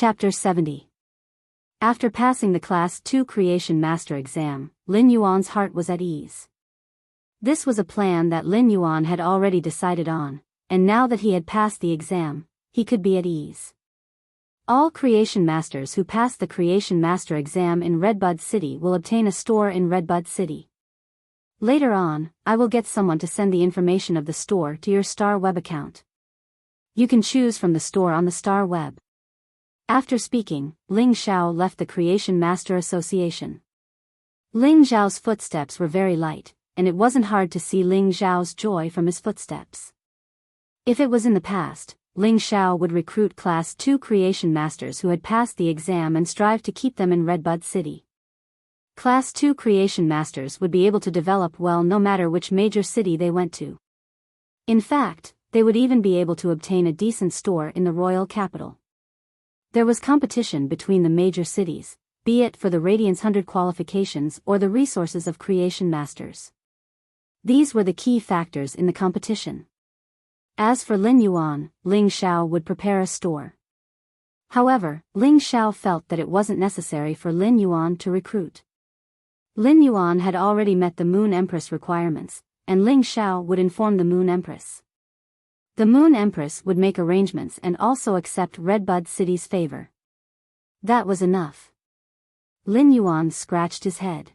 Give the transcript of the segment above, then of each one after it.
Chapter 70. After passing the Class 2 Creation Master exam, Lin Yuan's heart was at ease. This was a plan that Lin Yuan had already decided on, and now that he had passed the exam, he could be at ease. All Creation Masters who pass the Creation Master exam in Redbud City will obtain a store in Redbud City. Later on, I will get someone to send the information of the store to your Star Web account. You can choose from the store on the Star Web. After speaking, Ling Xiao left the Creation Master Association. Ling Xiao's footsteps were very light, and it wasn't hard to see Ling Xiao's joy from his footsteps. If it was in the past, Ling Xiao would recruit Class 2 Creation Masters who had passed the exam and strive to keep them in Redbud City. Class 2 Creation Masters would be able to develop well no matter which major city they went to. In fact, they would even be able to obtain a decent store in the royal capital. There was competition between the major cities, be it for the Radiance 100 qualifications or the resources of Creation Masters. These were the key factors in the competition. As for Lin Yuan, Ling Xiao would prepare a store. However, Ling Xiao felt that it wasn't necessary for Lin Yuan to recruit. Lin Yuan had already met the Moon Empress requirements, and Ling Xiao would inform the Moon Empress. The Moon Empress would make arrangements and also accept Redbud City's favor. That was enough. Lin Yuan scratched his head.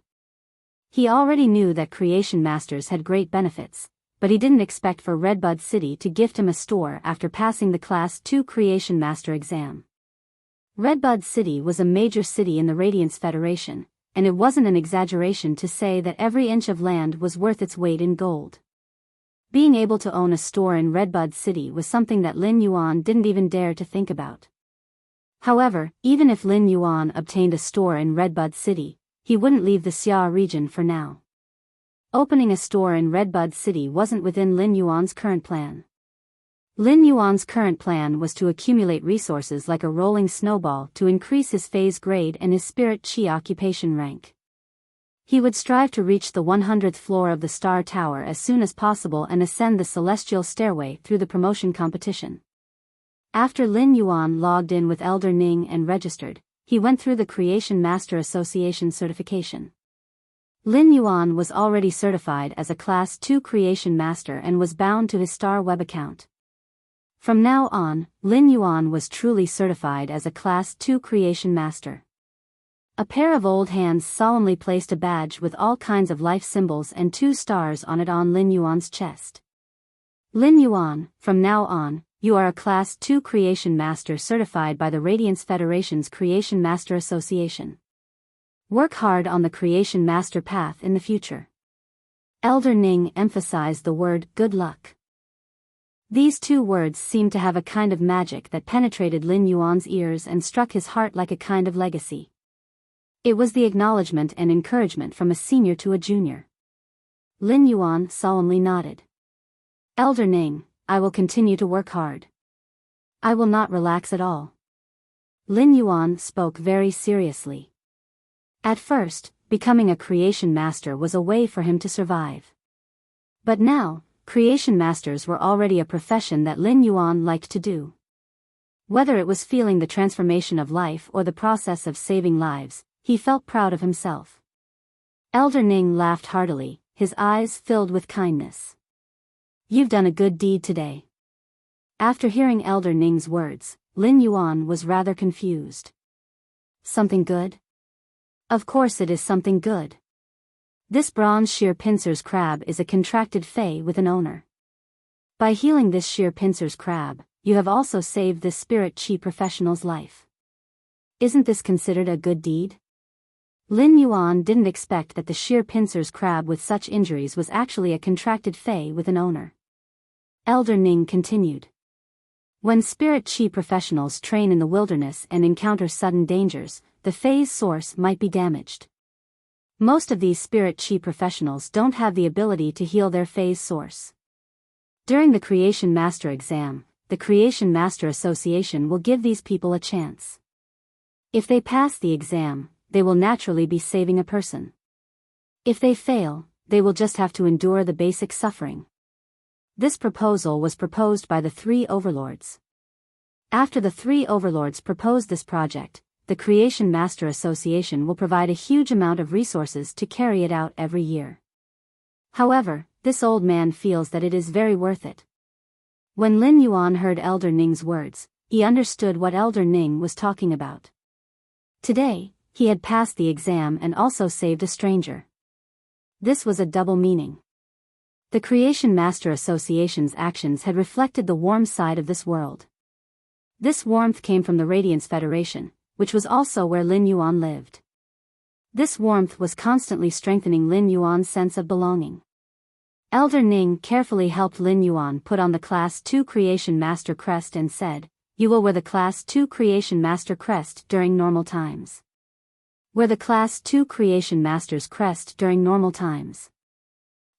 He already knew that Creation Masters had great benefits, but he didn't expect for Redbud City to gift him a store after passing the Class 2 Creation Master exam. Redbud City was a major city in the Radiance Federation, and it wasn't an exaggeration to say that every inch of land was worth its weight in gold. Being able to own a store in Redbud City was something that Lin Yuan didn't even dare to think about. However, even if Lin Yuan obtained a store in Redbud City, he wouldn't leave the Xia region for now. Opening a store in Redbud City wasn't within Lin Yuan's current plan. Lin Yuan's current plan was to accumulate resources like a rolling snowball to increase his phase grade and his spirit chi occupation rank. He would strive to reach the 100th floor of the Star Tower as soon as possible and ascend the Celestial Stairway through the promotion competition. After Lin Yuan logged in with Elder Ning and registered, he went through the Creation Master Association certification. Lin Yuan was already certified as a Class 2 Creation Master and was bound to his Star Web account. From now on, Lin Yuan was truly certified as a Class 2 Creation Master. A pair of old hands solemnly placed a badge with all kinds of life symbols and 2 stars on it on Lin Yuan's chest. Lin Yuan, from now on, you are a Class 2 Creation Master certified by the Radiance Federation's Creation Master Association. Work hard on the Creation Master path in the future. Elder Ning emphasized the word good luck. These 2 words seemed to have a kind of magic that penetrated Lin Yuan's ears and struck his heart like a kind of legacy. It was the acknowledgement and encouragement from a senior to a junior. Lin Yuan solemnly nodded. Elder Ning, I will continue to work hard. I will not relax at all. Lin Yuan spoke very seriously. At first, becoming a Creation Master was a way for him to survive. But now, Creation Masters were already a profession that Lin Yuan liked to do. Whether it was feeling the transformation of life or the process of saving lives, he felt proud of himself. Elder Ning laughed heartily, his eyes filled with kindness. You've done a good deed today. After hearing Elder Ning's words, Lin Yuan was rather confused. Something good? Of course it is something good. This bronze sheer pincer's crab is a contracted fae with an owner. By healing this sheer pincer's crab, you have also saved this spirit chi professional's life. Isn't this considered a good deed? Lin Yuan didn't expect that the sheer pincer's crab with such injuries was actually a contracted fae with an owner. Elder Ning continued. When spirit chi professionals train in the wilderness and encounter sudden dangers, the fae's source might be damaged. Most of these spirit chi professionals don't have the ability to heal their fae's source. During the Creation Master exam, the Creation Master Association will give these people a chance. If they pass the exam, they will naturally be saving a person. If they fail, they will just have to endure the basic suffering. This proposal was proposed by the 3 overlords. After the three overlords proposed this project, the Creation Master Association will provide a huge amount of resources to carry it out every year. However, this old man feels that it is very worth it. When Lin Yuan heard Elder Ning's words, he understood what Elder Ning was talking about. Today, he had passed the exam and also saved a stranger. This was a double meaning. The Creation Master Association's actions had reflected the warm side of this world. This warmth came from the Radiance Federation, which was also where Lin Yuan lived. This warmth was constantly strengthening Lin Yuan's sense of belonging. Elder Ning carefully helped Lin Yuan put on the Class 2 Creation Master crest and said, "You will wear the Class 2 Creation Master crest during normal times. Wear the Class 2 Creation Master's crest during normal times."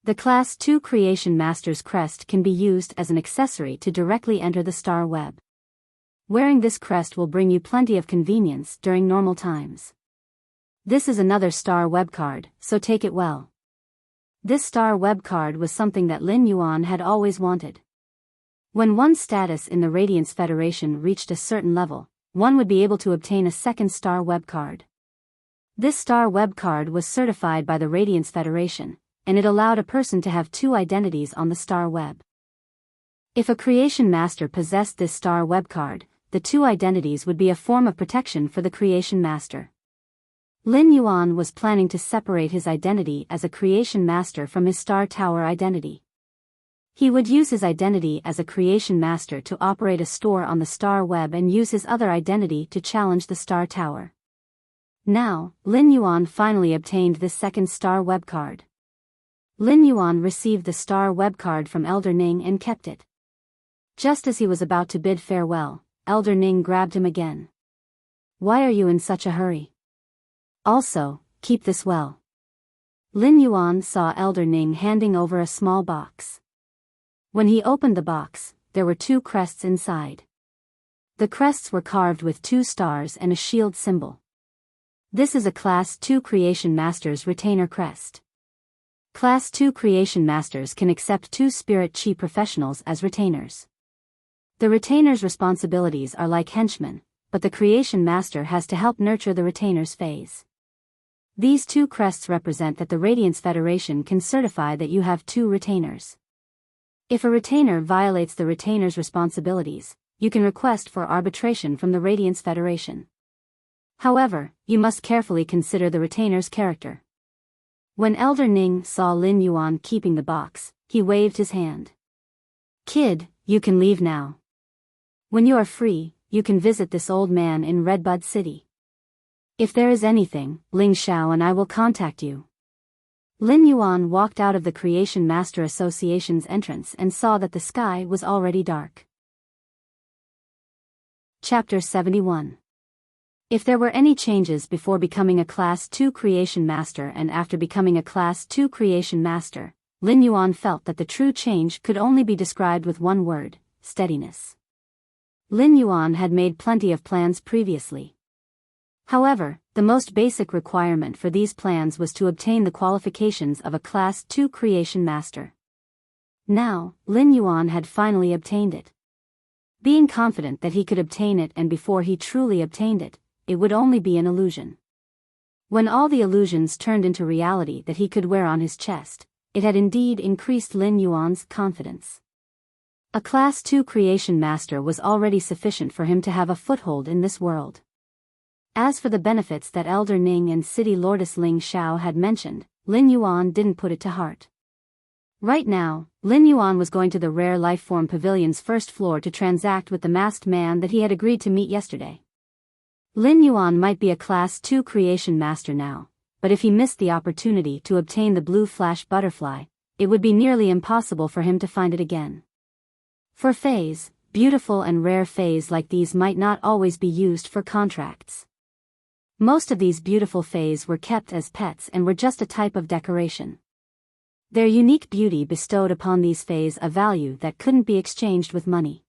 The Class 2 Creation Master's crest can be used as an accessory to directly enter the star web. Wearing this crest will bring you plenty of convenience during normal times. This is another star web card, so take it well. This star web card was something that Lin Yuan had always wanted. When one's status in the Radiance Federation reached a certain level, one would be able to obtain a second star web card. This star web card was certified by the Radiance Federation, and it allowed a person to have two identities on the star web. If a Creation Master possessed this star web card, the two identities would be a form of protection for the Creation Master. Lin Yuan was planning to separate his identity as a Creation Master from his Star Tower identity. He would use his identity as a Creation Master to operate a store on the Star Web and use his other identity to challenge the Star Tower. Now, Lin Yuan finally obtained this second Star Web card. Lin Yuan received the Star Web card from Elder Ning and kept it. Just as he was about to bid farewell, Elder Ning grabbed him again. "Why are you in such a hurry? Also, keep this well." Lin Yuan saw Elder Ning handing over a small box. When he opened the box, there were two crests inside. The crests were carved with two stars and a shield symbol. This is a Class 2 Creation Master's retainer crest. Class 2 Creation Masters can accept two Spirit Chi professionals as retainers. The retainer's responsibilities are like henchmen, but the Creation Master has to help nurture the retainer's phase. These two crests represent that the Radiance Federation can certify that you have two retainers. If a retainer violates the retainer's responsibilities, you can request for arbitration from the Radiance Federation. However, you must carefully consider the retainer's character. When Elder Ning saw Lin Yuan keeping the box, he waved his hand. "Kid, you can leave now. When you are free, you can visit this old man in Redbud City. If there is anything, Ling Xiao and I will contact you." Lin Yuan walked out of the Creation Master Association's entrance and saw that the sky was already dark. Chapter 71. If there were any changes before becoming a Class 2 Creation Master and after becoming a Class 2 Creation Master, Lin Yuan felt that the true change could only be described with one word: steadiness. Lin Yuan had made plenty of plans previously. However, the most basic requirement for these plans was to obtain the qualifications of a Class 2 Creation Master. Now, Lin Yuan had finally obtained it. Being confident that he could obtain it, and before he truly obtained it, it would only be an illusion. When all the illusions turned into reality that he could wear on his chest, it had indeed increased Lin Yuan's confidence. A Class 2 Creation Master was already sufficient for him to have a foothold in this world. As for the benefits that Elder Ning and City Lordess Ling Xiao had mentioned, Lin Yuan didn't put it to heart. Right now, Lin Yuan was going to the Rare Lifeform Pavilion's first floor to transact with the masked man that he had agreed to meet yesterday. Lin Yuan might be a Class 2 Creation Master now, but if he missed the opportunity to obtain the blue flash butterfly, it would be nearly impossible for him to find it again. For fays, beautiful and rare fays like these might not always be used for contracts. Most of these beautiful fays were kept as pets and were just a type of decoration. Their unique beauty bestowed upon these fays a value that couldn't be exchanged with money.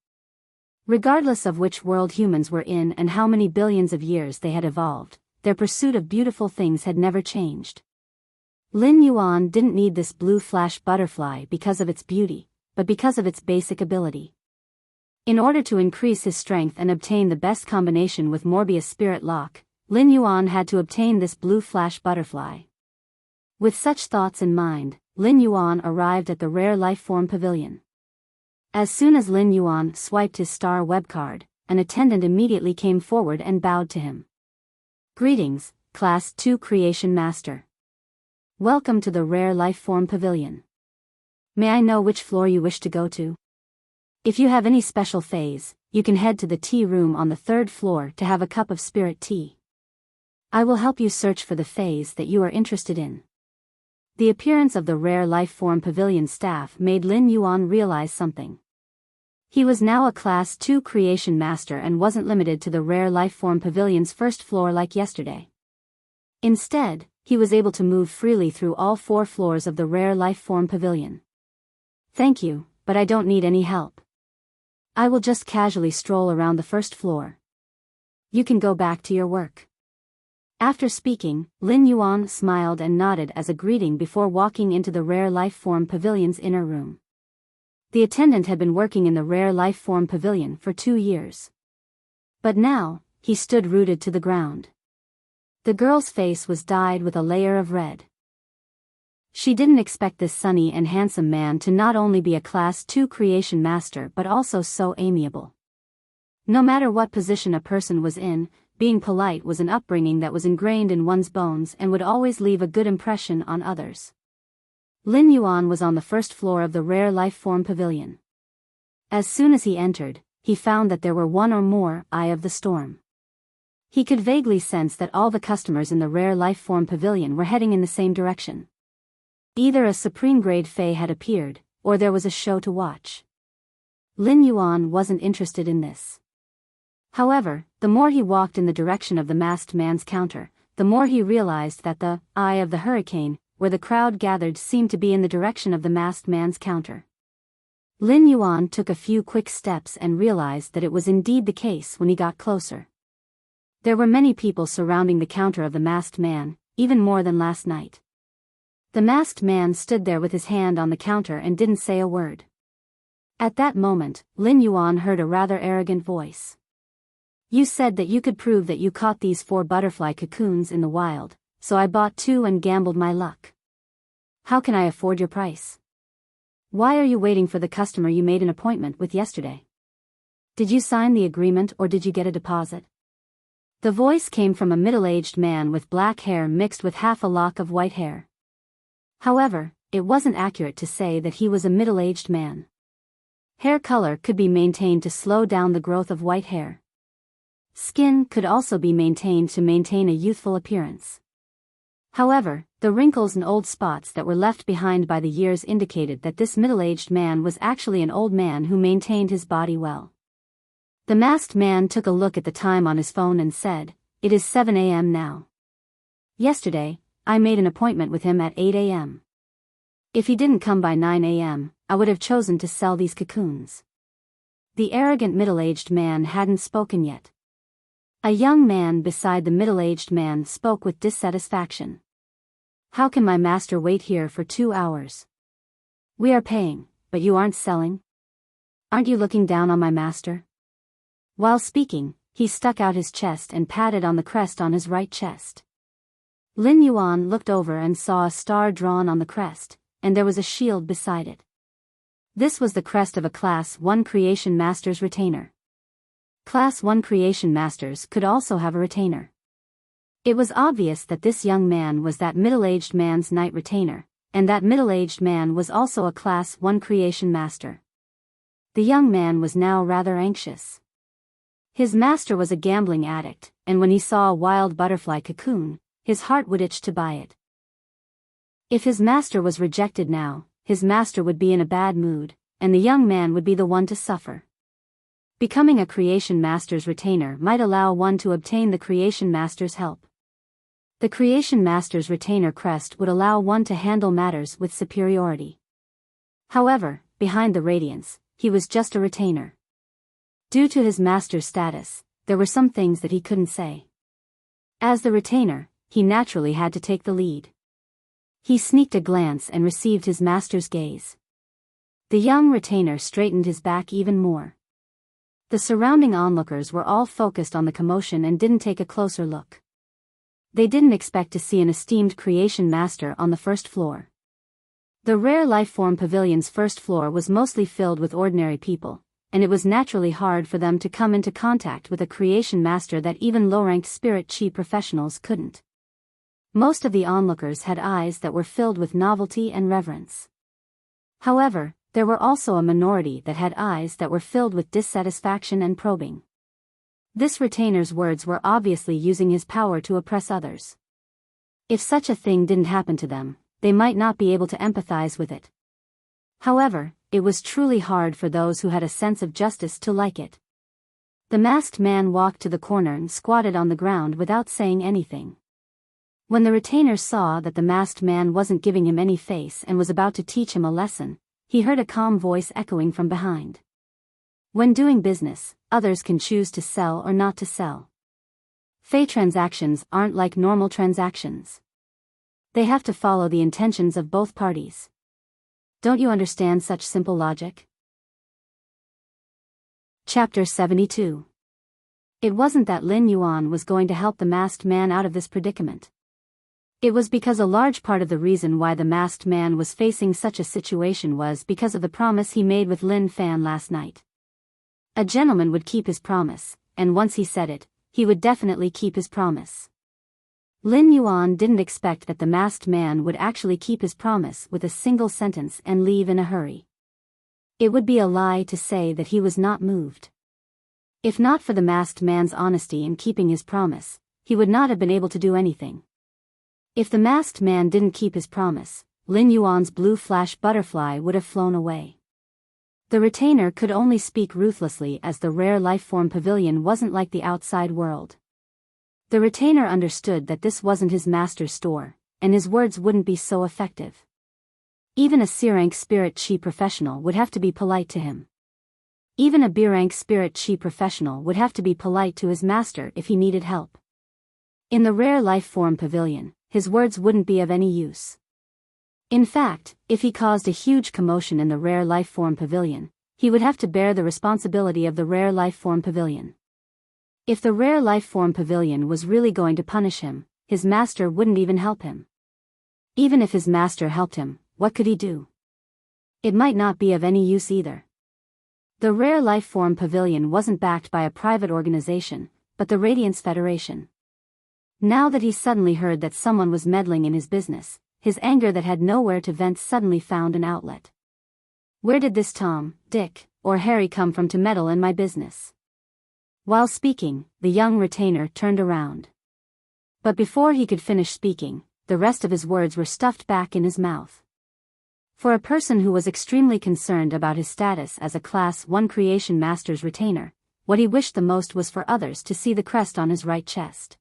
Regardless of which world humans were in and how many billions of years they had evolved, their pursuit of beautiful things had never changed. Lin Yuan didn't need this blue flash butterfly because of its beauty, but because of its basic ability. In order to increase his strength and obtain the best combination with Morbius Spirit Lock, Lin Yuan had to obtain this blue flash butterfly. With such thoughts in mind, Lin Yuan arrived at the Rare Lifeform Pavilion. As soon as Lin Yuan swiped his star web card, an attendant immediately came forward and bowed to him. Greetings, Class 2 Creation Master. Welcome to the Rare Lifeform Pavilion. May I know which floor you wish to go to? If you have any special phase, you can head to the tea room on the 3rd floor to have a cup of spirit tea. I will help you search for the phase that you are interested in. The appearance of the Rare Lifeform Pavilion staff made Lin Yuan realize something. He was now a Class 2 Creation Master and wasn't limited to the Rare Lifeform Pavilion's 1st floor like yesterday. Instead, he was able to move freely through all 4 floors of the Rare Lifeform Pavilion. Thank you, but I don't need any help. I will just casually stroll around the 1st floor. You can go back to your work. After speaking, Lin Yuan smiled and nodded as a greeting before walking into the Rare Lifeform Pavilion's inner room. The attendant had been working in the Rare Lifeform Pavilion for 2 years. But now, he stood rooted to the ground. The girl's face was dyed with a layer of red. She didn't expect this sunny and handsome man to not only be a Class 2 Creation Master but also so amiable. No matter what position a person was in, being polite was an upbringing that was ingrained in one's bones and would always leave a good impression on others. Lin Yuan was on the 1st floor of the Rare Lifeform Pavilion. As soon as he entered, he found that there were one or more Eye of the Storm. He could vaguely sense that all the customers in the Rare Lifeform Pavilion were heading in the same direction. Either a supreme grade Fae had appeared, or there was a show to watch. Lin Yuan wasn't interested in this. However, the more he walked in the direction of the masked man's counter, the more he realized that the Eye of the Hurricane, where the crowd gathered, seemed to be in the direction of the masked man's counter. Lin Yuan took a few quick steps and realized that it was indeed the case when he got closer. There were many people surrounding the counter of the masked man, even more than last night. The masked man stood there with his hand on the counter and didn't say a word. At that moment, Lin Yuan heard a rather arrogant voice. You said that you could prove that you caught these 4 butterfly cocoons in the wild, so I bought 2 and gambled my luck. How can I afford your price? Why are you waiting for the customer you made an appointment with yesterday? Did you sign the agreement or did you get a deposit? The voice came from a middle-aged man with black hair mixed with half a lock of white hair. However, it wasn't accurate to say that he was a middle-aged man. Hair color could be maintained to slow down the growth of white hair. Skin could also be maintained to maintain a youthful appearance. However, the wrinkles and old spots that were left behind by the years indicated that this middle-aged man was actually an old man who maintained his body well. The masked man took a look at the time on his phone and said, "It is 7 a.m. now. Yesterday, I made an appointment with him at 8 a.m. If he didn't come by 9 a.m., I would have chosen to sell these cocoons." The arrogant middle-aged man hadn't spoken yet. A young man beside the middle-aged man spoke with dissatisfaction. How can my master wait here for 2 hours? We are paying, but you aren't selling? Aren't you looking down on my master? While speaking, he stuck out his chest and patted on the crest on his right chest. Lin Yuan looked over and saw a star drawn on the crest, and there was a shield beside it. This was the crest of a Class 1 Creation Master's retainer. Class 1 Creation Masters could also have a retainer. It was obvious that this young man was that middle-aged man's knight retainer, and that middle-aged man was also a Class 1 Creation Master. The young man was now rather anxious. His master was a gambling addict, and when he saw a wild butterfly cocoon, his heart would itch to buy it. If his master was rejected now, his master would be in a bad mood, and the young man would be the one to suffer. Becoming a Creation Master's retainer might allow one to obtain the Creation Master's help. The Creation Master's retainer crest would allow one to handle matters with superiority. However, behind the radiance, he was just a retainer. Due to his master's status, there were some things that he couldn't say. As the retainer, he naturally had to take the lead. He sneaked a glance and received his master's gaze. The young retainer straightened his back even more. The surrounding onlookers were all focused on the commotion and didn't take a closer look. They didn't expect to see an esteemed creation master on the first floor. The Rare Lifeform Pavilion's first floor was mostly filled with ordinary people, and it was naturally hard for them to come into contact with a creation master that even low-ranked spirit chi professionals couldn't. Most of the onlookers had eyes that were filled with novelty and reverence. However, there were also a minority that had eyes that were filled with dissatisfaction and probing. This retainer's words were obviously using his power to oppress others. If such a thing didn't happen to them, they might not be able to empathize with it. However, it was truly hard for those who had a sense of justice to like it. The masked man walked to the corner and squatted on the ground without saying anything. When the retainer saw that the masked man wasn't giving him any face and was about to teach him a lesson, he heard a calm voice echoing from behind. When doing business, others can choose to sell or not to sell. Fey transactions aren't like normal transactions. They have to follow the intentions of both parties. Don't you understand such simple logic? Chapter 72. It wasn't that Lin Yuan was going to help the masked man out of this predicament. It was because a large part of the reason why the masked man was facing such a situation was because of the promise he made with Lin Fan last night. A gentleman would keep his promise, and once he said it, he would definitely keep his promise. Lin Yuan didn't expect that the masked man would actually keep his promise with a single sentence and leave in a hurry. It would be a lie to say that he was not moved. If not for the masked man's honesty in keeping his promise, he would not have been able to do anything. If the masked man didn't keep his promise, Lin Yuan's blue flash butterfly would have flown away. The retainer could only speak ruthlessly as the Rare Lifeform Pavilion wasn't like the outside world. The retainer understood that this wasn't his master's store, and his words wouldn't be so effective. Even a C-rank spirit chi professional would have to be polite to him. Even a B-rank spirit chi professional would have to be polite to his master if he needed help. In the Rare Lifeform Pavilion, his words wouldn't be of any use. In fact, if he caused a huge commotion in the Rare Lifeform Pavilion, he would have to bear the responsibility of the Rare Lifeform Pavilion. If the Rare Lifeform Pavilion was really going to punish him, his master wouldn't even help him. Even if his master helped him, what could he do? It might not be of any use either. The Rare Lifeform Pavilion wasn't backed by a private organization, but the Radiance Federation. Now that he suddenly heard that someone was meddling in his business, his anger that had nowhere to vent suddenly found an outlet. Where did this Tom, Dick, or Harry come from to meddle in my business? While speaking, the young retainer turned around. But before he could finish speaking, the rest of his words were stuffed back in his mouth. For a person who was extremely concerned about his status as a Class 1 Creation Master's retainer, what he wished the most was for others to see the crest on his right chest.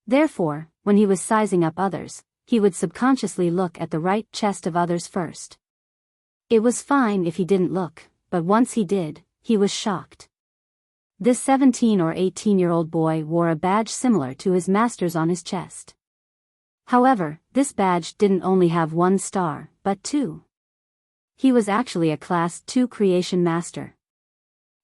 Therefore, when he was sizing up others, he would subconsciously look at the right chest of others first. It was fine if he didn't look, but once he did, he was shocked. This 17 or 18-year-old boy wore a badge similar to his master's on his chest. However, this badge didn't only have 1 star, but 2. He was actually a Class 2 Creation Master.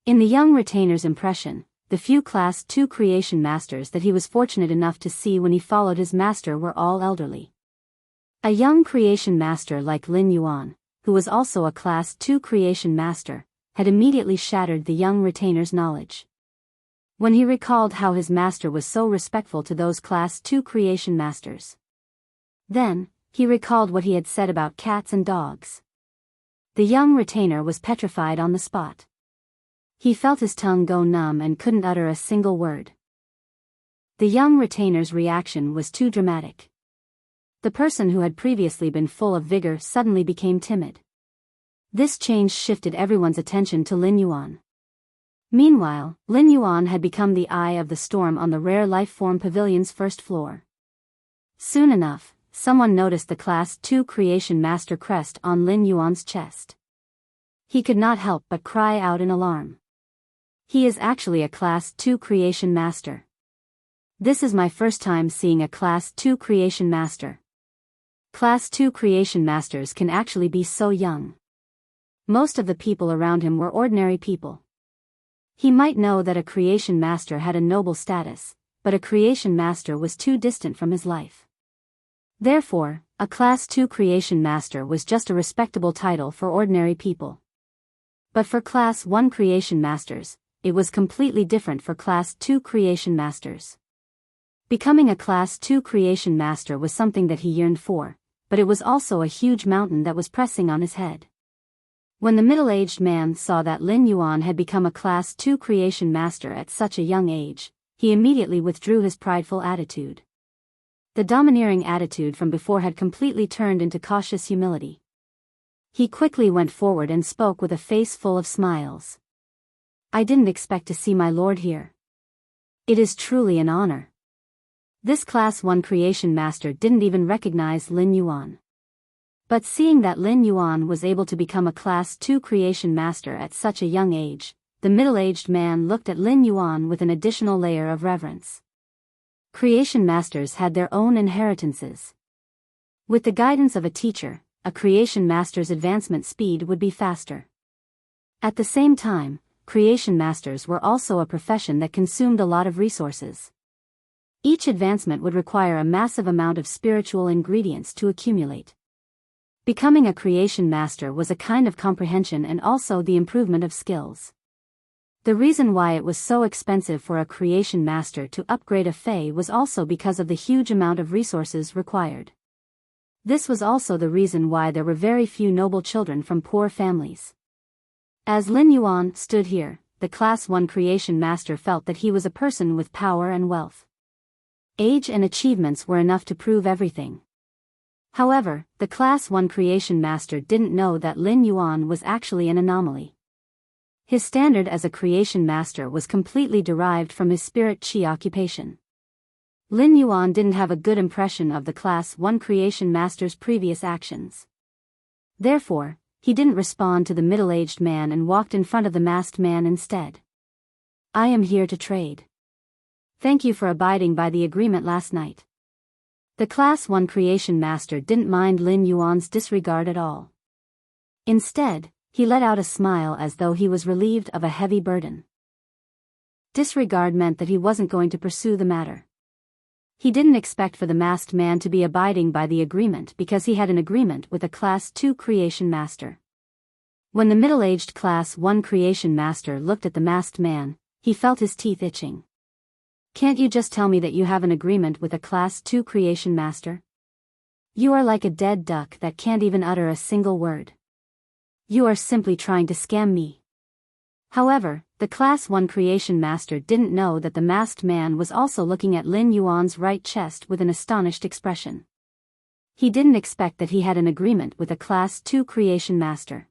In the young retainer's impression, the few Class 2 Creation Masters that he was fortunate enough to see when he followed his master were all elderly. A young Creation Master like Lin Yuan, who was also a Class 2 Creation Master, had immediately shattered the young retainer's knowledge. When he recalled how his master was so respectful to those Class 2 Creation Masters. Then, he recalled what he had said about cats and dogs. The young retainer was petrified on the spot. He felt his tongue go numb and couldn't utter a single word. The young retainer's reaction was too dramatic. The person who had previously been full of vigor suddenly became timid. This change shifted everyone's attention to Lin Yuan. Meanwhile, Lin Yuan had become the eye of the storm on the Rare Lifeform Pavilion's first floor. Soon enough, someone noticed the Class 2 Creation Master crest on Lin Yuan's chest. He could not help but cry out in alarm. He is actually a Class 2 Creation Master. This is my first time seeing a Class 2 Creation Master. Class 2 Creation Masters can actually be so young. Most of the people around him were ordinary people. He might know that a creation master had a noble status, but a creation master was too distant from his life. Therefore, a Class 2 creation master was just a respectable title for ordinary people. But for Class 1 creation masters, it was completely different for Class 2 creation masters. Becoming a Class 2 creation master was something that he yearned for, but it was also a huge mountain that was pressing on his head. When the middle-aged man saw that Lin Yuan had become a Class 2 creation master at such a young age, he immediately withdrew his prideful attitude. The domineering attitude from before had completely turned into cautious humility. He quickly went forward and spoke with a face full of smiles. "I didn't expect to see my lord here. It is truly an honor." This Class 1 creation master didn't even recognize Lin Yuan. But seeing that Lin Yuan was able to become a Class 2 creation master at such a young age, the middle-aged man looked at Lin Yuan with an additional layer of reverence. Creation masters had their own inheritances. With the guidance of a teacher, a creation master's advancement speed would be faster. At the same time, creation masters were also a profession that consumed a lot of resources. Each advancement would require a massive amount of spiritual ingredients to accumulate. Becoming a creation master was a kind of comprehension and also the improvement of skills. The reason why it was so expensive for a creation master to upgrade a Fey was also because of the huge amount of resources required. This was also the reason why there were very few noble children from poor families. As Lin Yuan stood here, the Class 1 creation master felt that he was a person with power and wealth. Age and achievements were enough to prove everything. However, the Class 1 creation master didn't know that Lin Yuan was actually an anomaly. His standard as a creation master was completely derived from his spirit chi occupation. Lin Yuan didn't have a good impression of the Class 1 creation master's previous actions. Therefore, he didn't respond to the middle-aged man and walked in front of the masked man instead. "I am here to trade. Thank you for abiding by the agreement last night." The Class 1 creation master didn't mind Lin Yuan's disregard at all. Instead, he let out a smile as though he was relieved of a heavy burden. Disregard meant that he wasn't going to pursue the matter. He didn't expect for the masked man to be abiding by the agreement because he had an agreement with a Class 2 creation master. When the middle-aged Class 1 creation master looked at the masked man, he felt his teeth itching. "Can't you just tell me that you have an agreement with a Class 2 creation master? You are like a dead duck that can't even utter a single word. You are simply trying to scam me." However, the Class 1 creation master didn't know that the masked man was also looking at Lin Yuan's right chest with an astonished expression. He didn't expect that he had an agreement with a Class 2 creation master.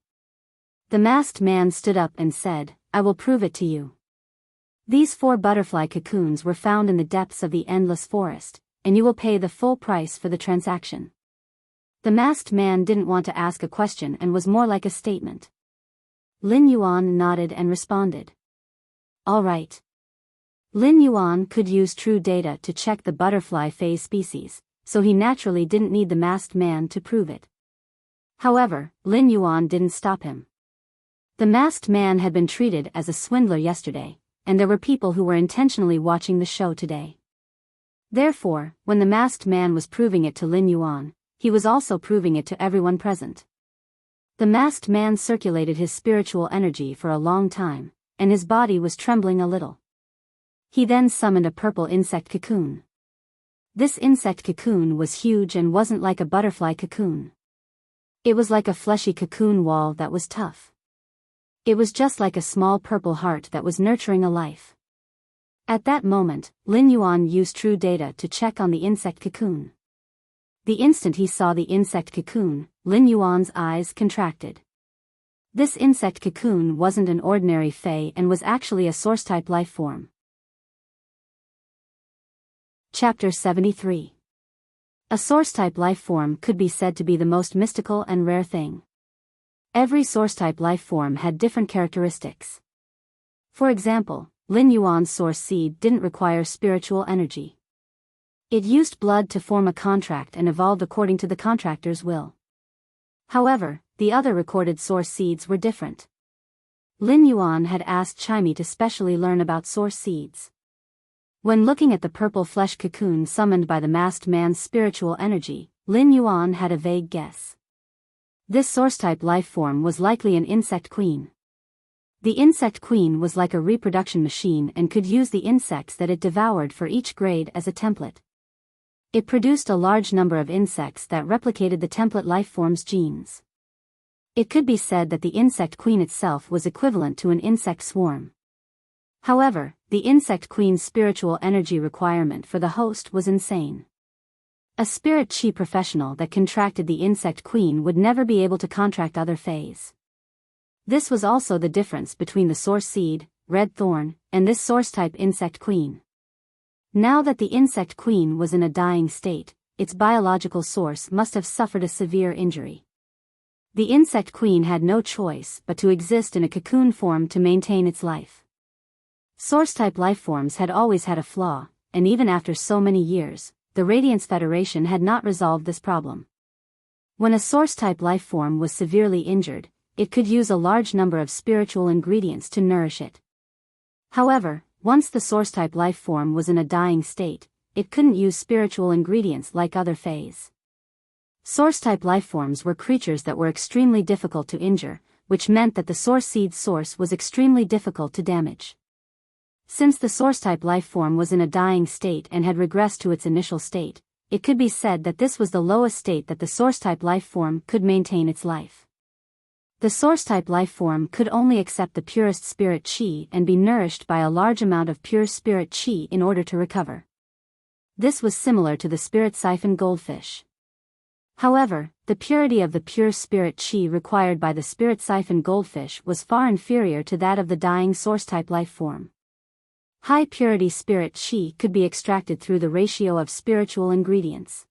The masked man stood up and said, "I will prove it to you. These 4 butterfly cocoons were found in the depths of the endless forest, and you will pay the full price for the transaction." The masked man didn't want to ask a question and was more like a statement. Lin Yuan nodded and responded. "All right." Lin Yuan could use true data to check the butterfly phase species, so he naturally didn't need the masked man to prove it. However, Lin Yuan didn't stop him. The masked man had been treated as a swindler yesterday, and there were people who were intentionally watching the show today. Therefore, when the masked man was proving it to Lin Yuan, he was also proving it to everyone present. The masked man circulated his spiritual energy for a long time, and his body was trembling a little. He then summoned a purple insect cocoon. This insect cocoon was huge and wasn't like a butterfly cocoon. It was like a fleshy cocoon wall that was tough. It was just like a small purple heart that was nurturing a life. At that moment, Lin Yuan used true data to check on the insect cocoon. The instant he saw the insect cocoon, Lin Yuan's eyes contracted. This insect cocoon wasn't an ordinary Fey and was actually a source-type life form. Chapter 73. A source-type life form could be said to be the most mystical and rare thing. Every source-type life form had different characteristics. For example, Lin Yuan's source seed didn't require spiritual energy. It used blood to form a contract and evolved according to the contractor's will. However, the other recorded source seeds were different. Lin Yuan had asked Chimey to specially learn about source seeds. When looking at the purple flesh cocoon summoned by the masked man's spiritual energy, Lin Yuan had a vague guess. This source-type life form was likely an insect queen. The insect queen was like a reproduction machine and could use the insects that it devoured for each grade as a template. It produced a large number of insects that replicated the template life form's genes. It could be said that the insect queen itself was equivalent to an insect swarm. However, the insect queen's spiritual energy requirement for the host was insane. A spirit chi professional that contracted the insect queen would never be able to contract other fays. This was also the difference between the source seed, red thorn, and this source-type insect queen. Now that the insect queen was in a dying state, its biological source must have suffered a severe injury. The insect queen had no choice but to exist in a cocoon form to maintain its life. Source-type lifeforms had always had a flaw, and even after so many years, the Radiance Federation had not resolved this problem. When a source-type lifeform was severely injured, it could use a large number of spiritual ingredients to nourish it. However, once the source-type lifeform was in a dying state, it couldn't use spiritual ingredients like other fays. Source-type lifeforms were creatures that were extremely difficult to injure, which meant that the source seed source was extremely difficult to damage. Since the source-type lifeform was in a dying state and had regressed to its initial state, it could be said that this was the lowest state that the source-type lifeform could maintain its life. The source-type lifeform could only accept the purest spirit chi and be nourished by a large amount of pure spirit chi in order to recover. This was similar to the spirit siphon goldfish. However, the purity of the pure spirit chi required by the spirit siphon goldfish was far inferior to that of the dying source-type lifeform. High-purity spirit chi could be extracted through the ratio of spiritual ingredients.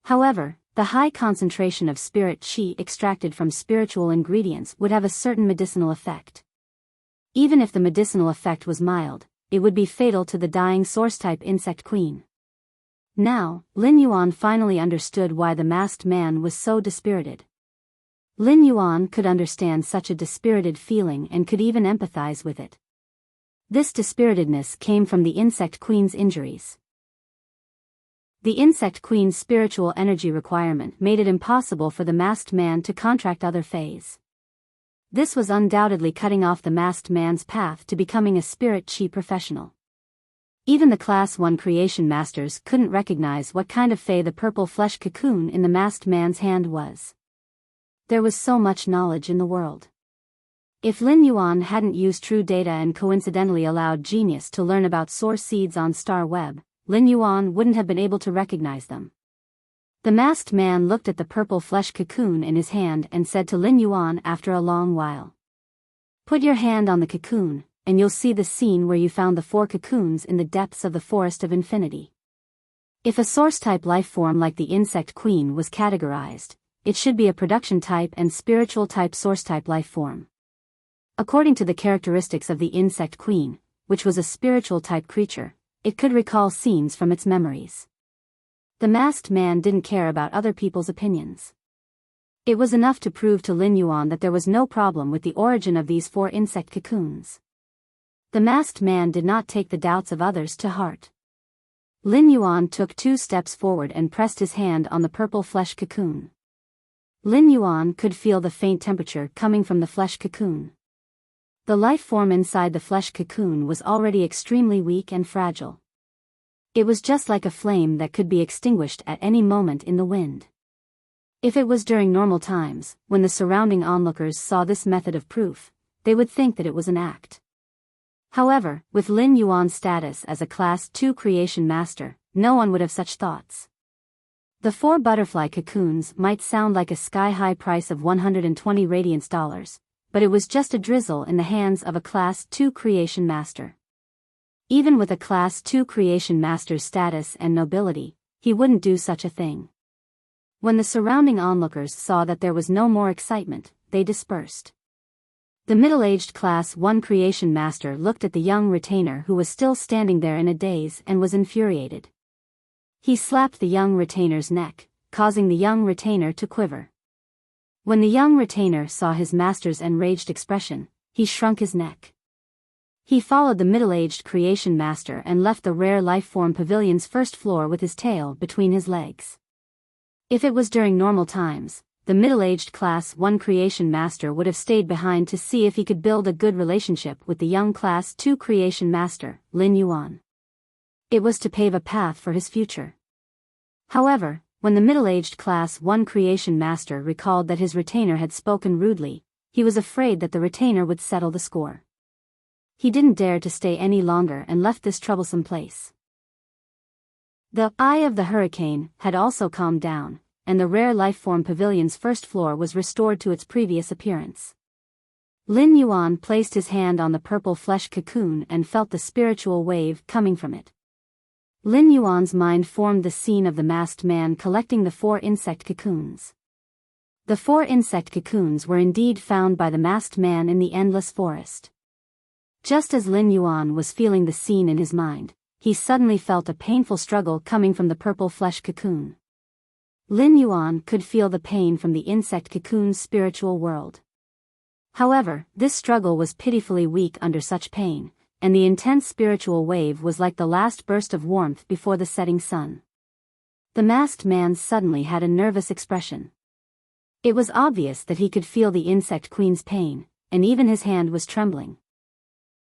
However, the high concentration of spirit chi extracted from spiritual ingredients would have a certain medicinal effect. Even if the medicinal effect was mild, it would be fatal to the dying source-type insect queen. Now, Lin Yuan finally understood why the masked man was so dispirited. Lin Yuan could understand such a dispirited feeling and could even empathize with it. This dispiritedness came from the insect queen's injuries. The insect queen's spiritual energy requirement made it impossible for the masked man to contract other fays. This was undoubtedly cutting off the masked man's path to becoming a spirit chi professional. Even the Class 1 creation masters couldn't recognize what kind of fey the purple flesh cocoon in the masked man's hand was. There was so much knowledge in the world. If Lin Yuan hadn't used true data and coincidentally allowed Genius to learn about source seeds on Star Web, Lin Yuan wouldn't have been able to recognize them. The masked man looked at the purple flesh cocoon in his hand and said to Lin Yuan after a long while, "Put your hand on the cocoon, and you'll see the scene where you found the 4 cocoons in the depths of the forest of infinity." If a source-type life form like the insect queen was categorized, it should be a production-type and spiritual-type source-type life form. According to the characteristics of the insect queen, which was a spiritual-type creature, it could recall scenes from its memories. The masked man didn't care about other people's opinions. It was enough to prove to Lin Yuan that there was no problem with the origin of these 4 insect cocoons. The masked man did not take the doubts of others to heart. Lin Yuan took 2 steps forward and pressed his hand on the purple flesh cocoon. Lin Yuan could feel the faint temperature coming from the flesh cocoon. The life form inside the flesh cocoon was already extremely weak and fragile. It was just like a flame that could be extinguished at any moment in the wind. If it was during normal times, when the surrounding onlookers saw this method of proof, they would think that it was an act. However, with Lin Yuan's status as a Class 2 creation master, no one would have such thoughts. The 4 butterfly cocoons might sound like a sky-high price of 120 radiance dollars, but it was just a drizzle in the hands of a Class 2 creation master. Even with a Class 2 creation master's status and nobility, he wouldn't do such a thing. When the surrounding onlookers saw that there was no more excitement, they dispersed. The middle-aged Class 1 creation master looked at the young retainer who was still standing there in a daze and was infuriated. He slapped the young retainer's neck, causing the young retainer to quiver. When the young retainer saw his master's enraged expression, he shrunk his neck. He followed the middle-aged creation master and left the rare life-form pavilion's first floor with his tail between his legs. If it was during normal times, the middle-aged Class 1 creation master would have stayed behind to see if he could build a good relationship with the young Class 2 creation master, Lin Yuan. It was to pave a path for his future. However, when the middle-aged Class 1 creation master recalled that his retainer had spoken rudely, he was afraid that the retainer would settle the score. He didn't dare to stay any longer and left this troublesome place. The eye of the hurricane had also calmed down, and the rare life-form pavilion's first floor was restored to its previous appearance. Lin Yuan placed his hand on the purple flesh cocoon and felt the spiritual wave coming from it. Lin Yuan's mind formed the scene of the masked man collecting the 4 insect cocoons. The 4 insect cocoons were indeed found by the masked man in the endless forest. Just as Lin Yuan was feeling the scene in his mind, he suddenly felt a painful struggle coming from the purple flesh cocoon. Lin Yuan could feel the pain from the insect cocoon's spiritual world. However, this struggle was pitifully weak under such pain, and the intense spiritual wave was like the last burst of warmth before the setting sun. The masked man suddenly had a nervous expression. It was obvious that he could feel the insect queen's pain, and even his hand was trembling.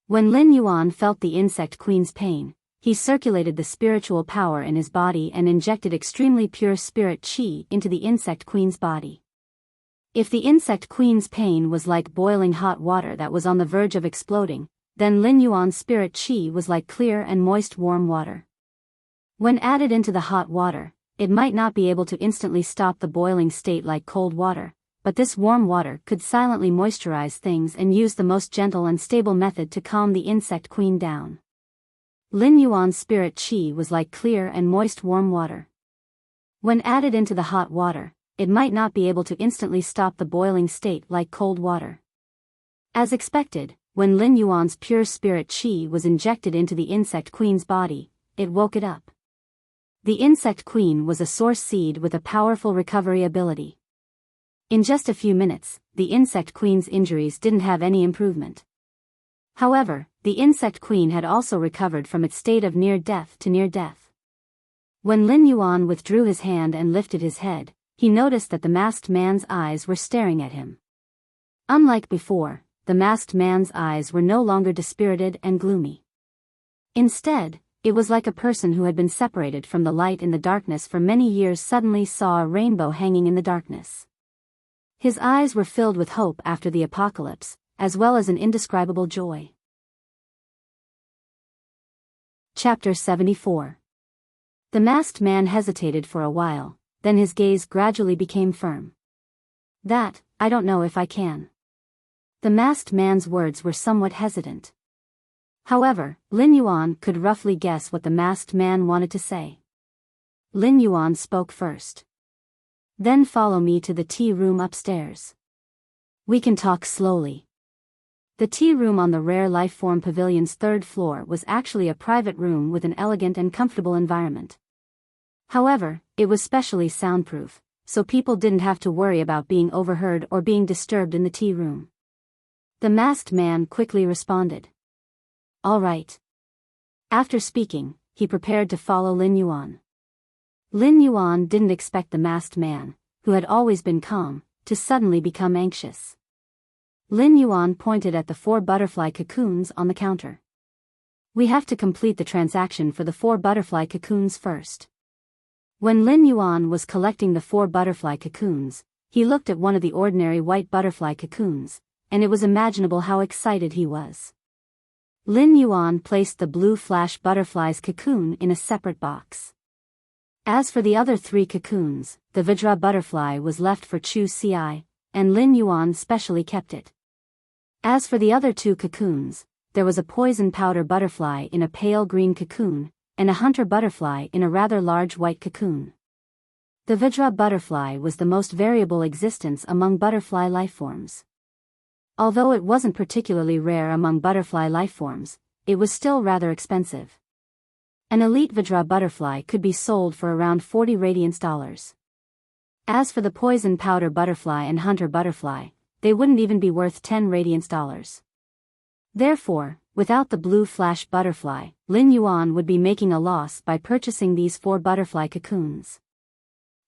When Lin Yuan felt the insect queen's pain, he circulated the spiritual power in his body and injected extremely pure spirit qi into the insect queen's body. If the insect queen's pain was like boiling hot water that was on the verge of exploding, then Lin Yuan's spirit qi was like clear and moist warm water. When added into the hot water, it might not be able to instantly stop the boiling state like cold water, but this warm water could silently moisturize things and use the most gentle and stable method to calm the insect queen down. Lin Yuan's spirit qi was like clear and moist warm water. When added into the hot water, it might not be able to instantly stop the boiling state like cold water. As expected, when Lin Yuan's pure spirit qi was injected into the insect queen's body, it woke it up. The insect queen was a source seed with a powerful recovery ability. In just a few minutes, the insect queen's injuries didn't have any improvement. However, the insect queen had also recovered from its state of near death to near death. When Lin Yuan withdrew his hand and lifted his head, he noticed that the masked man's eyes were staring at him. Unlike before, the masked man's eyes were no longer dispirited and gloomy. Instead, it was like a person who had been separated from the light in the darkness for many years suddenly saw a rainbow hanging in the darkness. His eyes were filled with hope after the apocalypse, as well as an indescribable joy. Chapter 74. The masked man hesitated for a while, then his gaze gradually became firm. "That, I don't know if I can." The masked man's words were somewhat hesitant. However, Lin Yuan could roughly guess what the masked man wanted to say. Lin Yuan spoke first. "Then follow me to the tea room upstairs. We can talk slowly." The tea room on the rare life-form pavilion's 3rd floor was actually a private room with an elegant and comfortable environment. However, it was specially soundproof, so people didn't have to worry about being overheard or being disturbed in the tea room. The masked man quickly responded. "All right." After speaking, he prepared to follow Lin Yuan. Lin Yuan didn't expect the masked man, who had always been calm, to suddenly become anxious. Lin Yuan pointed at the 4 butterfly cocoons on the counter. "We have to complete the transaction for the 4 butterfly cocoons first." When Lin Yuan was collecting the 4 butterfly cocoons, he looked at one of the ordinary white butterfly cocoons, and it was imaginable how excited he was. Lin Yuan placed the blue flash butterfly's cocoon in a separate box. As for the other 3 cocoons, the Vajra butterfly was left for Chu Ci, and Lin Yuan specially kept it. As for the other 2 cocoons, there was a poison powder butterfly in a pale green cocoon, and a hunter butterfly in a rather large white cocoon. The Vajra butterfly was the most variable existence among butterfly lifeforms. Although it wasn't particularly rare among butterfly lifeforms, it was still rather expensive. An elite Vajra butterfly could be sold for around 40 radiance dollars. As for the poison powder butterfly and hunter butterfly, they wouldn't even be worth 10 radiance dollars. Therefore, without the blue flash butterfly, Lin Yuan would be making a loss by purchasing these 4 butterfly cocoons.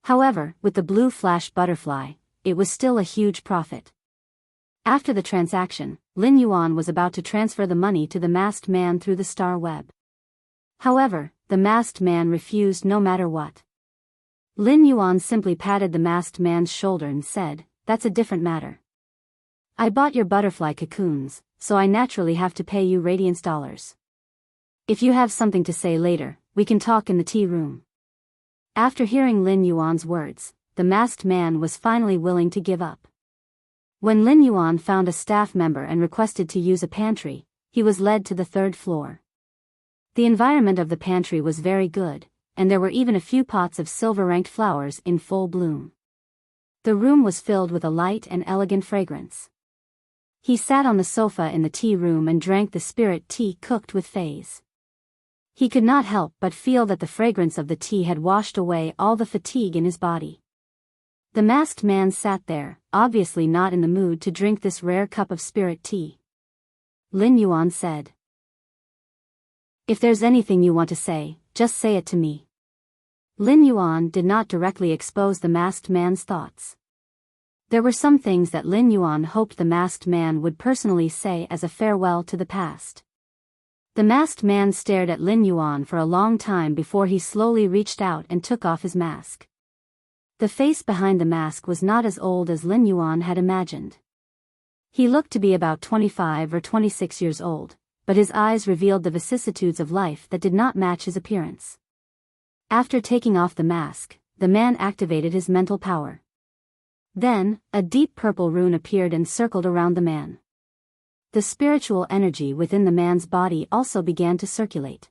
However, with the blue flash butterfly, it was still a huge profit. After the transaction, Lin Yuan was about to transfer the money to the masked man through the star web. However, the masked man refused no matter what. Lin Yuan simply patted the masked man's shoulder and said, "That's a different matter. I bought your butterfly cocoons, so I naturally have to pay you radiance dollars. If you have something to say later, we can talk in the tea room." After hearing Lin Yuan's words, the masked man was finally willing to give up. When Lin Yuan found a staff member and requested to use a pantry, he was led to the 3rd floor. The environment of the pantry was very good, and there were even a few pots of silver-ranked flowers in full bloom. The room was filled with a light and elegant fragrance. He sat on the sofa in the tea room and drank the spirit tea cooked with fays. He could not help but feel that the fragrance of the tea had washed away all the fatigue in his body. The masked man sat there, obviously not in the mood to drink this rare cup of spirit tea. Lin Yuan said, "If there's anything you want to say, just say it to me." Lin Yuan did not directly expose the masked man's thoughts. There were some things that Lin Yuan hoped the masked man would personally say as a farewell to the past. The masked man stared at Lin Yuan for a long time before he slowly reached out and took off his mask. The face behind the mask was not as old as Lin Yuan had imagined. He looked to be about 25 or 26 years old, but his eyes revealed the vicissitudes of life that did not match his appearance. After taking off the mask, the man activated his mental power. Then, a deep purple rune appeared and circled around the man. The spiritual energy within the man's body also began to circulate.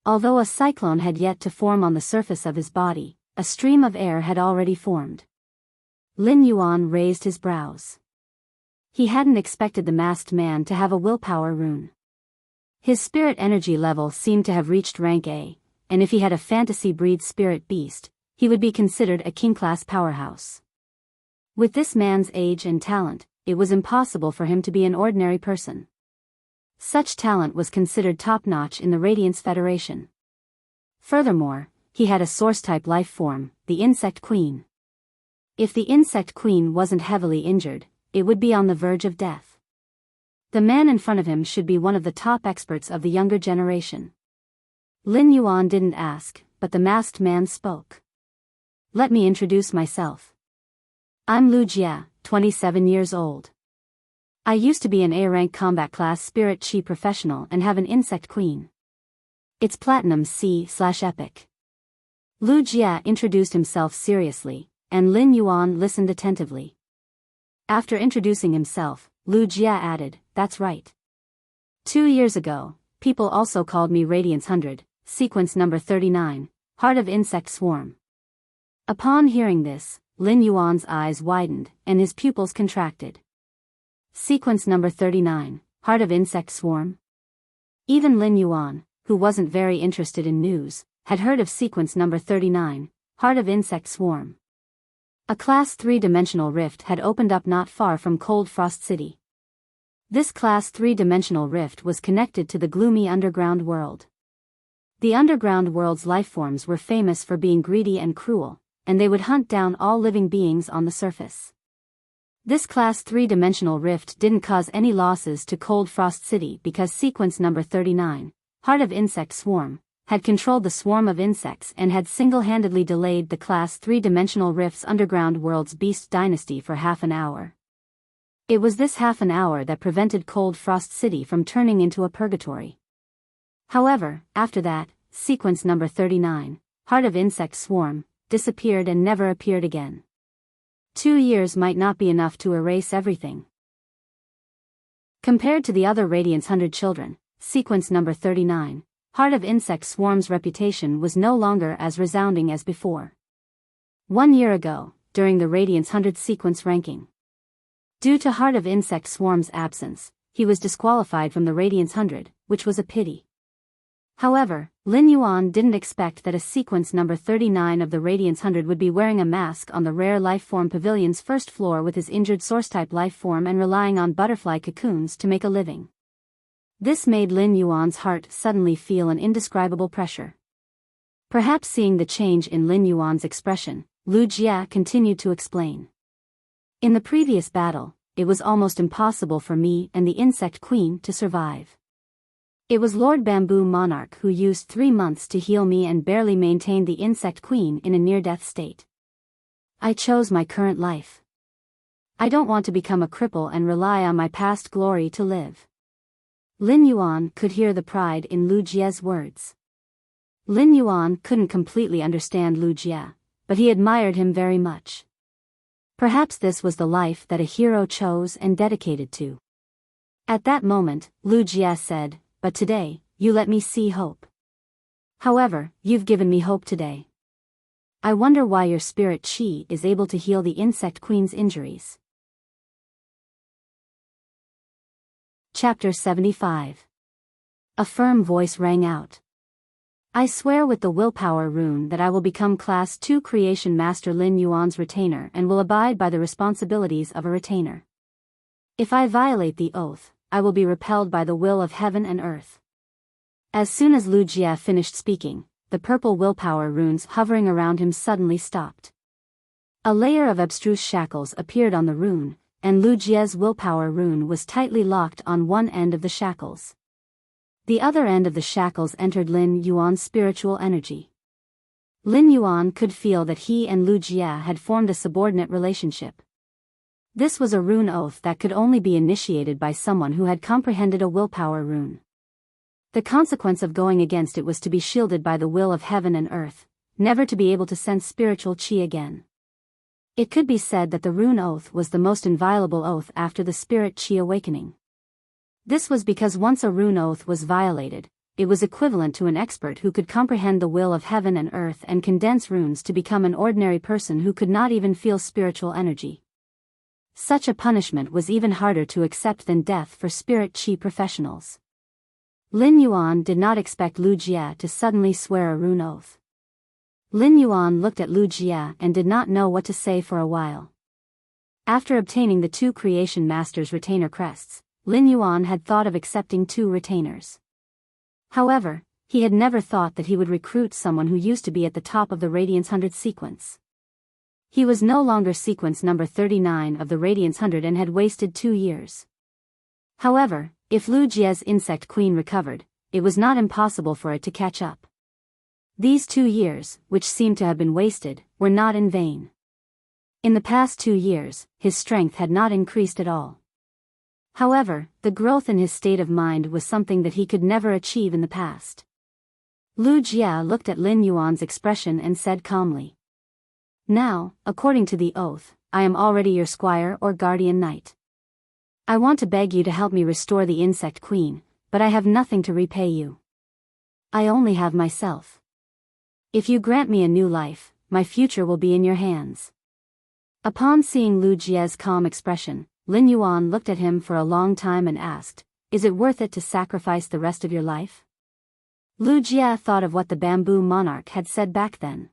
Although a cyclone had yet to form on the surface of his body, a stream of air had already formed. Lin Yuan raised his brows. He hadn't expected the masked man to have a willpower rune. His spirit energy level seemed to have reached rank A, and if he had a fantasy breed spirit beast, he would be considered a king-class powerhouse. With this man's age and talent, it was impossible for him to be an ordinary person. Such talent was considered top-notch in the Radiance Federation. Furthermore, he had a source-type life form, the Insect Queen. If the Insect Queen wasn't heavily injured, it would be on the verge of death. The man in front of him should be one of the top experts of the younger generation. Lin Yuan didn't ask, but the masked man spoke. "Let me introduce myself. I'm Lu Jia, 27 years old. I used to be an A-rank combat class spirit chi professional and have an Insect Queen. It's Platinum C/Epic. Lu Jia introduced himself seriously, and Lin Yuan listened attentively. After introducing himself, Lu Jia added, "That's right. 2 years ago, people also called me Radiance 100, sequence number 39, Heart of Insect Swarm." Upon hearing this, Lin Yuan's eyes widened, and his pupils contracted. Sequence number 39, Heart of Insect Swarm? Even Lin Yuan, who wasn't very interested in news, had heard of sequence number 39, Heart of Insect Swarm. A Class 3-dimensional rift had opened up not far from Cold Frost City. This Class 3-dimensional rift was connected to the gloomy underground world. The underground world's lifeforms were famous for being greedy and cruel, and they would hunt down all living beings on the surface. This Class 3-dimensional rift didn't cause any losses to Cold Frost City because sequence number 39, Heart of Insect Swarm, had controlled the swarm of insects and had single-handedly delayed the Class 3-dimensional rift's underground world's beast dynasty for half an hour. It was this half an hour that prevented Cold Frost City from turning into a purgatory. However, after that, sequence number 39, Heart of Insect Swarm, disappeared and never appeared again. 2 years might not be enough to erase everything. Compared to the other Radiance 100 children, sequence number 39, Heart of Insect Swarm's reputation was no longer as resounding as before. 1 year ago, during the Radiance 100 sequence ranking. Due to Heart of Insect Swarm's absence, he was disqualified from the Radiance 100, which was a pity. However, Lin Yuan didn't expect that a sequence number 39 of the Radiance 100 would be wearing a mask on the Rare Lifeform Pavilion's first floor with his injured source-type lifeform and relying on butterfly cocoons to make a living. This made Lin Yuan's heart suddenly feel an indescribable pressure. Perhaps seeing the change in Lin Yuan's expression, Lu Jia continued to explain. In the previous battle, it was almost impossible for me and the Insect Queen to survive. It was Lord Bamboo Monarch who used 3 months to heal me and barely maintained the Insect Queen in a near-death state. I chose my current life. I don't want to become a cripple and rely on my past glory to live. Lin Yuan could hear the pride in Lu Jia's words. Lin Yuan couldn't completely understand Lu Jia, but he admired him very much. Perhaps this was the life that a hero chose and dedicated to. At that moment, Lu Jia said, "But today, you let me see hope. However, you've given me hope today. I wonder why your spirit Qi is able to heal the Insect Queen's injuries." Chapter 75. A firm voice rang out. I swear with the willpower rune that I will become Class 2 Creation Master Lin Yuan's retainer and will abide by the responsibilities of a retainer. If I violate the oath, I will be repelled by the will of heaven and earth. As soon as Lu Jia finished speaking, the purple willpower runes hovering around him suddenly stopped. A layer of abstruse shackles appeared on the rune, and Lu Jia's willpower rune was tightly locked on one end of the shackles. The other end of the shackles entered Lin Yuan's spiritual energy. Lin Yuan could feel that he and Lu Jia had formed a subordinate relationship. This was a rune oath that could only be initiated by someone who had comprehended a willpower rune. The consequence of going against it was to be shielded by the will of heaven and earth, never to be able to sense spiritual qi again. It could be said that the rune oath was the most inviolable oath after the spirit qi awakening. This was because once a rune oath was violated, it was equivalent to an expert who could comprehend the will of heaven and earth and condense runes to become an ordinary person who could not even feel spiritual energy. Such a punishment was even harder to accept than death for spirit qi professionals. Lin Yuan did not expect Lu Jia to suddenly swear a rune oath. Lin Yuan looked at Lu Jia and did not know what to say for a while. After obtaining the 2 Creation Masters retainer crests, Lin Yuan had thought of accepting 2 retainers. However, he had never thought that he would recruit someone who used to be at the top of the Radiance 100 sequence. He was no longer sequence number 39 of the Radiance 100 and had wasted 2 years. However, if Lu Jia's Insect Queen recovered, it was not impossible for it to catch up. These 2 years, which seemed to have been wasted, were not in vain. In the past 2 years, his strength had not increased at all. However, the growth in his state of mind was something that he could never achieve in the past. Lu Jia looked at Lin Yuan's expression and said calmly, "Now, according to the oath, I am already your squire or guardian knight. I want to beg you to help me restore the Insect Queen, but I have nothing to repay you. I only have myself. If you grant me a new life, my future will be in your hands." Upon seeing Lu Jia's calm expression, Lin Yuan looked at him for a long time and asked, "Is it worth it to sacrifice the rest of your life?" Lu Jia thought of what the Bamboo Monarch had said back then.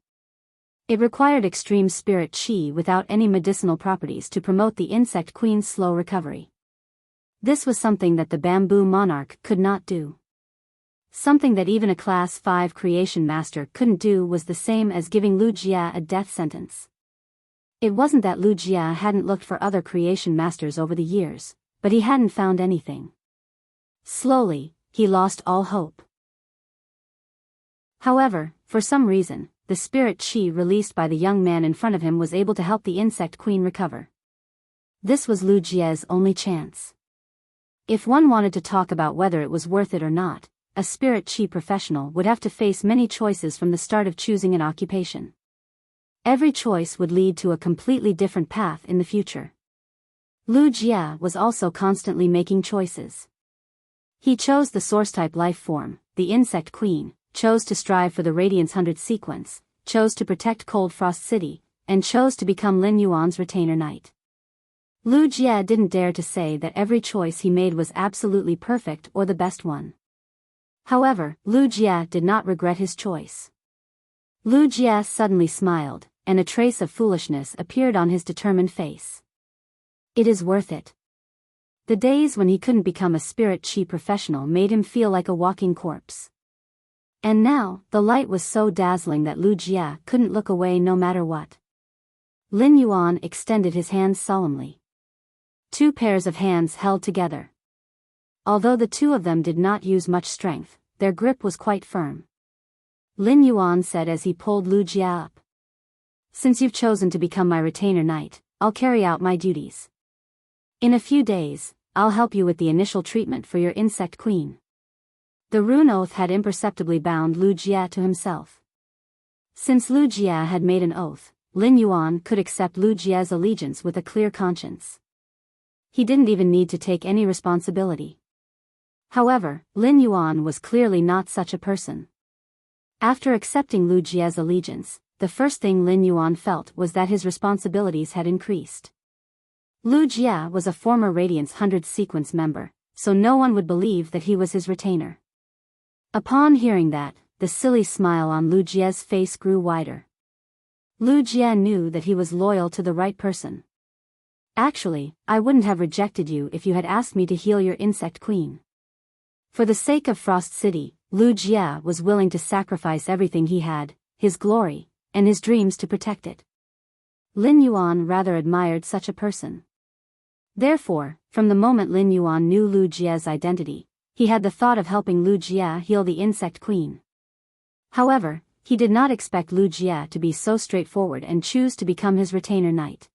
It required extreme spirit qi without any medicinal properties to promote the Insect Queen's slow recovery. This was something that the Bamboo Monarch could not do. Something that even a Class 5 Creation Master couldn't do was the same as giving Lu Jia a death sentence. It wasn't that Lu Jia hadn't looked for other Creation Masters over the years, but he hadn't found anything. Slowly, he lost all hope. However, for some reason, the spirit qi released by the young man in front of him was able to help the Insect Queen recover. This was Lu Jia's only chance. If one wanted to talk about whether it was worth it or not, a spirit qi professional would have to face many choices from the start of choosing an occupation. Every choice would lead to a completely different path in the future. Lu Jia was also constantly making choices. He chose the source-type life form, the Insect Queen, chose to strive for the Radiance 100 sequence, chose to protect Cold Frost City, and chose to become Lin Yuan's retainer knight. Lu Jia didn't dare to say that every choice he made was absolutely perfect or the best one. However, Lu Jia did not regret his choice. Lu Jia suddenly smiled, and a trace of foolishness appeared on his determined face. "It is worth it." The days when he couldn't become a spirit chi professional made him feel like a walking corpse. And now, the light was so dazzling that Lu Jia couldn't look away no matter what. Lin Yuan extended his hands solemnly. 2 pairs of hands held together. Although the 2 of them did not use much strength, their grip was quite firm. Lin Yuan said as he pulled Lu Jia up. Since you've chosen to become my retainer knight, I'll carry out my duties. In a few days, I'll help you with the initial treatment for your insect queen. The rune oath had imperceptibly bound Lu Jia to himself. Since Lu Jia had made an oath, Lin Yuan could accept Lu Jia's allegiance with a clear conscience. He didn't even need to take any responsibility. However, Lin Yuan was clearly not such a person. After accepting Lu Jia's allegiance, the first thing Lin Yuan felt was that his responsibilities had increased. Lu Jia was a former Radiance 100 sequence member, so no one would believe that he was his retainer. Upon hearing that, the silly smile on Lu Jia's face grew wider. Lu Jia knew that he was loyal to the right person. Actually, I wouldn't have rejected you if you had asked me to heal your insect queen. For the sake of Frost City, Lu Jia was willing to sacrifice everything he had, his glory, and his dreams to protect it. Lin Yuan rather admired such a person. Therefore, from the moment Lin Yuan knew Lu Jia's identity, he had the thought of helping Lu Jia heal the insect queen. However, he did not expect Lu Jia to be so straightforward and choose to become his retainer knight.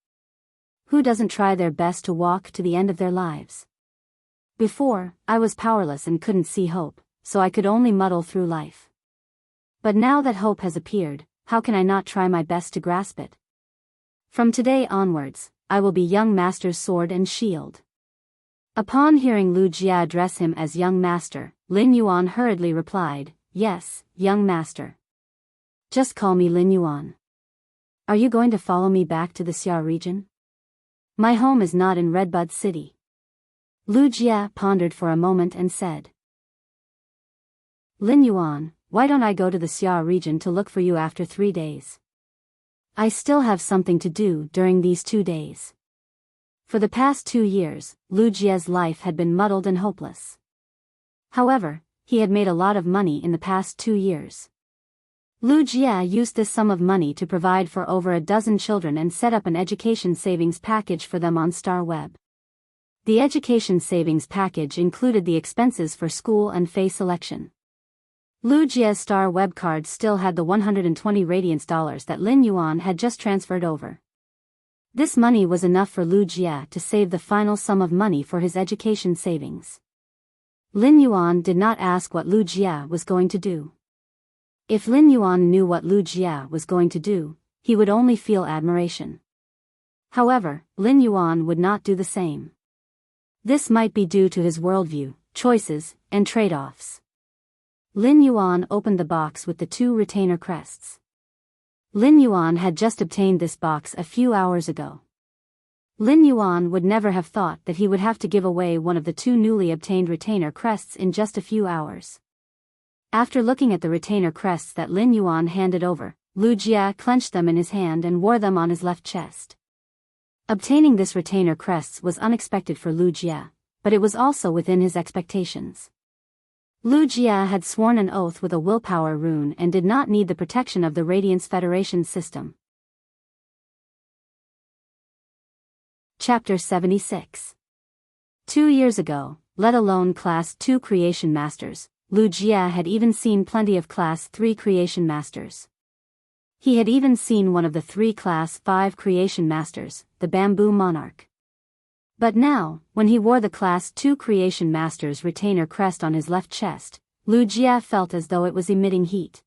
Who doesn't try their best to walk to the end of their lives? Before, I was powerless and couldn't see hope, so I could only muddle through life. But now that hope has appeared, how can I not try my best to grasp it? From today onwards, I will be young master's sword and shield. Upon hearing Lu Jia address him as young master, Lin Yuan hurriedly replied, "Yes, young master. Just call me Lin Yuan. Are you going to follow me back to the Xia region? My home is not in Redbud City." Lu Jia pondered for a moment and said, "Lin Yuan, why don't I go to the Xia region to look for you after 3 days? I still have something to do during these 2 days." For the past 2 years, Lu Jia's life had been muddled and hopeless. However, he had made a lot of money in the past 2 years. Lu Jia used this sum of money to provide for over a dozen children and set up an education savings package for them on Star Web. The education savings package included the expenses for school and Fey selection. Lu Jia's Star Web card still had the 120 Radiance dollars that Lin Yuan had just transferred over. This money was enough for Lu Jia to save the final sum of money for his education savings. Lin Yuan did not ask what Lu Jia was going to do. If Lin Yuan knew what Lu Jia was going to do, he would only feel admiration. However, Lin Yuan would not do the same. This might be due to his worldview, choices, and trade-offs. Lin Yuan opened the box with the 2 retainer crests. Lin Yuan had just obtained this box a few hours ago. Lin Yuan would never have thought that he would have to give away one of the 2 newly obtained retainer crests in just a few hours. After looking at the retainer crests that Lin Yuan handed over, Lu Jia clenched them in his hand and wore them on his left chest. Obtaining this retainer crests was unexpected for Lu Jia, but it was also within his expectations. Lu Jia had sworn an oath with a willpower rune and did not need the protection of the Radiance Federation system. Chapter 76. 2 years ago, let alone Class 2 Creation Masters, Lu Jia had even seen plenty of Class 3 Creation Masters. He had even seen one of the 3 Class 5 Creation Masters, the Bamboo Monarch. But now, when he wore the Class 2 Creation Master's retainer crest on his left chest, Lu Jia felt as though it was emitting heat.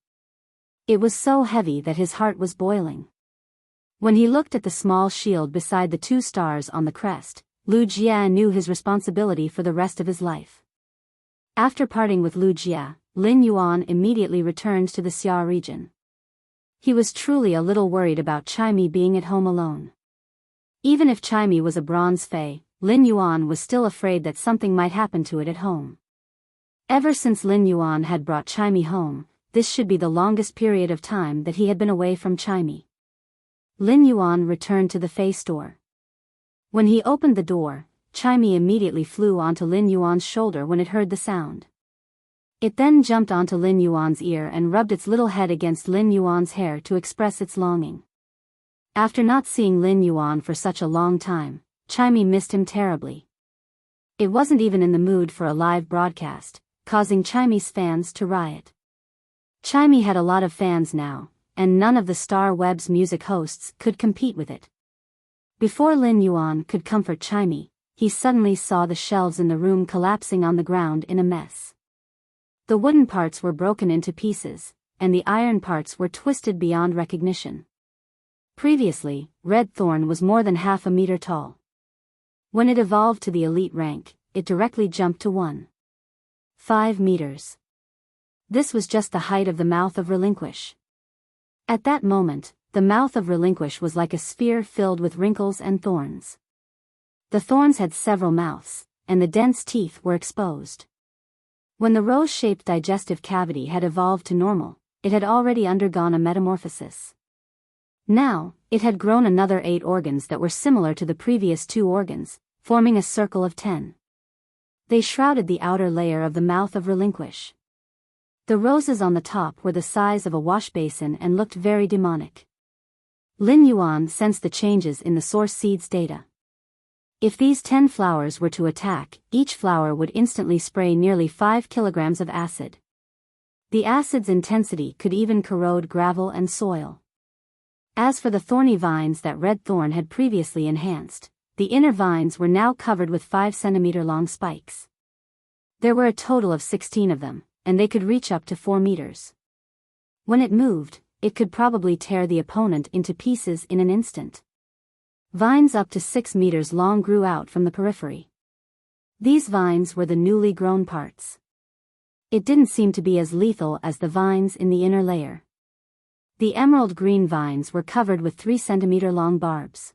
It was so heavy that his heart was boiling. When he looked at the small shield beside the 2 stars on the crest, Lu Jia knew his responsibility for the rest of his life. After parting with Lu Jia, Lin Yuan immediately returned to the Xia region. He was truly a little worried about Chaimi being at home alone. Even if Chaimi was a bronze Fey, Lin Yuan was still afraid that something might happen to it at home. Ever since Lin Yuan had brought Chaimi home, this should be the longest period of time that he had been away from Chaimi. Lin Yuan returned to the Fey store. When he opened the door, Chimey immediately flew onto Lin Yuan's shoulder when it heard the sound. It then jumped onto Lin Yuan's ear and rubbed its little head against Lin Yuan's hair to express its longing. After not seeing Lin Yuan for such a long time, Chimey missed him terribly. It wasn't even in the mood for a live broadcast, causing Chimey's fans to riot. Chimey had a lot of fans now, and none of the Star Web's music hosts could compete with it. Before Lin Yuan could comfort Chimey, he suddenly saw the shelves in the room collapsing on the ground in a mess. The wooden parts were broken into pieces, and the iron parts were twisted beyond recognition. Previously, Red Thorn was more than half a meter tall. When it evolved to the elite rank, it directly jumped to 1.5 meters. This was just the height of the mouth of Relinquish. At that moment, the mouth of Relinquish was like a sphere filled with wrinkles and thorns. The thorns had several mouths, and the dense teeth were exposed. When the rose-shaped digestive cavity had evolved to normal, it had already undergone a metamorphosis. Now, it had grown another 8 organs that were similar to the previous 2 organs, forming a circle of 10. They shrouded the outer layer of the mouth of Relinquish. The roses on the top were the size of a wash basin and looked very demonic. Lin Yuan sensed the changes in the source seed's data. If these 10 flowers were to attack, each flower would instantly spray nearly 5 kilograms of acid. The acid's intensity could even corrode gravel and soil. As for the thorny vines that Red Thorn had previously enhanced, the inner vines were now covered with 5-centimeter-long spikes. There were a total of 16 of them, and they could reach up to 4 meters. When it moved, it could probably tear the opponent into pieces in an instant. Vines up to 6 meters long grew out from the periphery. These vines were the newly grown parts. It didn't seem to be as lethal as the vines in the inner layer. The emerald green vines were covered with 3-centimeter-long barbs.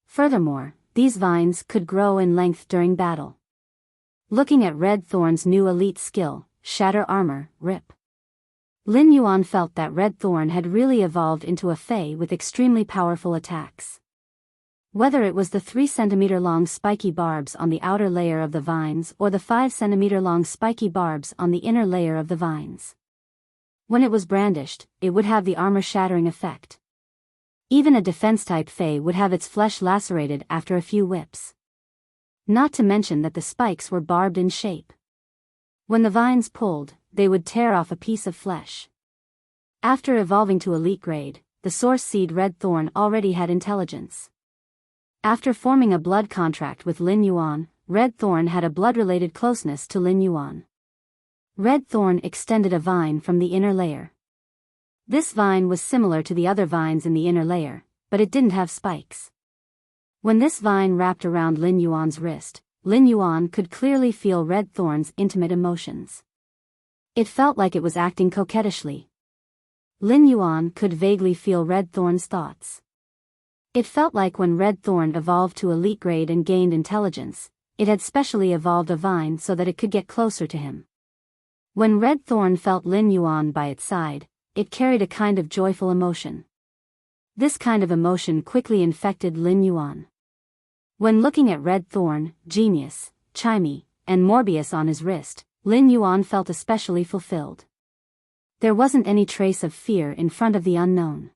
Furthermore, these vines could grow in length during battle. Looking at Red Thorn's new elite skill, Shatter Armor, RIP. Lin Yuan felt that Red Thorn had really evolved into a Fae with extremely powerful attacks. Whether it was the 3-centimeter-long spiky barbs on the outer layer of the vines or the 5-centimeter-long spiky barbs on the inner layer of the vines. When it was brandished, it would have the armor-shattering effect. Even a defense-type Fae would have its flesh lacerated after a few whips. Not to mention that the spikes were barbed in shape. When the vines pulled, they would tear off a piece of flesh. After evolving to elite grade, the source seed Red Thorn already had intelligence. After forming a blood contract with Lin Yuan, Red Thorn had a blood-related closeness to Lin Yuan. Red Thorn extended a vine from the inner layer. This vine was similar to the other vines in the inner layer, but it didn't have spikes. When this vine wrapped around Lin Yuan's wrist, Lin Yuan could clearly feel Red Thorn's intimate emotions. It felt like it was acting coquettishly. Lin Yuan could vaguely feel Red Thorn's thoughts. It felt like when Red Thorn evolved to elite grade and gained intelligence, it had specially evolved a vine so that it could get closer to him. When Red Thorn felt Lin Yuan by its side, it carried a kind of joyful emotion. This kind of emotion quickly infected Lin Yuan. When looking at Red Thorn, Genius, Chimey, and Morbius on his wrist, Lin Yuan felt especially fulfilled. There wasn't any trace of fear in front of the unknown.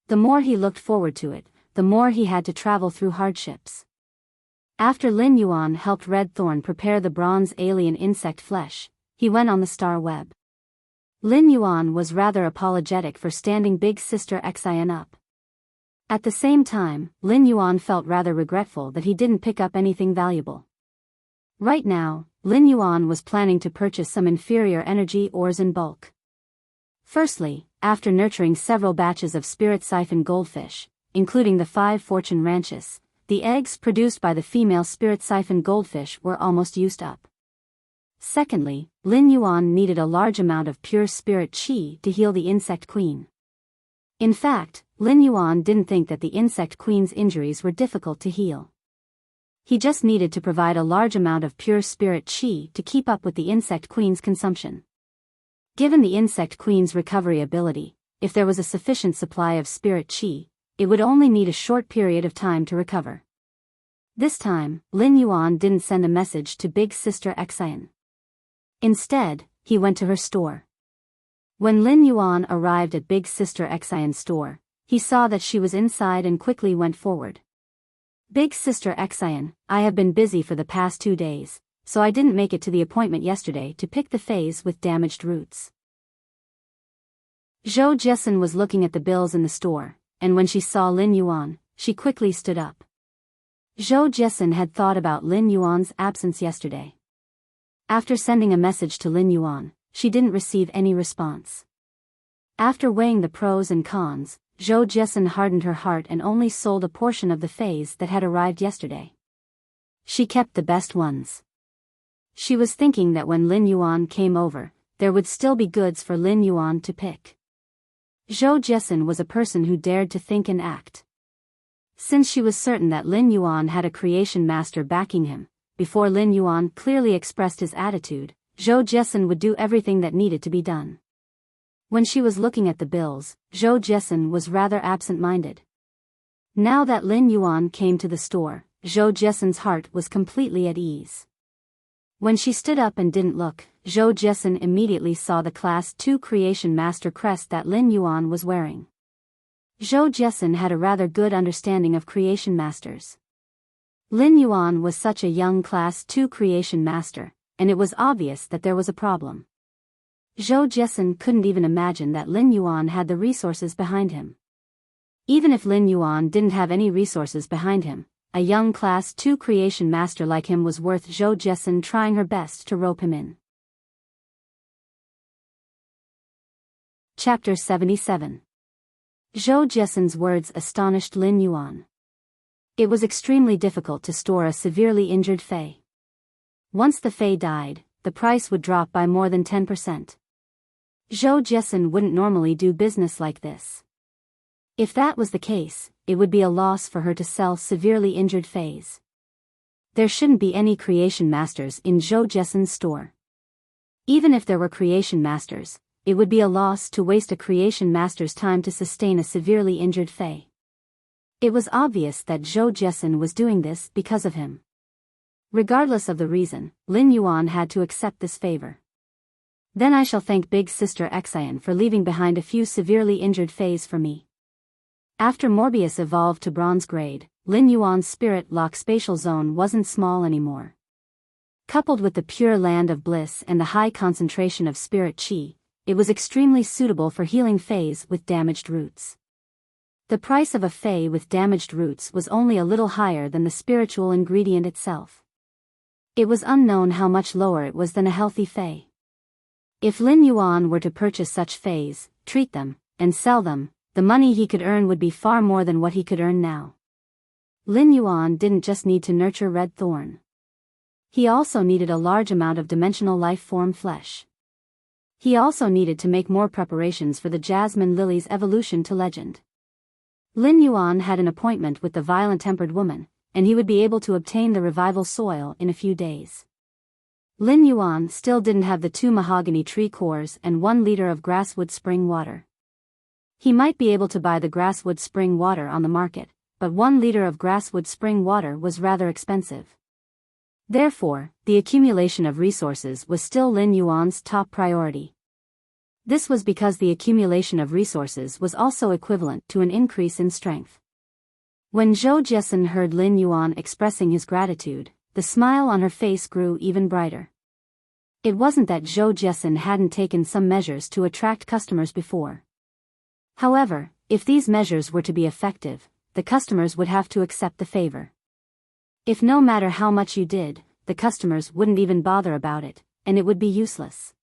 The more he looked forward to it, the more he had to travel through hardships. After Lin Yuan helped Red Thorn prepare the bronze alien insect flesh, he went on the Star Web. Lin Yuan was rather apologetic for standing Big Sister Xian up. At the same time, Lin Yuan felt rather regretful that he didn't pick up anything valuable. Right now, Lin Yuan was planning to purchase some inferior energy ores in bulk. Firstly, after nurturing several batches of spirit siphon goldfish, including the 5 fortune ranches, the eggs produced by the female spirit siphon goldfish were almost used up. Secondly, Lin Yuan needed a large amount of pure spirit qi to heal the insect queen. In fact, Lin Yuan didn't think that the insect queen's injuries were difficult to heal. He just needed to provide a large amount of pure spirit qi to keep up with the insect queen's consumption. Given the insect queen's recovery ability, if there was a sufficient supply of spirit qi, it would only need a short period of time to recover. This time, Lin Yuan didn't send a message to Big Sister Xian. Instead, he went to her store. When Lin Yuan arrived at Big Sister Xian's store, he saw that she was inside and quickly went forward. Big Sister Xian, I have been busy for the past 2 days, so I didn't make it to the appointment yesterday to pick the phase with damaged roots. Zhou Jiesin was looking at the bills in the store, and when she saw Lin Yuan, she quickly stood up. Zhou Jiesin had thought about Lin Yuan's absence yesterday. After sending a message to Lin Yuan, she didn't receive any response. After weighing the pros and cons, Zhou Jiesin hardened her heart and only sold a portion of the phase that had arrived yesterday. She kept the best ones. She was thinking that when Lin Yuan came over, there would still be goods for Lin Yuan to pick. Zhou Jiesin was a person who dared to think and act. Since she was certain that Lin Yuan had a creation master backing him, before Lin Yuan clearly expressed his attitude, Zhou Jiesin would do everything that needed to be done. When she was looking at the bills, Zhou Jiesin was rather absent-minded. Now that Lin Yuan came to the store, Zhou Jiesin's heart was completely at ease. When she stood up and didn't look, Zhou Jiesin immediately saw the Class 2 Creation Master crest that Lin Yuan was wearing. Zhou Jiesin had a rather good understanding of creation masters. Lin Yuan was such a young Class 2 Creation Master, and it was obvious that there was a problem. Zhou Jiesin couldn't even imagine that Lin Yuan had the resources behind him. Even if Lin Yuan didn't have any resources behind him, a young Class 2 Creation Master like him was worth Zhou Jiesin trying her best to rope him in. Chapter 77. Zhou Jiesin's words astonished Lin Yuan. It was extremely difficult to store a severely injured Fei. Once the Fei died, the price would drop by more than 10%. Zhou Jiesin wouldn't normally do business like this. If that was the case, it would be a loss for her to sell severely injured Feis. There shouldn't be any creation masters in Zhou Jiesin's store. Even if there were creation masters, it would be a loss to waste a creation master's time to sustain a severely injured Fei. It was obvious that Zhou Jiesin was doing this because of him. Regardless of the reason, Lin Yuan had to accept this favor. Then I shall thank Big Sister Xian for leaving behind a few severely injured Feis for me. After Morbius evolved to bronze grade, Lin Yuan's spirit lock spatial zone wasn't small anymore. Coupled with the pure land of bliss and the high concentration of spirit qi, it was extremely suitable for healing Feis with damaged roots. The price of a Fei with damaged roots was only a little higher than the spiritual ingredient itself. It was unknown how much lower it was than a healthy Fei. If Lin Yuan were to purchase such Feis, treat them, and sell them, the money he could earn would be far more than what he could earn now. Lin Yuan didn't just need to nurture Red Thorn. He also needed a large amount of dimensional life form flesh. He also needed to make more preparations for the Jasmine Lily's evolution to legend. Lin Yuan had an appointment with the violent-tempered woman, and he would be able to obtain the revival soil in a few days. Lin Yuan still didn't have the 2 mahogany tree cores and 1 liter of grasswood spring water. He might be able to buy the grasswood spring water on the market, but 1 liter of grasswood spring water was rather expensive. Therefore, the accumulation of resources was still Lin Yuan's top priority. This was because the accumulation of resources was also equivalent to an increase in strength. When Zhou Jiesin heard Lin Yuan expressing his gratitude, the smile on her face grew even brighter. It wasn't that Zhou Jiesin hadn't taken some measures to attract customers before. However, if these measures were to be effective, the customers would have to accept the favor. If no matter how much you did, the customers wouldn't even bother about it, and it would be useless.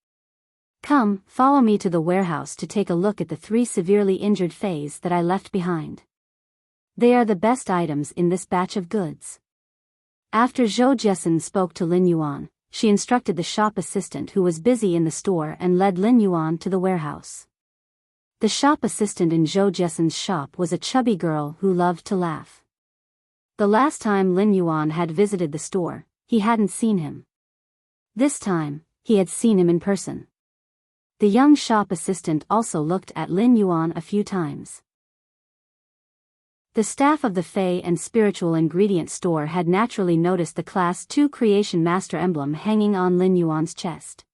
Come, follow me to the warehouse to take a look at the 3 severely injured Feis that I left behind. They are the best items in this batch of goods. After Zhou Jiesin spoke to Lin Yuan, she instructed the shop assistant who was busy in the store and led Lin Yuan to the warehouse. The shop assistant in Zhou Jiesin's shop was a chubby girl who loved to laugh. The last time Lin Yuan had visited the store, he hadn't seen him. This time, he had seen him in person. The young shop assistant also looked at Lin Yuan a few times. The staff of the Fey and Spiritual Ingredient Store had naturally noticed the Class 2 Creation Master emblem hanging on Lin Yuan's chest.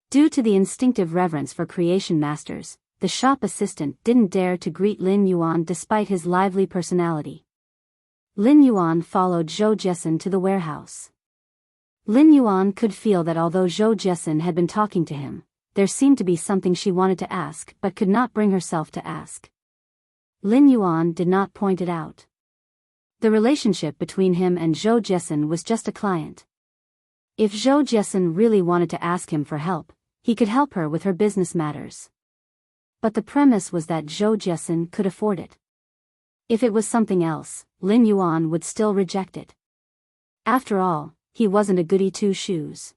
Due to the instinctive reverence for Creation Masters, the shop assistant didn't dare to greet Lin Yuan despite his lively personality. Lin Yuan followed Zhou Jiesin to the warehouse. Lin Yuan could feel that although Zhou Jiesin had been talking to him, there seemed to be something she wanted to ask but could not bring herself to ask. Lin Yuan did not point it out. The relationship between him and Zhou Jiesin was just a client. If Zhou Jiesin really wanted to ask him for help, he could help her with her business matters. But the premise was that Zhou Jiesin could afford it. If it was something else, Lin Yuan would still reject it. After all, he wasn't a goody two-shoes.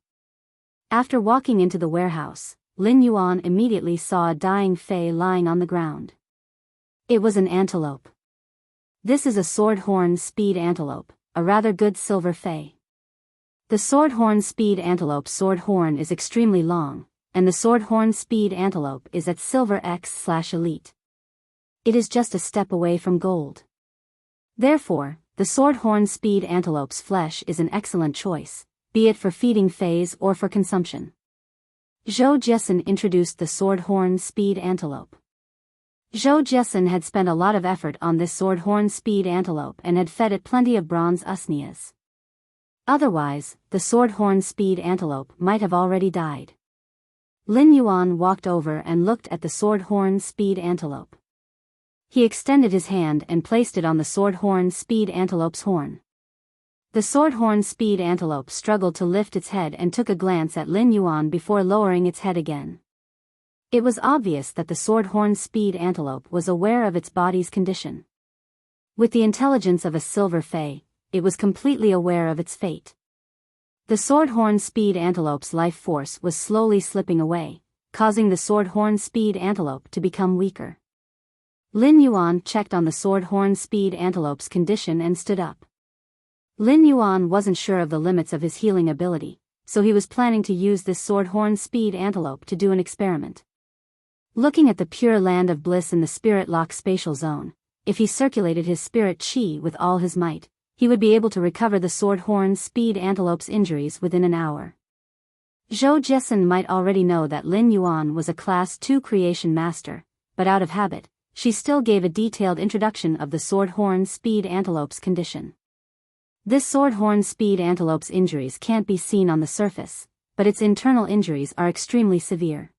After walking into the warehouse, Lin Yuan immediately saw a dying Fey lying on the ground. It was an antelope. This is a sword-horn speed antelope, a rather good silver Fey. The sword-horn speed antelope's sword horn is extremely long, and the sword-horn speed antelope is at silver X/elite. It is just a step away from gold. Therefore, the sword-horn speed antelope's flesh is an excellent choice, be it for feeding Feys or for consumption. Zhou Jiesin introduced the sword-horn speed antelope. Zhou Jiesin had spent a lot of effort on this sword-horn speed antelope and had fed it plenty of bronze usnias. Otherwise, the sword-horn speed antelope might have already died. Lin Yuan walked over and looked at the sword-horn speed antelope. He extended his hand and placed it on the sword-horn speed antelope's horn. The sword-horn speed antelope struggled to lift its head and took a glance at Lin Yuan before lowering its head again. It was obvious that the sword-horn speed antelope was aware of its body's condition. With the intelligence of a silver Fey, it was completely aware of its fate. The sword-horn speed antelope's life force was slowly slipping away, causing the sword-horn speed antelope to become weaker. Lin Yuan checked on the sword-horn speed antelope's condition and stood up. Lin Yuan wasn't sure of the limits of his healing ability, so he was planning to use this sword-horn speed antelope to do an experiment. Looking at the pure land of bliss in the spirit lock spatial zone, if he circulated his spirit chi with all his might, he would be able to recover the sword-horn speed antelope's injuries within an hour. Zhou Jiesin might already know that Lin Yuan was a Class 2 Creation Master, but out of habit, she still gave a detailed introduction of the sword-horn speed antelope's condition. This sword-horn speed antelope's injuries can't be seen on the surface, but its internal injuries are extremely severe.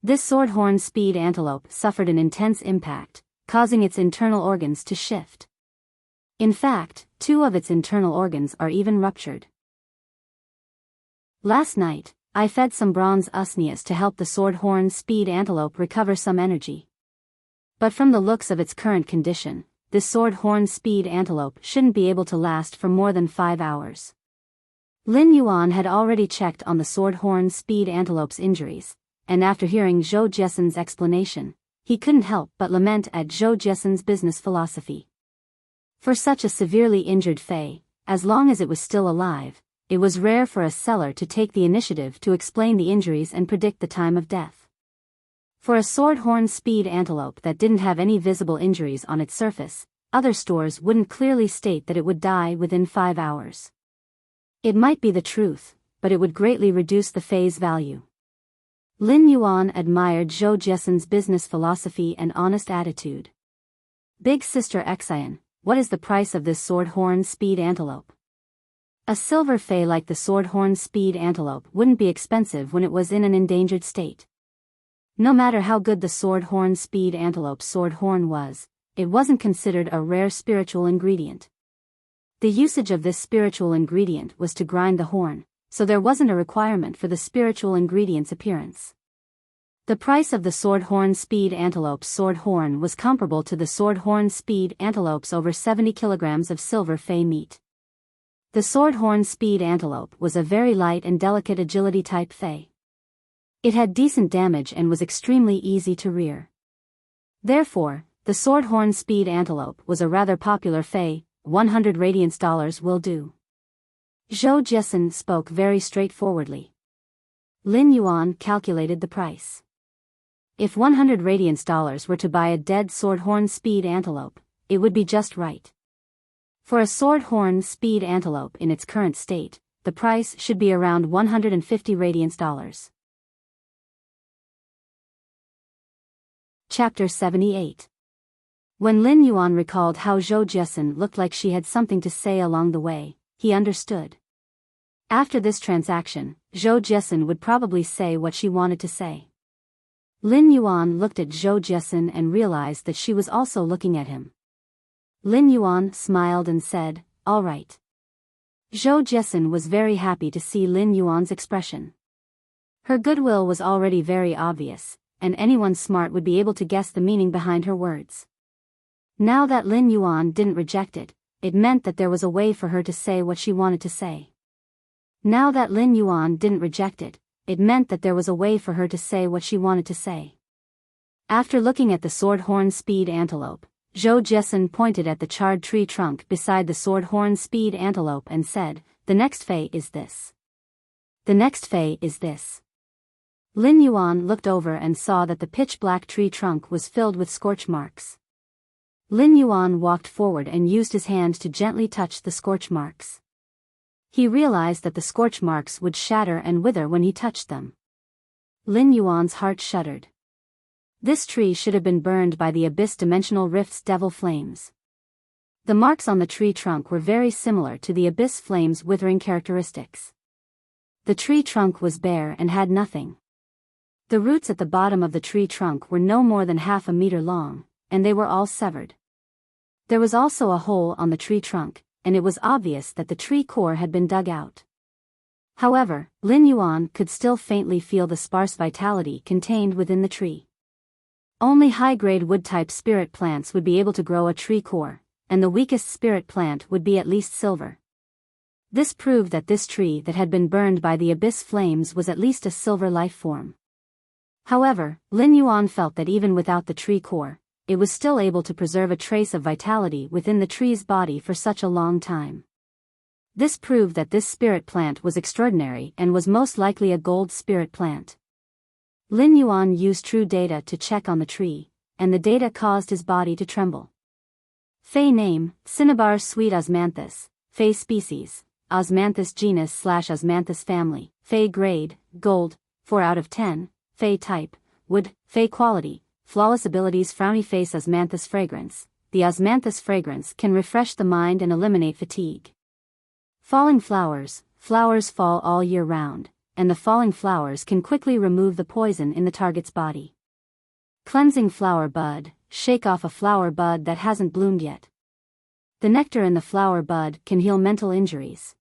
This sword-horn speed antelope suffered an intense impact, causing its internal organs to shift. In fact, 2 of its internal organs are even ruptured. Last night, I fed some bronze usnias to help the sword-horn speed antelope recover some energy. But from the looks of its current condition, this sword-horn speed antelope shouldn't be able to last for more than 5 hours. Lin Yuan had already checked on the sword-horn speed antelope's injuries, and after hearing Zhou Jiesin's explanation, he couldn't help but lament at Zhou Jiesin's business philosophy. For such a severely injured Fey, as long as it was still alive, it was rare for a seller to take the initiative to explain the injuries and predict the time of death. For a sword-horn speed antelope that didn't have any visible injuries on its surface, other stores wouldn't clearly state that it would die within 5 hours. It might be the truth, but it would greatly reduce the Fey's value. Lin Yuan admired Zhou Jiesin's business philosophy and honest attitude. Big Sister Xian, what is the price of this sword-horn speed antelope? A silver Fey like the sword-horn speed antelope wouldn't be expensive when it was in an endangered state. No matter how good the sword-horn speed antelope's sword horn was, it wasn't considered a rare spiritual ingredient. The usage of this spiritual ingredient was to grind the horn, so there wasn't a requirement for the spiritual ingredient's appearance. The price of the sword-horn speed antelope's sword horn was comparable to the sword-horn speed antelope's over 70 kilograms of silver Fey meat. The sword-horn speed antelope was a very light and delicate agility type Fey. It had decent damage and was extremely easy to rear. Therefore, the sword-horn speed antelope was a rather popular Fey. 100 radiance dollars will do. Zhou Jiesin spoke very straightforwardly. Lin Yuan calculated the price. If 100 radiance dollars were to buy a dead sword-horn speed antelope, it would be just right. For a sword-horn speed antelope in its current state, the price should be around 150 radiance dollars. Chapter 78. When Lin Yuan recalled how Zhou Jiesun looked like she had something to say along the way, he understood. After this transaction, Zhou Jiesun would probably say what she wanted to say. Lin Yuan looked at Zhou Jiesun and realized that she was also looking at him. Lin Yuan smiled and said, "All right." Zhou Jiesun was very happy to see Lin Yuan's expression. Her goodwill was already very obvious, and anyone smart would be able to guess the meaning behind her words. Now that Lin Yuan didn't reject it, it meant that there was a way for her to say what she wanted to say. Now that Lin Yuan didn't reject it, it meant that there was a way for her to say what she wanted to say. After looking at the sword-horn speed antelope, Zhou Jiesun pointed at the charred tree trunk beside the sword-horn speed antelope and said, "The next fei is this. The next fei is this." Lin Yuan looked over and saw that the pitch-black tree trunk was filled with scorch marks. Lin Yuan walked forward and used his hand to gently touch the scorch marks. He realized that the scorch marks would shatter and wither when he touched them. Lin Yuan's heart shuddered. This tree should have been burned by the Abyss Dimensional Rift's devil flames. The marks on the tree trunk were very similar to the Abyss Flame's withering characteristics. The tree trunk was bare and had nothing. The roots at the bottom of the tree trunk were no more than half a meter long, and they were all severed. There was also a hole on the tree trunk, and it was obvious that the tree core had been dug out. However, Lin Yuan could still faintly feel the sparse vitality contained within the tree. Only high-grade wood-type spirit plants would be able to grow a tree core, and the weakest spirit plant would be at least silver. This proved that this tree that had been burned by the abyss flames was at least a silver life form. However, Lin Yuan felt that even without the tree core, it was still able to preserve a trace of vitality within the tree's body for such a long time. This proved that this spirit plant was extraordinary and was most likely a gold spirit plant. Lin Yuan used true data to check on the tree, and the data caused his body to tremble. Fei name, Cinnabar sweet osmanthus. Fei species, osmanthus genus/osmanthus family. Fei grade, gold, 4 out of 10. Fei type, wood. Fei quality, flawless abilities. Frowny face. Osmanthus fragrance. The osmanthus fragrance can refresh the mind and eliminate fatigue. Falling flowers. Flowers fall all year round, and the falling flowers can quickly remove the poison in the target's body. Cleansing flower bud. Shake off a flower bud that hasn't bloomed yet. The nectar in the flower bud can heal mental injuries.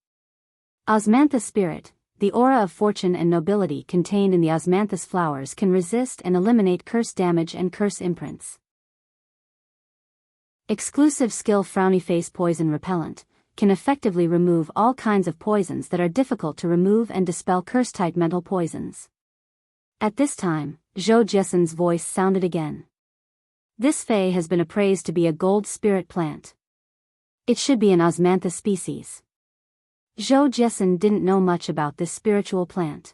Osmanthus spirit. The aura of fortune and nobility contained in the osmanthus flowers can resist and eliminate curse damage and curse imprints. Exclusive skill. Frowny face. Poison repellent. Can effectively remove all kinds of poisons that are difficult to remove and dispel curse-type mental poisons. At this time, Zhou Jiesun's voice sounded again. This fei has been appraised to be a gold spirit plant. It should be an osmanthus species. Zhou Jiesun didn't know much about this spiritual plant.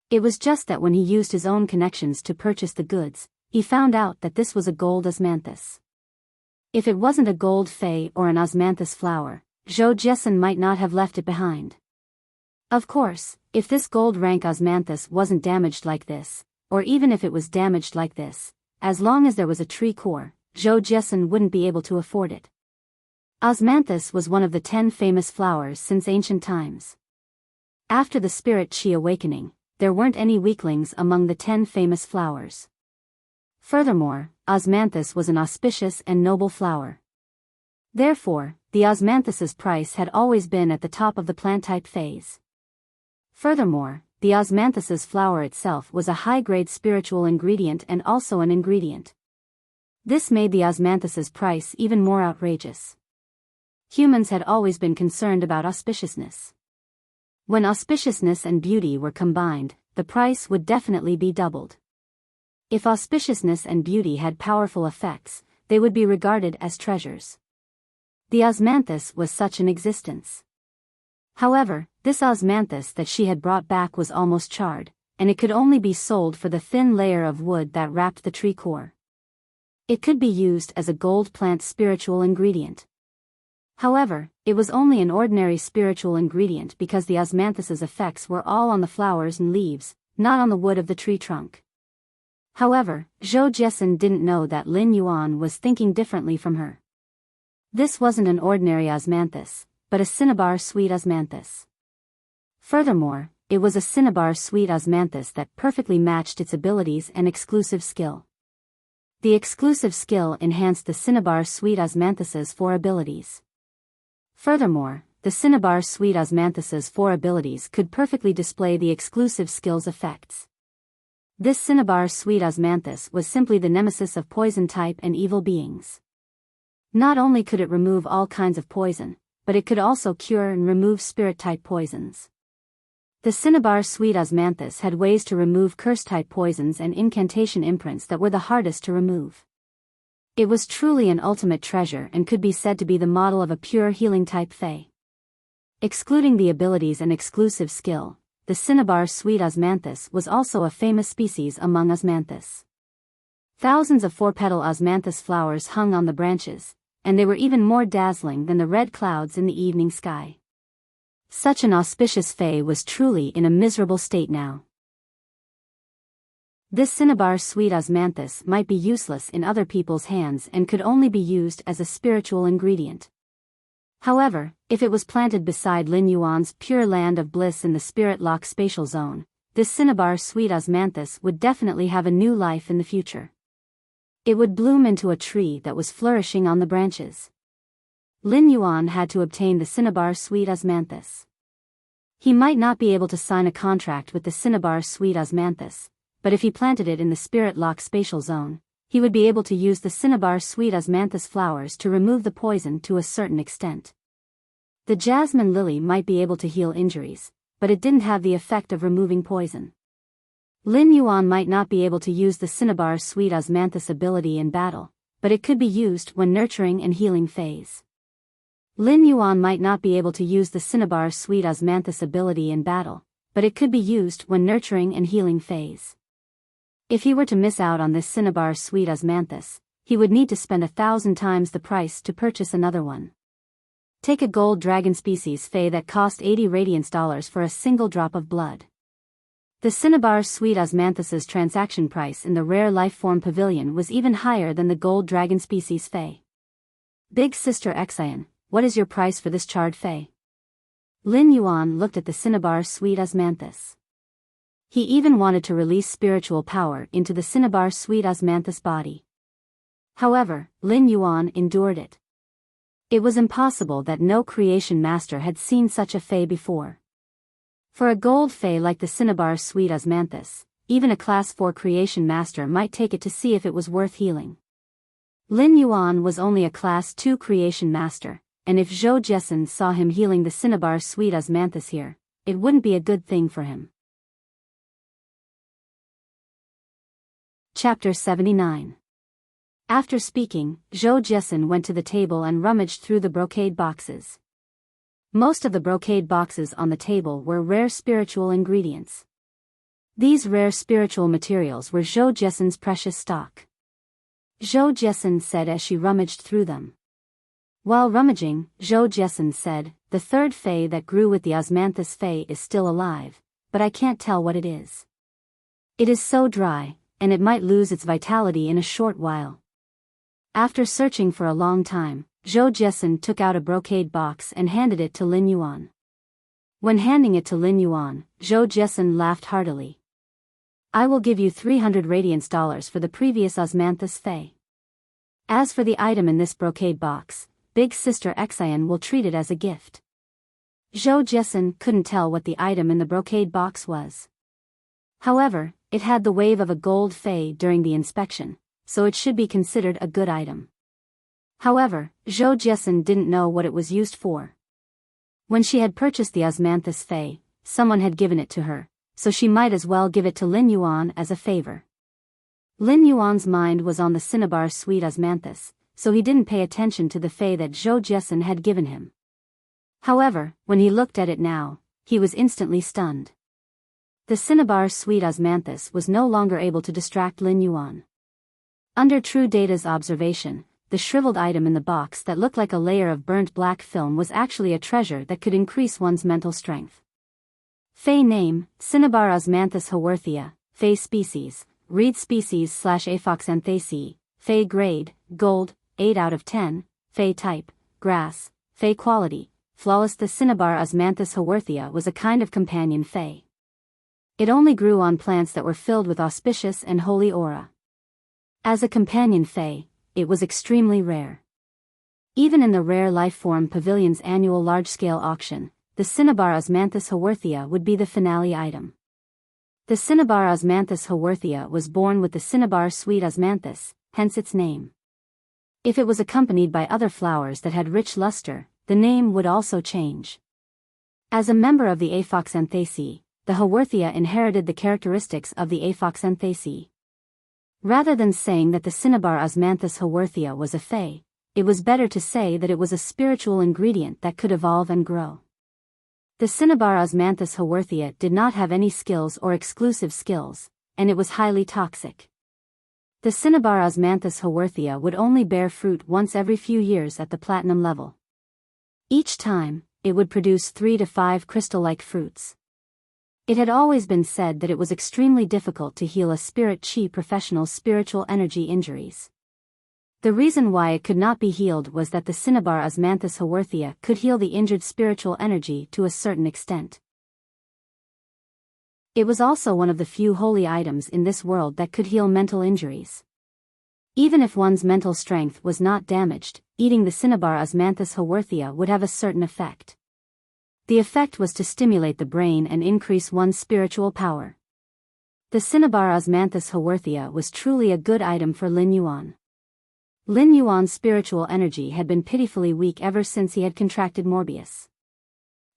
It was just that when he used his own connections to purchase the goods, he found out that this was a gold osmanthus. If it wasn't a gold fei or an osmanthus flower, Zhou Jiesun might not have left it behind. Of course, if this gold rank osmanthus wasn't damaged like this, or even if it was damaged like this, as long as there was a tree core, Zhou Jiesun wouldn't be able to afford it. Osmanthus was one of the 10 famous flowers since ancient times. After the spirit qi awakening, there weren't any weaklings among the 10 famous flowers. Furthermore, osmanthus was an auspicious and noble flower. Therefore, the osmanthus's price had always been at the top of the plant-type phase. Furthermore, the osmanthus's flower itself was a high-grade spiritual ingredient and also an ingredient. This made the osmanthus's price even more outrageous. Humans had always been concerned about auspiciousness. When auspiciousness and beauty were combined, the price would definitely be doubled. If auspiciousness and beauty had powerful effects, they would be regarded as treasures. The osmanthus was such an existence. However, this osmanthus that she had brought back was almost charred, and it could only be sold for the thin layer of wood that wrapped the tree core. It could be used as a gold plant spiritual ingredient. However, it was only an ordinary spiritual ingredient because the osmanthus's effects were all on the flowers and leaves, not on the wood of the tree trunk. However, Zhou Jiesin didn't know that Lin Yuan was thinking differently from her. This wasn't an ordinary osmanthus, but a cinnabar sweet osmanthus. Furthermore, it was a cinnabar sweet osmanthus that perfectly matched its abilities and exclusive skill. The exclusive skill enhanced the cinnabar sweet osmanthus's 4 abilities. Furthermore, the cinnabar sweet osmanthus's 4 abilities could perfectly display the exclusive skill's effects. This cinnabar sweet osmanthus was simply the nemesis of poison type and evil beings. Not only could it remove all kinds of poison, but it could also cure and remove spirit-type poisons. The cinnabar sweet osmanthus had ways to remove curse-type poisons and incantation imprints that were the hardest to remove. It was truly an ultimate treasure and could be said to be the model of a pure healing-type fae. Excluding the abilities and exclusive skill, the cinnabar sweet osmanthus was also a famous species among osmanthus. Thousands of 4-petal osmanthus flowers hung on the branches, and they were even more dazzling than the red clouds in the evening sky. Such an auspicious fae was truly in a miserable state now. This cinnabar sweet osmanthus might be useless in other people's hands and could only be used as a spiritual ingredient. However, if it was planted beside Lin Yuan's pure land of bliss in the spirit lock spatial zone, this cinnabar sweet osmanthus would definitely have a new life in the future. It would bloom into a tree that was flourishing on the branches. Lin Yuan had to obtain the cinnabar sweet osmanthus. He might not be able to sign a contract with the cinnabar sweet osmanthus, but if he planted it in the spirit lock spatial zone, he would be able to use the cinnabar sweet osmanthus flowers to remove the poison to a certain extent. The jasmine lily might be able to heal injuries, but it didn't have the effect of removing poison. Lin Yuan might not be able to use the cinnabar sweet osmanthus ability in battle, but it could be used when nurturing and healing phase. Lin Yuan might not be able to use the cinnabar sweet osmanthus ability in battle, but it could be used when nurturing and healing phase. If he were to miss out on this cinnabar sweet osmanthus, he would need to spend 1,000 times the price to purchase another one. Take a gold dragon species fae that cost 80 radiance dollars for a single drop of blood. The cinnabar sweet osmanthus's transaction price in the rare lifeform pavilion was even higher than the gold dragon species fae. Big Sister Xian, what is your price for this charred fae? Lin Yuan looked at the cinnabar sweet osmanthus. He even wanted to release spiritual power into the cinnabar sweet osmanthus body. However, Lin Yuan endured it. It was impossible that no creation master had seen such a fae before. For a gold fae like the cinnabar sweet osmanthus, even a class 4 creation master might take it to see if it was worth healing. Lin Yuan was only a class 2 creation master, and if Zhou Jiesin saw him healing the cinnabar sweet osmanthus here, it wouldn't be a good thing for him. Chapter 79. After speaking, Zhou Jiesin went to the table and rummaged through the brocade boxes. Most of the brocade boxes on the table were rare spiritual ingredients. These rare spiritual materials were Zhou Jiesin's precious stock. Zhou Jiesin said as she rummaged through them. While rummaging, Zhou Jiesin said, "The third fae that grew with the osmanthus fae is still alive, but I can't tell what it is. It is so dry, and it might lose its vitality in a short while." After searching for a long time, Zhou Jiesin took out a brocade box and handed it to Lin Yuan. When handing it to Lin Yuan, Zhou Jiesin laughed heartily. "I will give you 300 radiance dollars for the previous osmanthus fae. As for the item in this brocade box, Big Sister Xian will treat it as a gift." Zhou Jiesin couldn't tell what the item in the brocade box was. However, it had the wave of a gold fae during the inspection, so it should be considered a good item. However, Zhou Jiesin didn't know what it was used for. When she had purchased the osmanthus fae, someone had given it to her, so she might as well give it to Lin Yuan as a favor. Lin Yuan's mind was on the cinnabar sweet osmanthus, so he didn't pay attention to the fae that Zhou Jiesin had given him. However, when he looked at it now, he was instantly stunned. The cinnabar sweet osmanthus was no longer able to distract Lin Yuan. Under True Data's observation, the shriveled item in the box that looked like a layer of burnt black film was actually a treasure that could increase one's mental strength. Fey name, Cinnabar osmanthus haworthia, Fey species, reed species / Aphoxanthaceae, Fey grade, gold, 8 out of 10, Fey type, grass, Fey quality, flawless. The Cinnabar osmanthus haworthia was a kind of companion Fey. It only grew on plants that were filled with auspicious and holy aura. As a companion Fey, it was extremely rare. Even in the Rare Life Form Pavilion's annual large-scale auction, the Cinnabar osmanthus haworthia would be the finale item. The Cinnabar osmanthus haworthia was born with the Cinnabar sweet osmanthus, hence its name. If it was accompanied by other flowers that had rich luster, the name would also change. As a member of the Aphoxanthaceae, the haworthia inherited the characteristics of the Aphoxanthaceae. Rather than saying that the Cinnabar osmanthus haworthia was a Fey, it was better to say that it was a spiritual ingredient that could evolve and grow. The Cinnabar osmanthus haworthia did not have any skills or exclusive skills, and it was highly toxic. The Cinnabar osmanthus haworthia would only bear fruit once every few years at the platinum level. Each time, it would produce 3 to 5 crystal-like fruits. It had always been said that it was extremely difficult to heal a spirit chi professional's spiritual energy injuries. The reason why it could not be healed was that the Cinnabar osmanthus haworthia could heal the injured spiritual energy to a certain extent. It was also one of the few holy items in this world that could heal mental injuries. Even if one's mental strength was not damaged, eating the Cinnabar osmanthus haworthia would have a certain effect. The effect was to stimulate the brain and increase one's spiritual power. The Cinnabar osmanthus haworthia was truly a good item for Lin Yuan. Lin Yuan's spiritual energy had been pitifully weak ever since he had contracted Morbius.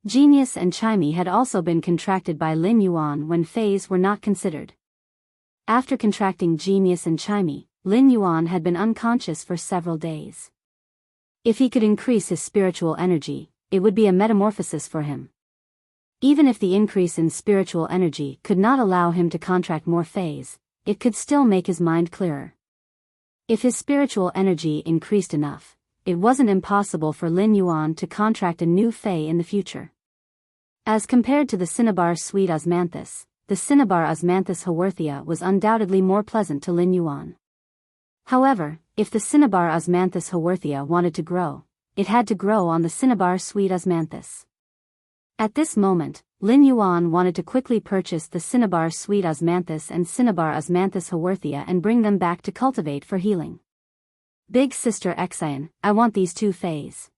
Genius and Chimey had also been contracted by Lin Yuan when Feys were not considered. After contracting Genius and Chimey, Lin Yuan had been unconscious for several days. If he could increase his spiritual energy, it would be a metamorphosis for him. Even if the increase in spiritual energy could not allow him to contract more Feys, it could still make his mind clearer. If his spiritual energy increased enough, it wasn't impossible for Lin Yuan to contract a new Fey in the future. As compared to the Cinnabar sweet osmanthus, the Cinnabar osmanthus haworthia was undoubtedly more pleasant to Lin Yuan. However, if the Cinnabar osmanthus haworthia wanted to grow, it had to grow on the Cinnabar sweet osmanthus. At this moment, Lin Yuan wanted to quickly purchase the Cinnabar sweet osmanthus and Cinnabar osmanthus haworthia and bring them back to cultivate for healing. Big Sister Xian, I want these 2 Feys.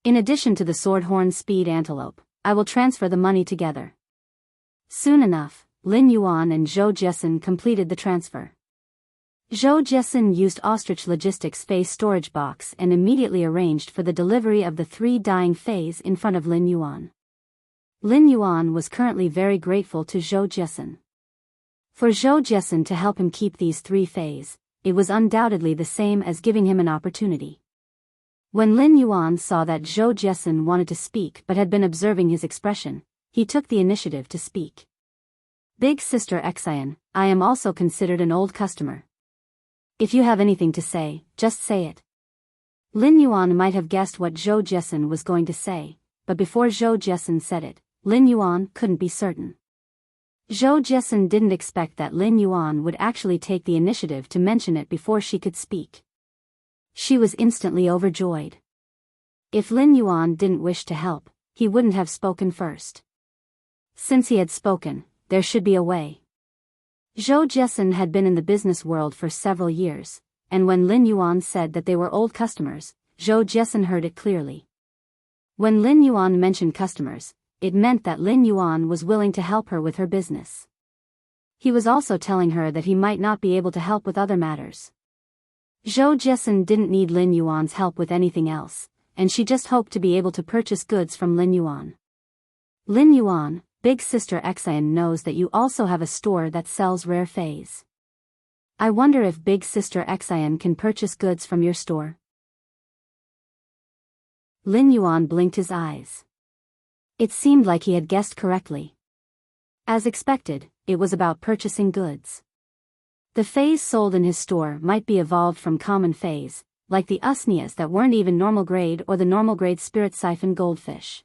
In addition to the Swordhorn Speed Antelope, I will transfer the money together. Soon enough, Lin Yuan and Zhou Jiesin completed the transfer. Zhou Jiesin used Ostrich Logistics' Fey storage box and immediately arranged for the delivery of the 3 dying Feys in front of Lin Yuan. Lin Yuan was currently very grateful to Zhou Jiesin. For Zhou Jiesin to help him keep these 3 Feys, it was undoubtedly the same as giving him an opportunity. When Lin Yuan saw that Zhou Jiesin wanted to speak but had been observing his expression, he took the initiative to speak. Big Sister Xian, I am also considered an old customer. If you have anything to say, just say it. Lin Yuan might have guessed what Zhou Jiesin was going to say, but before Zhou Jiesin said it, Lin Yuan couldn't be certain. Zhou Jiesin didn't expect that Lin Yuan would actually take the initiative to mention it before she could speak. She was instantly overjoyed. If Lin Yuan didn't wish to help, he wouldn't have spoken first. Since he had spoken, there should be a way. Zhou Jiesin had been in the business world for several years, and when Lin Yuan said that they were old customers, Zhou Jiesin heard it clearly. When Lin Yuan mentioned customers, it meant that Lin Yuan was willing to help her with her business. He was also telling her that he might not be able to help with other matters. Zhou Jiesin didn't need Lin Yuan's help with anything else, and she just hoped to be able to purchase goods from Lin Yuan. Lin Yuan, Big Sister Xian knows that you also have a store that sells rare Feys. I wonder if Big Sister Xian can purchase goods from your store. Lin Yuan blinked his eyes. It seemed like he had guessed correctly. As expected, it was about purchasing goods. The phase sold in his store might be evolved from common phase, like the usnias that weren't even normal grade or the normal grade spirit siphon goldfish.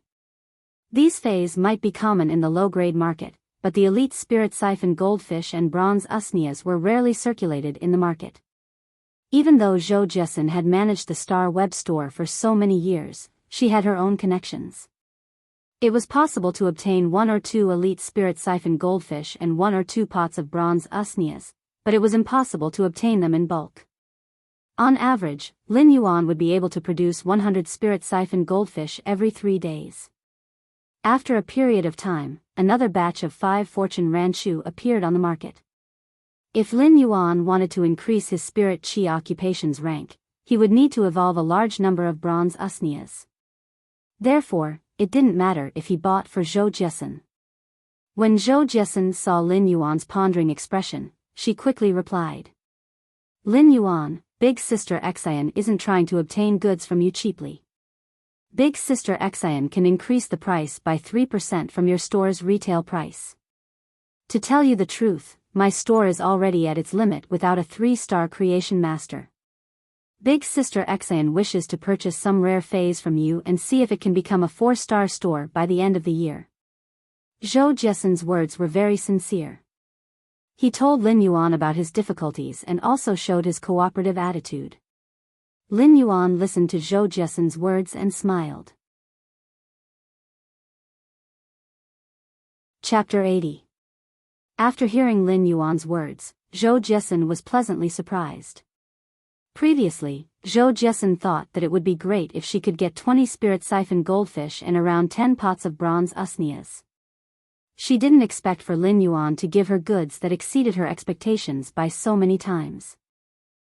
These phase might be common in the low-grade market, but the elite spirit siphon goldfish and bronze usnias were rarely circulated in the market. Even though Zhou Jiesin had managed the Star Web store for so many years, she had her own connections. It was possible to obtain 1 or 2 elite spirit siphon goldfish and 1 or 2 pots of bronze usnias, but it was impossible to obtain them in bulk. On average, Lin Yuan would be able to produce 100 spirit siphon goldfish every 3 days. After a period of time, another batch of 5 fortune ranchu appeared on the market. If Lin Yuan wanted to increase his spirit chi occupation's rank, he would need to evolve a large number of bronze usnias. Therefore, it didn't matter if he bought for Zhou Jiesin. When Zhou Jiesin saw Lin Yuan's pondering expression, she quickly replied. Lin Yuan, Big Sister Xian isn't trying to obtain goods from you cheaply. Big Sister Xian can increase the price by 3% from your store's retail price. To tell you the truth, my store is already at its limit without a 3-star creation master. Big Sister Xian wishes to purchase some rare phase from you and see if it can become a 4-star store by the end of the year. Zhou Jiesin's words were very sincere. He told Lin Yuan about his difficulties and also showed his cooperative attitude. Lin Yuan listened to Zhou Jiesin's words and smiled. Chapter 80. After hearing Lin Yuan's words, Zhou Jiesin was pleasantly surprised. Previously, Zhou Jiesin thought that it would be great if she could get 20 spirit siphon goldfish and around 10 pots of bronze usnias. She didn't expect for Lin Yuan to give her goods that exceeded her expectations by so many times.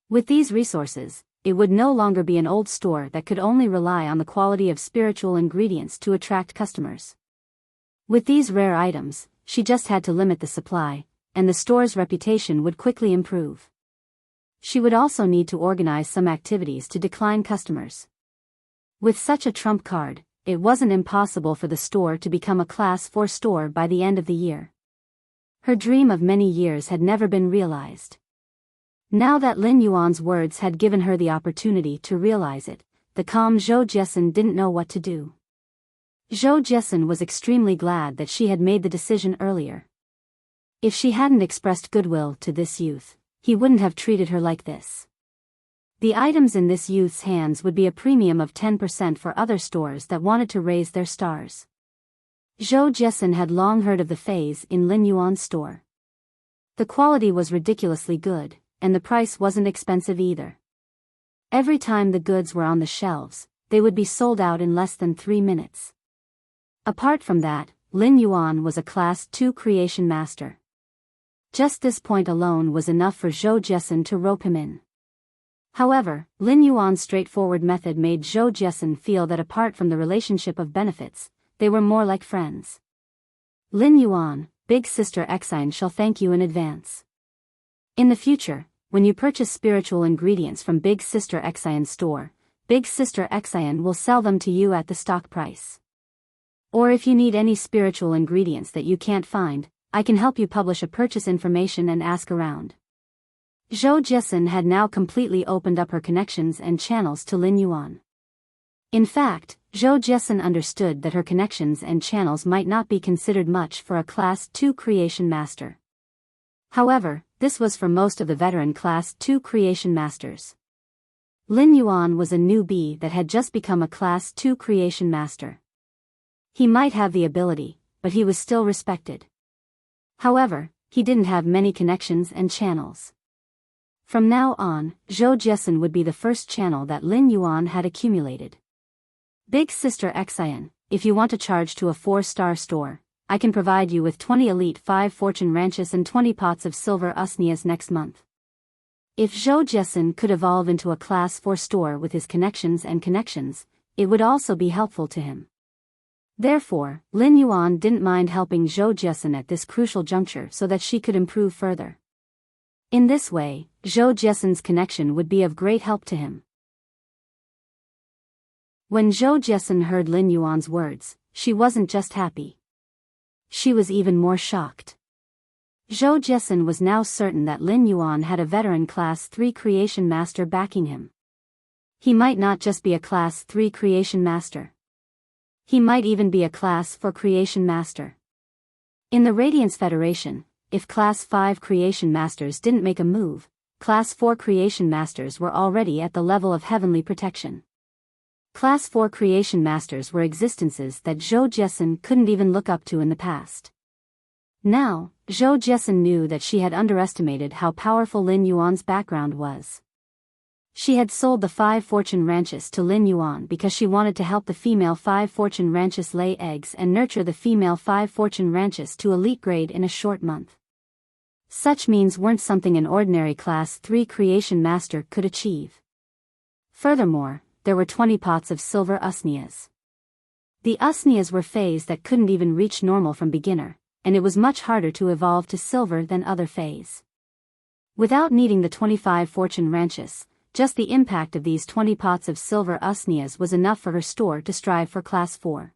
With these resources, it would no longer be an old store that could only rely on the quality of spiritual ingredients to attract customers. With these rare items, she just had to limit the supply, and the store's reputation would quickly improve. She would also need to organize some activities to decline customers. With such a trump card, it wasn't impossible for the store to become a Class 4 store by the end of the year. Her dream of many years had never been realized. Now that Lin Yuan's words had given her the opportunity to realize it, the calm Zhou Jiesin didn't know what to do. Zhou Jiesin was extremely glad that she had made the decision earlier. If she hadn't expressed goodwill to this youth, he wouldn't have treated her like this. The items in this youth's hands would be a premium of 10% for other stores that wanted to raise their stars. Zhou Jiesin had long heard of the phase in Lin Yuan's store. The quality was ridiculously good, and the price wasn't expensive either. Every time the goods were on the shelves, they would be sold out in less than 3 minutes. Apart from that, Lin Yuan was a Class 2 creation master. Just this point alone was enough for Zhou Jiesin to rope him in. However, Lin Yuan's straightforward method made Zhou Jiesin feel that apart from the relationship of benefits, they were more like friends. Lin Yuan, Big Sister Xian shall thank you in advance. In the future, when you purchase spiritual ingredients from Big Sister Xian's store, Big Sister Xian will sell them to you at the stock price. Or if you need any spiritual ingredients that you can't find, I can help you publish a purchase information and ask around. Zhou Jiesin had now completely opened up her connections and channels to Lin Yuan. In fact, Zhou Jiesin understood that her connections and channels might not be considered much for a Class 2 creation master. However, this was for most of the veteran Class 2 creation masters. Lin Yuan was a newbie that had just become a Class 2 creation master. He might have the ability, but he was still respected. However, he didn't have many connections and channels. From now on, Zhou Jiesin would be the first channel that Lin Yuan had accumulated. Big Sister Xian, if you want to charge to a 4-star store, I can provide you with 20 elite 5 fortune ranches and 20 pots of silver usnias next month. If Zhou Jiesin could evolve into a Class 4 store with his connections, it would also be helpful to him. Therefore, Lin Yuan didn't mind helping Zhou Jiesin at this crucial juncture so that she could improve further. In this way, Zhou Jiesin's connection would be of great help to him. When Zhou Jiesin heard Lin Yuan's words, she wasn't just happy. She was even more shocked. Zhou Jiesun was now certain that Lin Yuan had a veteran Class 3 creation master backing him. He might not just be a Class 3 creation master. He might even be a Class 4 creation master. In the Radiance Federation, if Class 5 creation masters didn't make a move, Class 4 creation masters were already at the level of heavenly protection. Class 4 creation masters were existences that Zhou Jiesun couldn't even look up to in the past. Now, Zhou Jiesun knew that she had underestimated how powerful Lin Yuan's background was. She had sold the 5 fortune ranches to Lin Yuan because she wanted to help the female 5 fortune ranches lay eggs and nurture the female 5 fortune ranches to elite grade in a short month. Such means weren't something an ordinary Class 3 creation master could achieve. Furthermore, there were 20 pots of silver usnias. The usnias were fays that couldn't even reach normal from beginner, and it was much harder to evolve to silver than other fays. Without needing the 25 fortune ranches, just the impact of these 20 pots of silver usnias was enough for her store to strive for Class 4.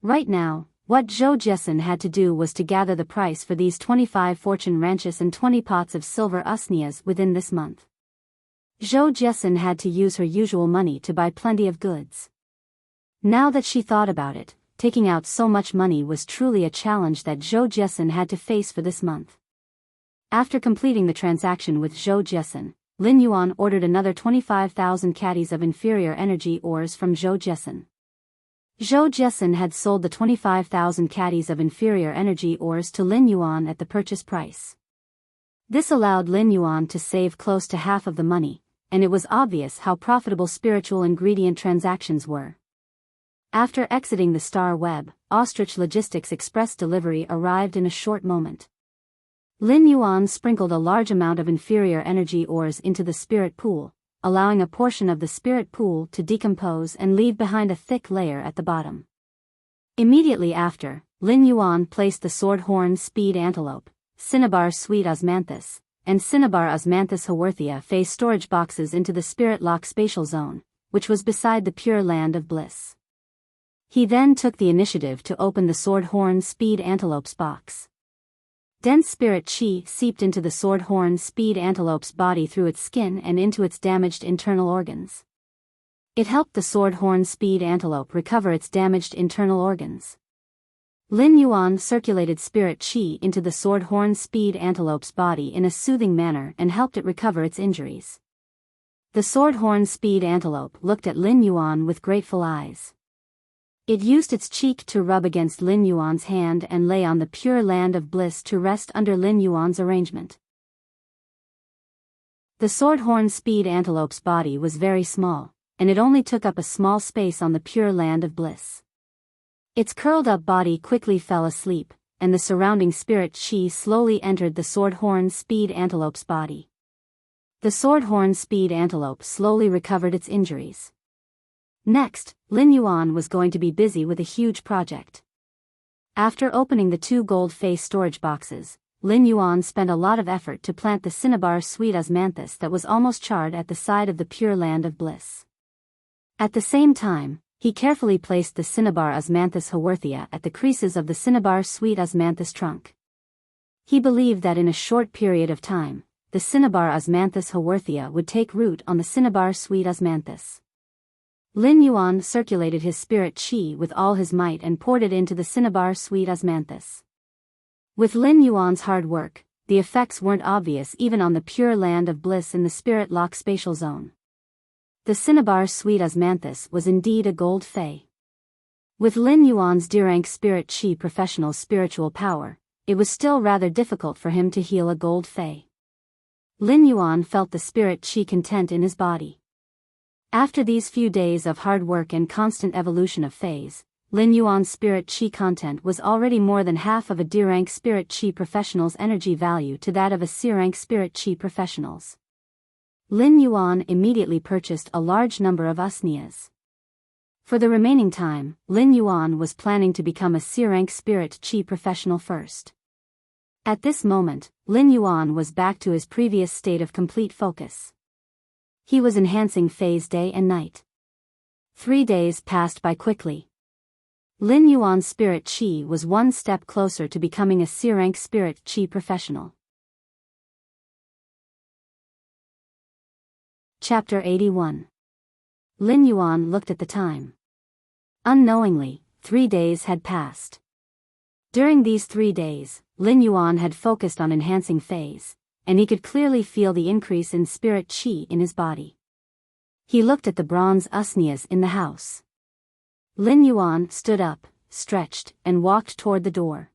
Right now, what Zhou Jiesun had to do was to gather the price for these 25 fortune ranches and 20 pots of silver usnias within this month. Zhou Jiesun had to use her usual money to buy plenty of goods. Now that she thought about it, taking out so much money was truly a challenge that Zhou Jiesun had to face for this month. After completing the transaction with Zhou Jiesun, Lin Yuan ordered another 25,000 caddies of inferior energy ores from Zhou Jiesun. Zhou Jiesun had sold the 25,000 caddies of inferior energy ores to Lin Yuan at the purchase price. This allowed Lin Yuan to save close to half of the money, and it was obvious how profitable spiritual ingredient transactions were. After exiting the Star Web, Ostrich Logistics Express delivery arrived in a short moment. Lin Yuan sprinkled a large amount of inferior energy ores into the spirit pool, allowing a portion of the spirit pool to decompose and leave behind a thick layer at the bottom. Immediately after, Lin Yuan placed the Swordhorn Speed Antelope, Cinnabar Sweet Osmanthus, and Cinnabar Osmanthus Haworthia phase storage boxes into the Spirit Lock Spatial Zone, which was beside the Pure Land of Bliss. He then took the initiative to open the Swordhorn Speed Antelope's box. Dense spirit chi seeped into the Swordhorn Speed Antelope's body through its skin and into its damaged internal organs. It helped the Swordhorn Speed Antelope recover its damaged internal organs. Lin Yuan circulated spirit chi into the Swordhorn Speed Antelope's body in a soothing manner and helped it recover its injuries. The Swordhorn Speed Antelope looked at Lin Yuan with grateful eyes. It used its cheek to rub against Lin Yuan's hand and lay on the Pure Land of Bliss to rest under Lin Yuan's arrangement. The Swordhorn Speed Antelope's body was very small, and it only took up a small space on the Pure Land of Bliss. Its curled-up body quickly fell asleep, and the surrounding spirit chi slowly entered the Swordhorn Speed Antelope's body. The Swordhorn Speed Antelope slowly recovered its injuries. Next, Lin Yuan was going to be busy with a huge project. After opening the 2 gold face storage boxes, Lin Yuan spent a lot of effort to plant the Cinnabar Sweet Osmanthus that was almost charred at the side of the Pure Land of Bliss. At the same time, he carefully placed the Cinnabar Osmanthus Haworthia at the creases of the Cinnabar Sweet Osmanthus trunk. He believed that in a short period of time, the Cinnabar Osmanthus Haworthia would take root on the Cinnabar Sweet Osmanthus. Lin Yuan circulated his spirit chi with all his might and poured it into the Cinnabar Sweet Osmanthus. With Lin Yuan's hard work, the effects weren't obvious even on the Pure Land of Bliss in the Spirit Lock Spatial Zone. The Cinnabar Sweet Osmanthus was indeed a gold fey. With Lin Yuan's D-rank spirit chi professional spiritual power, it was still rather difficult for him to heal a gold fey. Lin Yuan felt the spirit chi content in his body. After these few days of hard work and constant evolution of phase, Lin Yuan's spirit chi content was already more than half of a D-rank spirit chi professional's energy value to that of a C-rank spirit chi professional's. Lin Yuan immediately purchased a large number of usnias. For the remaining time, Lin Yuan was planning to become a C-rank spirit chi professional first. At this moment, Lin Yuan was back to his previous state of complete focus. He was enhancing phase day and night. 3 days passed by quickly. Lin Yuan's spirit chi was one step closer to becoming a C-rank spirit chi professional. Chapter 81. Lin Yuan looked at the time. Unknowingly, 3 days had passed. During these 3 days, Lin Yuan had focused on enhancing phase, and he could clearly feel the increase in spirit chi in his body. He looked at the bronze usnias in the house. Lin Yuan stood up, stretched, and walked toward the door.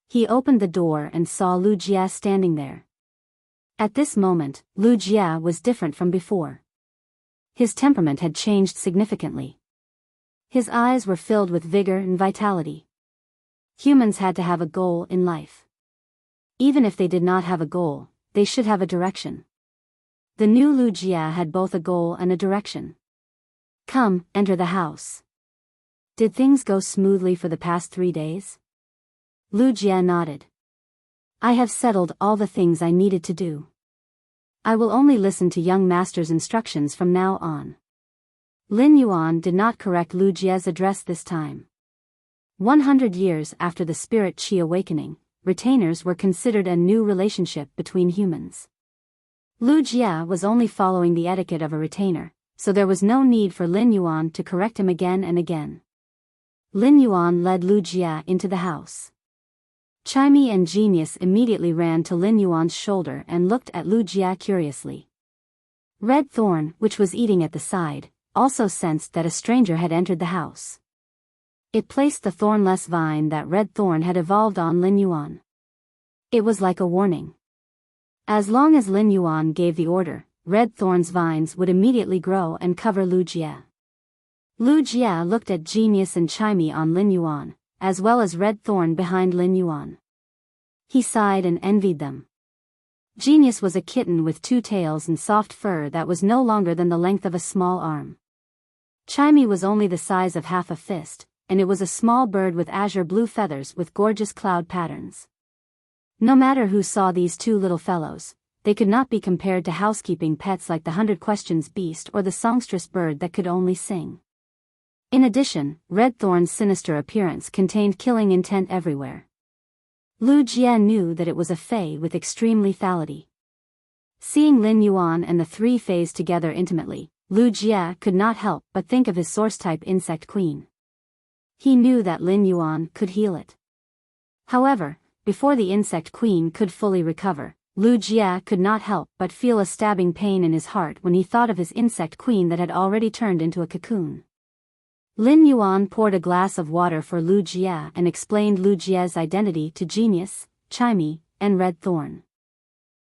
He opened the door and saw Lu Jia standing there. At this moment, Lu Jia was different from before. His temperament had changed significantly. His eyes were filled with vigor and vitality. Humans had to have a goal in life. Even if they did not have a goal, they should have a direction. The new Lu Jia had both a goal and a direction. Come, enter the house. Did things go smoothly for the past 3 days? Lu Jia nodded. I have settled all the things I needed to do. I will only listen to young master's instructions from now on. Lin Yuan did not correct Lu Jia's address this time. 100 years after the spirit chi awakening, retainers were considered a new relationship between humans. Lu Jia was only following the etiquette of a retainer, so there was no need for Lin Yuan to correct him again and again. Lin Yuan led Lu Jia into the house. Chimey and Genius immediately ran to Lin Yuan's shoulder and looked at Lu Jia curiously. Red Thorn, which was eating at the side, also sensed that a stranger had entered the house. It placed the thornless vine that Red Thorn had evolved on Lin Yuan. It was like a warning. As long as Lin Yuan gave the order, Red Thorn's vines would immediately grow and cover Lu Jia. Lu Jia looked at Genius and Chimey on Lin Yuan, as well as Red Thorn behind Lin Yuan. He sighed and envied them. Genius was a kitten with 2 tails and soft fur that was no longer than the length of a small arm. Chimey was only the size of half a fist, and it was a small bird with azure blue feathers with gorgeous cloud patterns. No matter who saw these 2 little fellows, they could not be compared to housekeeping pets like the 100 Questions beast or the songstress bird that could only sing. In addition, Red Thorn's sinister appearance contained killing intent everywhere. Lu Jia knew that it was a fae with extreme lethality. Seeing Lin Yuan and the 3 fays together intimately, Lu Jia could not help but think of his source-type insect queen. He knew that Lin Yuan could heal it. However, before the insect queen could fully recover, Lu Jia could not help but feel a stabbing pain in his heart when he thought of his insect queen that had already turned into a cocoon. Lin Yuan poured a glass of water for Lu Jia and explained Lu Jia's identity to Genius, Chimey, and Red Thorn.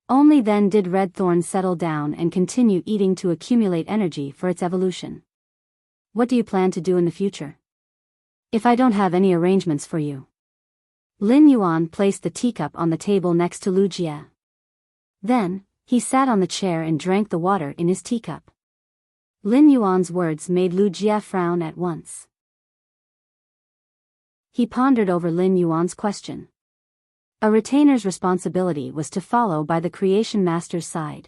Only then did Red Thorn settle down and continue eating to accumulate energy for its evolution. What do you plan to do in the future? If I don't have any arrangements for you. Lin Yuan placed the teacup on the table next to Lu Jia. Then, he sat on the chair and drank the water in his teacup. Lin Yuan's words made Lu Jia frown at once. He pondered over Lin Yuan's question. A retainer's responsibility was to follow by the Creation Master's side.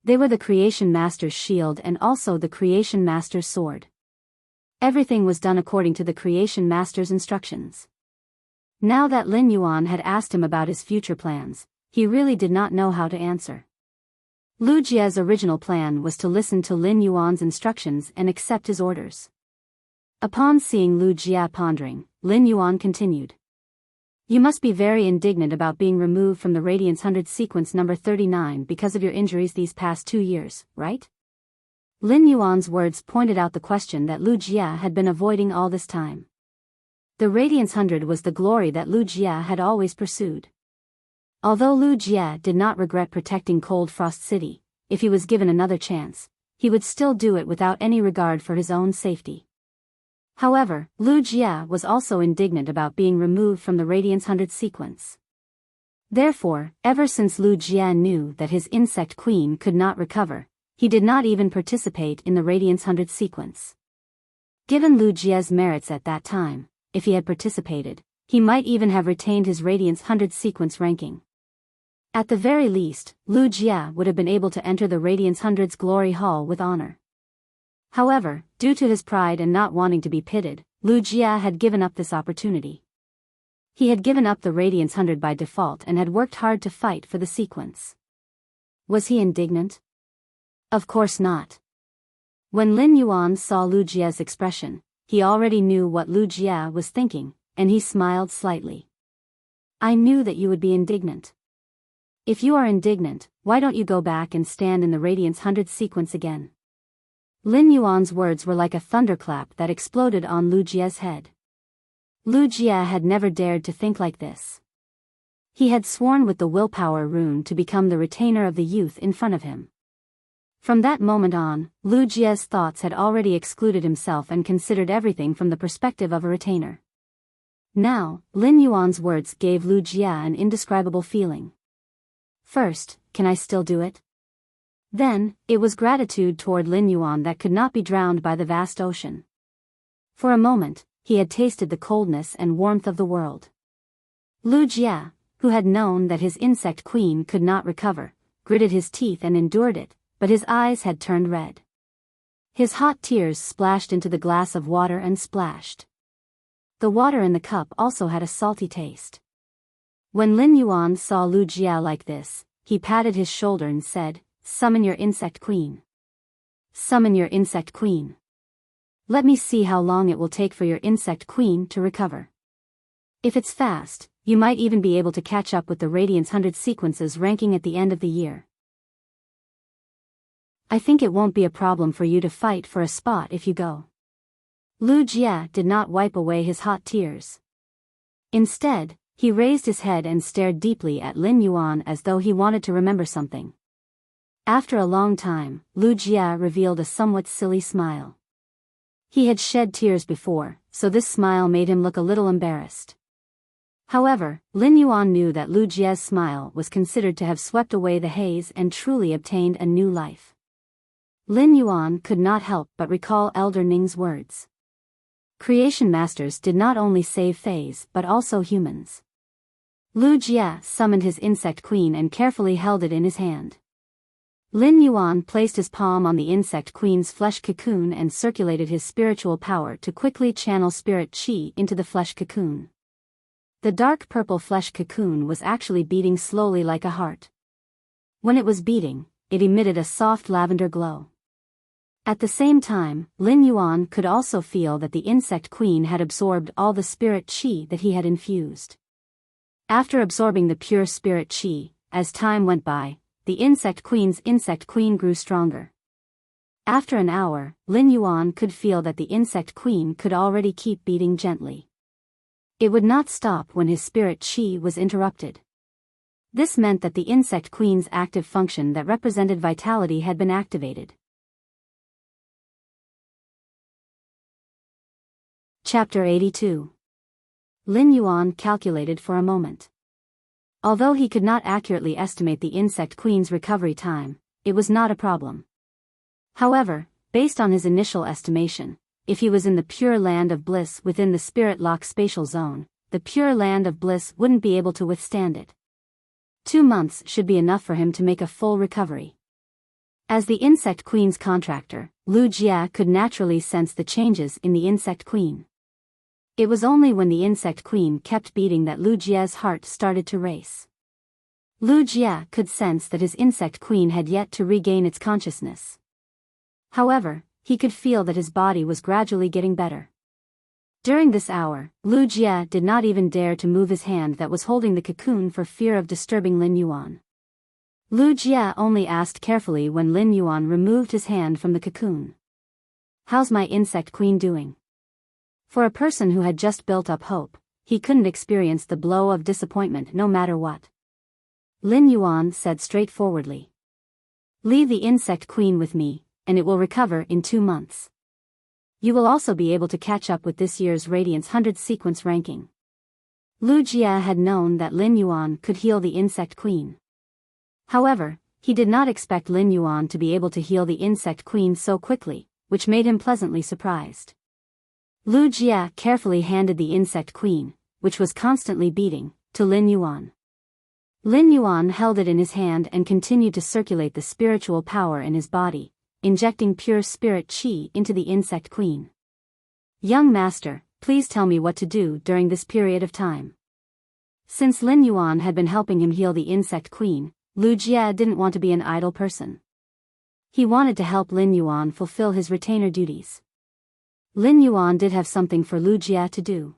They were the Creation Master's shield and also the Creation Master's sword. Everything was done according to the Creation Master's instructions. Now that Lin Yuan had asked him about his future plans, he really did not know how to answer. Lu Jia's original plan was to listen to Lin Yuan's instructions and accept his orders. Upon seeing Lu Jia pondering, Lin Yuan continued. You must be very indignant about being removed from the Radiance 100 sequence number 39 because of your injuries these past 2 years, right? Lin Yuan's words pointed out the question that Lu Jia had been avoiding all this time. The Radiance 100 was the glory that Lu Jia had always pursued. Although Lu Jia did not regret protecting Cold Frost City, if he was given another chance, he would still do it without any regard for his own safety. However, Lu Jia was also indignant about being removed from the Radiance 100 sequence. Therefore, ever since Lu Jia knew that his insect queen could not recover, he did not even participate in the Radiance 100 sequence. Given Lu Jia's merits at that time, if he had participated, he might even have retained his Radiance 100 sequence ranking. At the very least, Lu Jia would have been able to enter the Radiance 100's glory hall with honor. However, due to his pride and not wanting to be pitted, Lu Jia had given up this opportunity. He had given up the Radiance 100 by default and had worked hard to fight for the sequence. Was he indignant? Of course not. When Lin Yuan saw Lu Jia's expression, he already knew what Lu Jia was thinking, and he smiled slightly. I knew that you would be indignant. If you are indignant, why don't you go back and stand in the Radiance 100 sequence again? Lin Yuan's words were like a thunderclap that exploded on Lu Jia's head. Lu Jia had never dared to think like this. He had sworn with the willpower rune to become the retainer of the youth in front of him. From that moment on, Lu Jia's thoughts had already excluded himself and considered everything from the perspective of a retainer. Now, Lin Yuan's words gave Lu Jia an indescribable feeling. First, can I still do it? Then, it was gratitude toward Lin Yuan that could not be drowned by the vast ocean. For a moment, he had tasted the coldness and warmth of the world. Lu Jia, who had known that his insect queen could not recover, gritted his teeth and endured it, but his eyes had turned red. His hot tears splashed into the glass of water and splashed. The water in the cup also had a salty taste. When Lin Yuan saw Lu Jia like this, he patted his shoulder and said, "Summon your insect queen. Summon your insect queen. Let me see how long it will take for your insect queen to recover. If it's fast, you might even be able to catch up with the Radiance 100 sequences ranking at the end of the year. I think it won't be a problem for you to fight for a spot if you go." Lu Jia did not wipe away his hot tears. Instead, he raised his head and stared deeply at Lin Yuan as though he wanted to remember something. After a long time, Lu Jia revealed a somewhat silly smile. He had shed tears before, so this smile made him look a little embarrassed. However, Lin Yuan knew that Lu Jia's smile was considered to have swept away the haze and truly obtained a new life. Lin Yuan could not help but recall Elder Ning's words. Creation masters did not only save fays but also humans. Lu Jia summoned his insect queen and carefully held it in his hand. Lin Yuan placed his palm on the insect queen's flesh cocoon and circulated his spiritual power to quickly channel spirit qi into the flesh cocoon. The dark purple flesh cocoon was actually beating slowly like a heart. When it was beating, it emitted a soft lavender glow. At the same time, Lin Yuan could also feel that the insect queen had absorbed all the spirit qi that he had infused. After absorbing the pure spirit qi, as time went by, the insect queen grew stronger. After an hour, Lin Yuan could feel that the insect queen could already keep beating gently. It would not stop when his spirit qi was interrupted. This meant that the insect queen's active function that represented vitality had been activated. Chapter 82. Lin Yuan calculated for a moment. Although he could not accurately estimate the insect queen's recovery time, it was not a problem. However, based on his initial estimation, if he was in the pure land of bliss within the spirit lock spatial zone, the pure land of bliss wouldn't be able to withstand it. 2 months should be enough for him to make a full recovery. As the insect queen's contractor, Lu Jia could naturally sense the changes in the insect queen. It was only when the insect queen kept beating that Lu Jia's heart started to race. Lu Jia could sense that his insect queen had yet to regain its consciousness. However, he could feel that his body was gradually getting better. During this hour, Lu Jia did not even dare to move his hand that was holding the cocoon for fear of disturbing Lin Yuan. Lu Jia only asked carefully when Lin Yuan removed his hand from the cocoon. "How's my insect queen doing?" For a person who had just built up hope, he couldn't experience the blow of disappointment no matter what. Lin Yuan said straightforwardly. "Leave the insect queen with me, and it will recover in 2 months. You will also be able to catch up with this year's Radiance 100 sequence ranking." Lu Jia had known that Lin Yuan could heal the insect queen. However, he did not expect Lin Yuan to be able to heal the insect queen so quickly, which made him pleasantly surprised. Lu Jia carefully handed the insect queen, which was constantly beating, to Lin Yuan. Lin Yuan held it in his hand and continued to circulate the spiritual power in his body, injecting pure spirit qi into the insect queen. "Young master, please tell me what to do during this period of time. Since Lin Yuan had been helping him heal the insect queen, Lu Jie didn't want to be an idle person. He wanted to help Lin Yuan fulfill his retainer duties. Lin Yuan did have something for Lu Jie to do.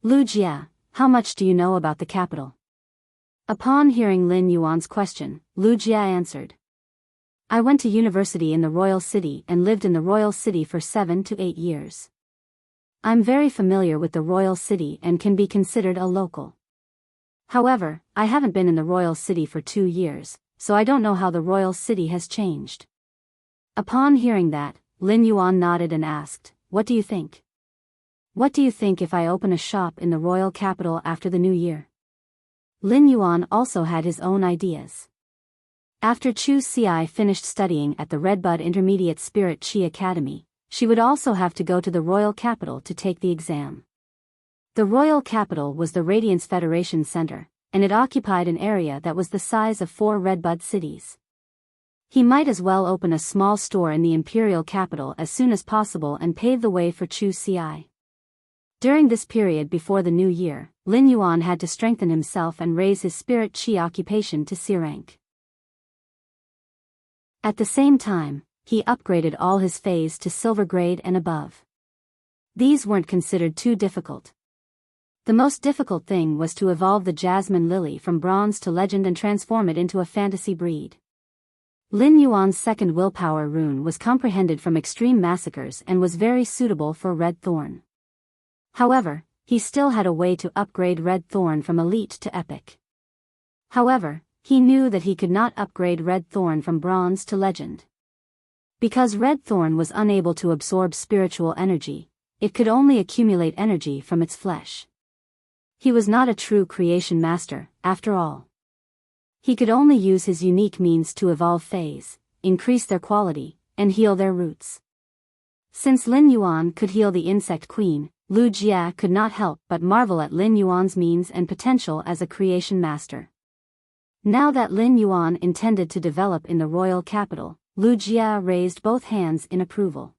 Lu Jie, how much do you know about the capital? Upon hearing Lin Yuan's question, Lu Jie answered. I went to university in the royal city and lived in the royal city for 7 to 8 years. I'm very familiar with the royal city and can be considered a local. However, I haven't been in the royal city for 2 years, so I don't know how the royal city has changed. Upon hearing that, Lin Yuan nodded and asked, what do you think? What do you think if I open a shop in the royal capital after the new year? Lin Yuan also had his own ideas. After Chu Xi finished studying at the Redbud Intermediate Spirit Chi Academy, she would also have to go to the royal capital to take the exam. The royal capital was the Radiance Federation Center, and it occupied an area that was the size of 4 Redbud cities. He might as well open a small store in the imperial capital as soon as possible and pave the way for Chu Xi. During this period before the new year, Lin Yuan had to strengthen himself and raise his spirit chi occupation to C rank. At the same time, he upgraded all his phase to silver grade and above. These weren't considered too difficult. The most difficult thing was to evolve the jasmine lily from bronze to legend and transform it into a fantasy breed. Lin Yuan's second willpower rune was comprehended from extreme massacres and was very suitable for Red Thorn. However, he still had a way to upgrade Red Thorn from elite to epic. However, he knew that he could not upgrade Red Thorn from bronze to legend. Because Red Thorn was unable to absorb spiritual energy, it could only accumulate energy from its flesh. He was not a true creation master, after all. He could only use his unique means to evolve phase, increase their quality, and heal their roots. Since Lin Yuan could heal the insect queen, Lu Jie could not help but marvel at Lin Yuan's means and potential as a creation master. Now that Lin Yuan intended to develop in the royal capital, Lu Jie raised both hands in approval.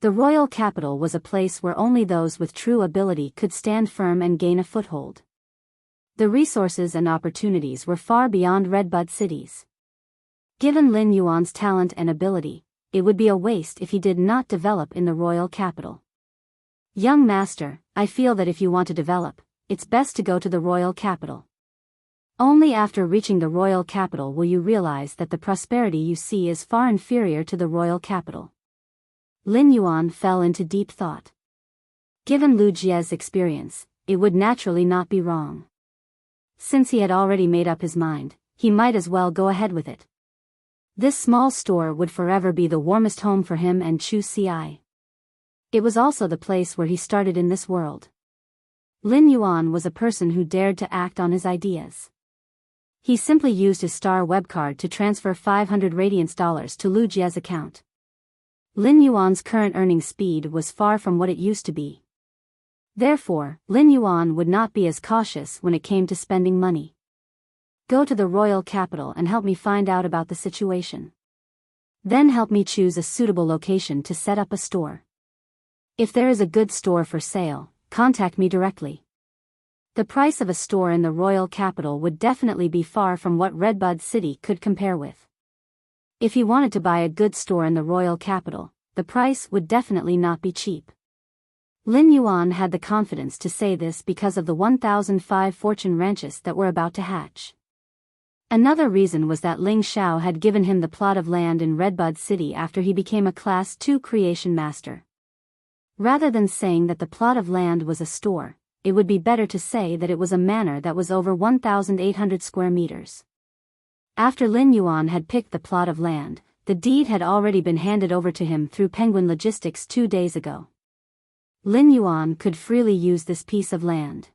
The royal capital was a place where only those with true ability could stand firm and gain a foothold. The resources and opportunities were far beyond Redbud cities. Given Lin Yuan's talent and ability, it would be a waste if he did not develop in the royal capital. Young master, I feel that if you want to develop, it's best to go to the royal capital. Only after reaching the royal capital will you realize that the prosperity you see is far inferior to the royal capital. Lin Yuan fell into deep thought. Given Lu Jie's experience, it would naturally not be wrong. Since he had already made up his mind, he might as well go ahead with it. This small store would forever be the warmest home for him and Chu Xi. It was also the place where he started in this world. Lin Yuan was a person who dared to act on his ideas. He simply used his star web card to transfer 500 radiance dollars to Lu Jie's account. Lin Yuan's current earning speed was far from what it used to be. Therefore, Lin Yuan would not be as cautious when it came to spending money. Go to the royal capital and help me find out about the situation. Then help me choose a suitable location to set up a store. If there is a good store for sale, contact me directly. The price of a store in the royal capital would definitely be far from what Redbud City could compare with. If he wanted to buy a good store in the royal capital, the price would definitely not be cheap. Lin Yuan had the confidence to say this because of the 1005 fortune ranches that were about to hatch. Another reason was that Ling Xiao had given him the plot of land in Redbud City after he became a Class 2 creation master. Rather than saying that the plot of land was a store, it would be better to say that it was a manor that was over 1,800 square meters. After Lin Yuan had picked the plot of land, the deed had already been handed over to him through Penguin Logistics 2 days ago. Lin Yuan could freely use this piece of land.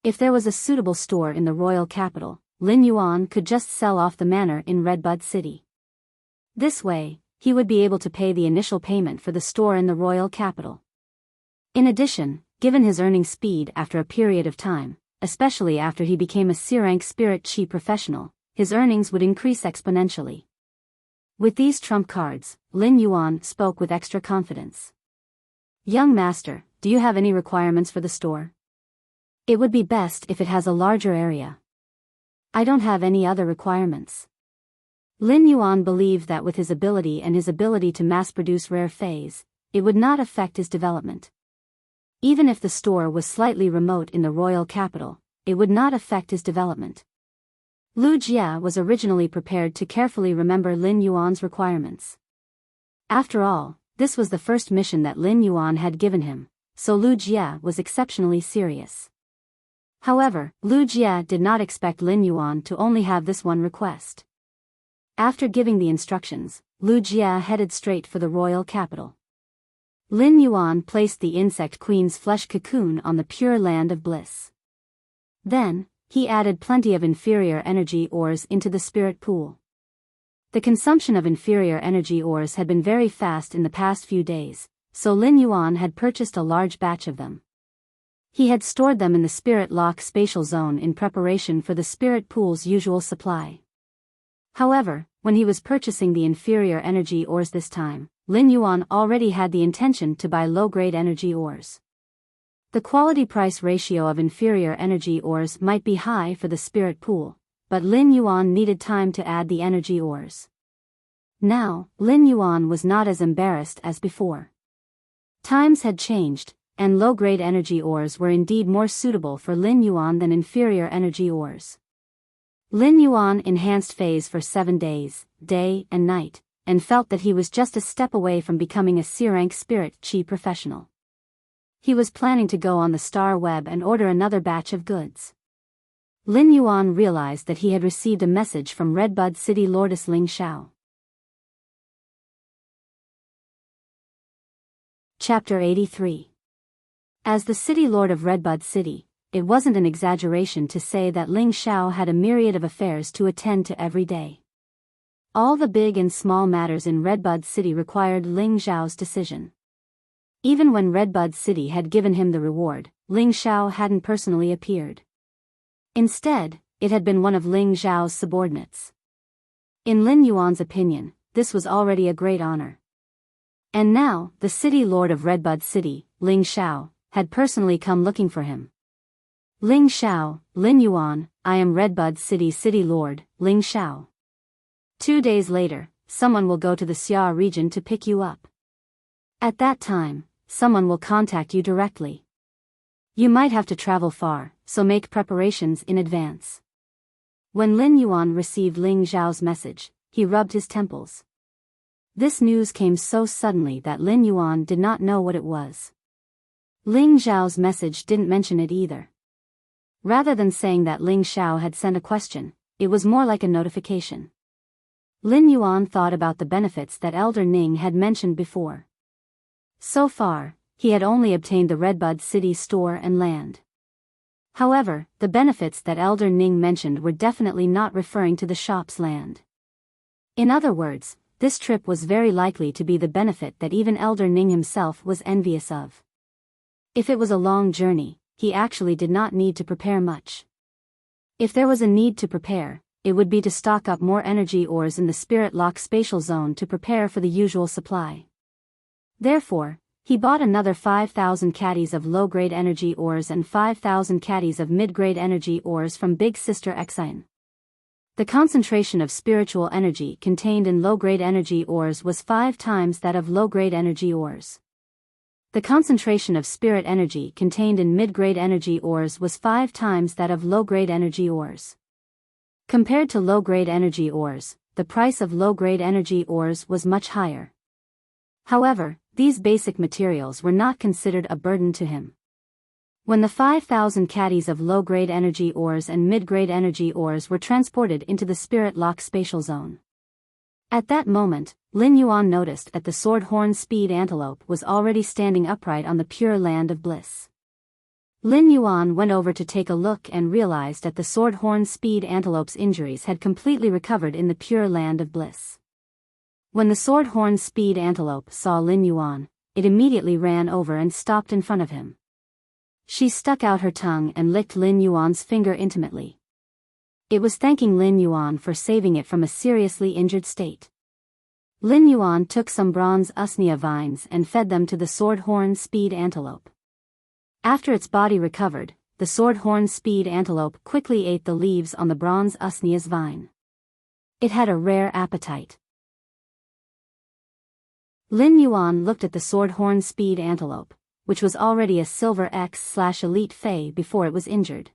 If there was a suitable store in the royal capital, Lin Yuan could just sell off the manor in Redbud City. This way, he would be able to pay the initial payment for the store in the royal capital. In addition, given his earning speed after a period of time, especially after he became a C-rank spirit chi professional, his earnings would increase exponentially. With these trump cards, Lin Yuan spoke with extra confidence. Young master, do you have any requirements for the store? It would be best if it has a larger area. I don't have any other requirements. Lin Yuan believed that with his ability and his ability to mass-produce rare phase, it would not affect his development. Even if the store was slightly remote in the royal capital, it would not affect his development. Lu Jia was originally prepared to carefully remember Lin Yuan's requirements. After all, this was the first mission that Lin Yuan had given him, so Lu Jia was exceptionally serious. However, Lu Jia did not expect Lin Yuan to only have this one request. After giving the instructions, Lu Jia headed straight for the royal capital. Lin Yuan placed the insect queen's flesh cocoon on the pure land of bliss. Then, he added plenty of inferior energy ores into the spirit pool. The consumption of inferior energy ores had been very fast in the past few days, so Lin Yuan had purchased a large batch of them. He had stored them in the spirit lock spatial zone in preparation for the spirit pool's usual supply. However, when he was purchasing the inferior energy ores this time, Lin Yuan already had the intention to buy low-grade energy ores. The quality-price ratio of inferior energy ores might be high for the spirit pool, but Lin Yuan needed time to add the energy ores. Now, Lin Yuan was not as embarrassed as before. Times had changed, and low-grade energy ores were indeed more suitable for Lin Yuan than inferior energy ores. Lin Yuan enhanced phase for 7 days, day and night, and felt that he was just a step away from becoming a C-rank spirit chi professional. He was planning to go on the star web and order another batch of goods. Lin Yuan realized that he had received a message from Redbud City Lordess Ling Xiao. Chapter 83. As the city lord of Redbud City, it wasn't an exaggeration to say that Ling Xiao had a myriad of affairs to attend to every day. All the big and small matters in Redbud City required Ling Xiao's decision. Even when Redbud City had given him the reward, Ling Xiao hadn't personally appeared. Instead, it had been one of Ling Xiao's subordinates. In Lin Yuan's opinion, this was already a great honor. And now, the city lord of Redbud City, Ling Xiao, had personally come looking for him. Ling Xiao, Lin Yuan, I am Redbud City City Lord, Ling Xiao. 2 days later, someone will go to the Xia region to pick you up. At that time, someone will contact you directly. You might have to travel far, so make preparations in advance. When Lin Yuan received Ling Xiao's message, he rubbed his temples. This news came so suddenly that Lin Yuan did not know what it was. Ling Xiao's message didn't mention it either. Rather than saying that Ling Xiao had sent a question, it was more like a notification. Lin Yuan thought about the benefits that Elder Ning had mentioned before. So far, he had only obtained the Redbud City store and land. However, the benefits that Elder Ning mentioned were definitely not referring to the shop's land. In other words, this trip was very likely to be the benefit that even Elder Ning himself was envious of. If it was a long journey, he actually did not need to prepare much. If there was a need to prepare, it would be to stock up more energy ores in the Spirit Lock spatial zone to prepare for the usual supply. Therefore, he bought another 5,000 caddies of low-grade energy ores and 5,000 caddies of mid-grade energy ores from Big Sister Exine. The concentration of spiritual energy contained in low-grade energy ores was 5 times that of low-grade energy ores. The concentration of spirit energy contained in mid-grade energy ores was 5 times that of low-grade energy ores. Compared to low-grade energy ores, the price of low-grade energy ores was much higher. However, these basic materials were not considered a burden to him. When the 5,000 caddies of low-grade energy ores and mid-grade energy ores were transported into the Spirit Lock spatial zone. At that moment, Lin Yuan noticed that the sword-horn speed antelope was already standing upright on the pure land of bliss. Lin Yuan went over to take a look and realized that the sword-horn speed antelope's injuries had completely recovered in the pure land of bliss. When the sword-horn speed antelope saw Lin Yuan, it immediately ran over and stopped in front of him. She stuck out her tongue and licked Lin Yuan's finger intimately. It was thanking Lin Yuan for saving it from a seriously injured state. Lin Yuan took some bronze usnea vines and fed them to the sword-horn speed antelope. After its body recovered, the sword-horn speed antelope quickly ate the leaves on the bronze usnea's vine. It had a rare appetite. Lin Yuan looked at the sword-horn speed antelope, which was already a silver X/elite Fey before it was injured.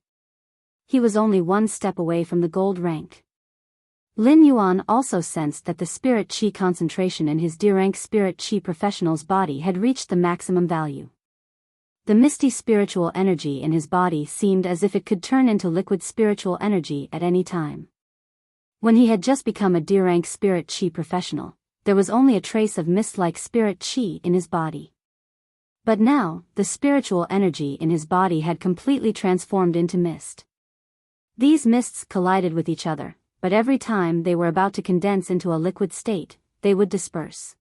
He was only one step away from the gold rank. Lin Yuan also sensed that the spirit chi concentration in his D-rank spirit chi professional's body had reached the maximum value. The misty spiritual energy in his body seemed as if it could turn into liquid spiritual energy at any time. When he had just become a D-rank spirit chi professional, there was only a trace of mist-like spirit chi in his body. But now, the spiritual energy in his body had completely transformed into mist. These mists collided with each other, but every time they were about to condense into a liquid state, they would disperse.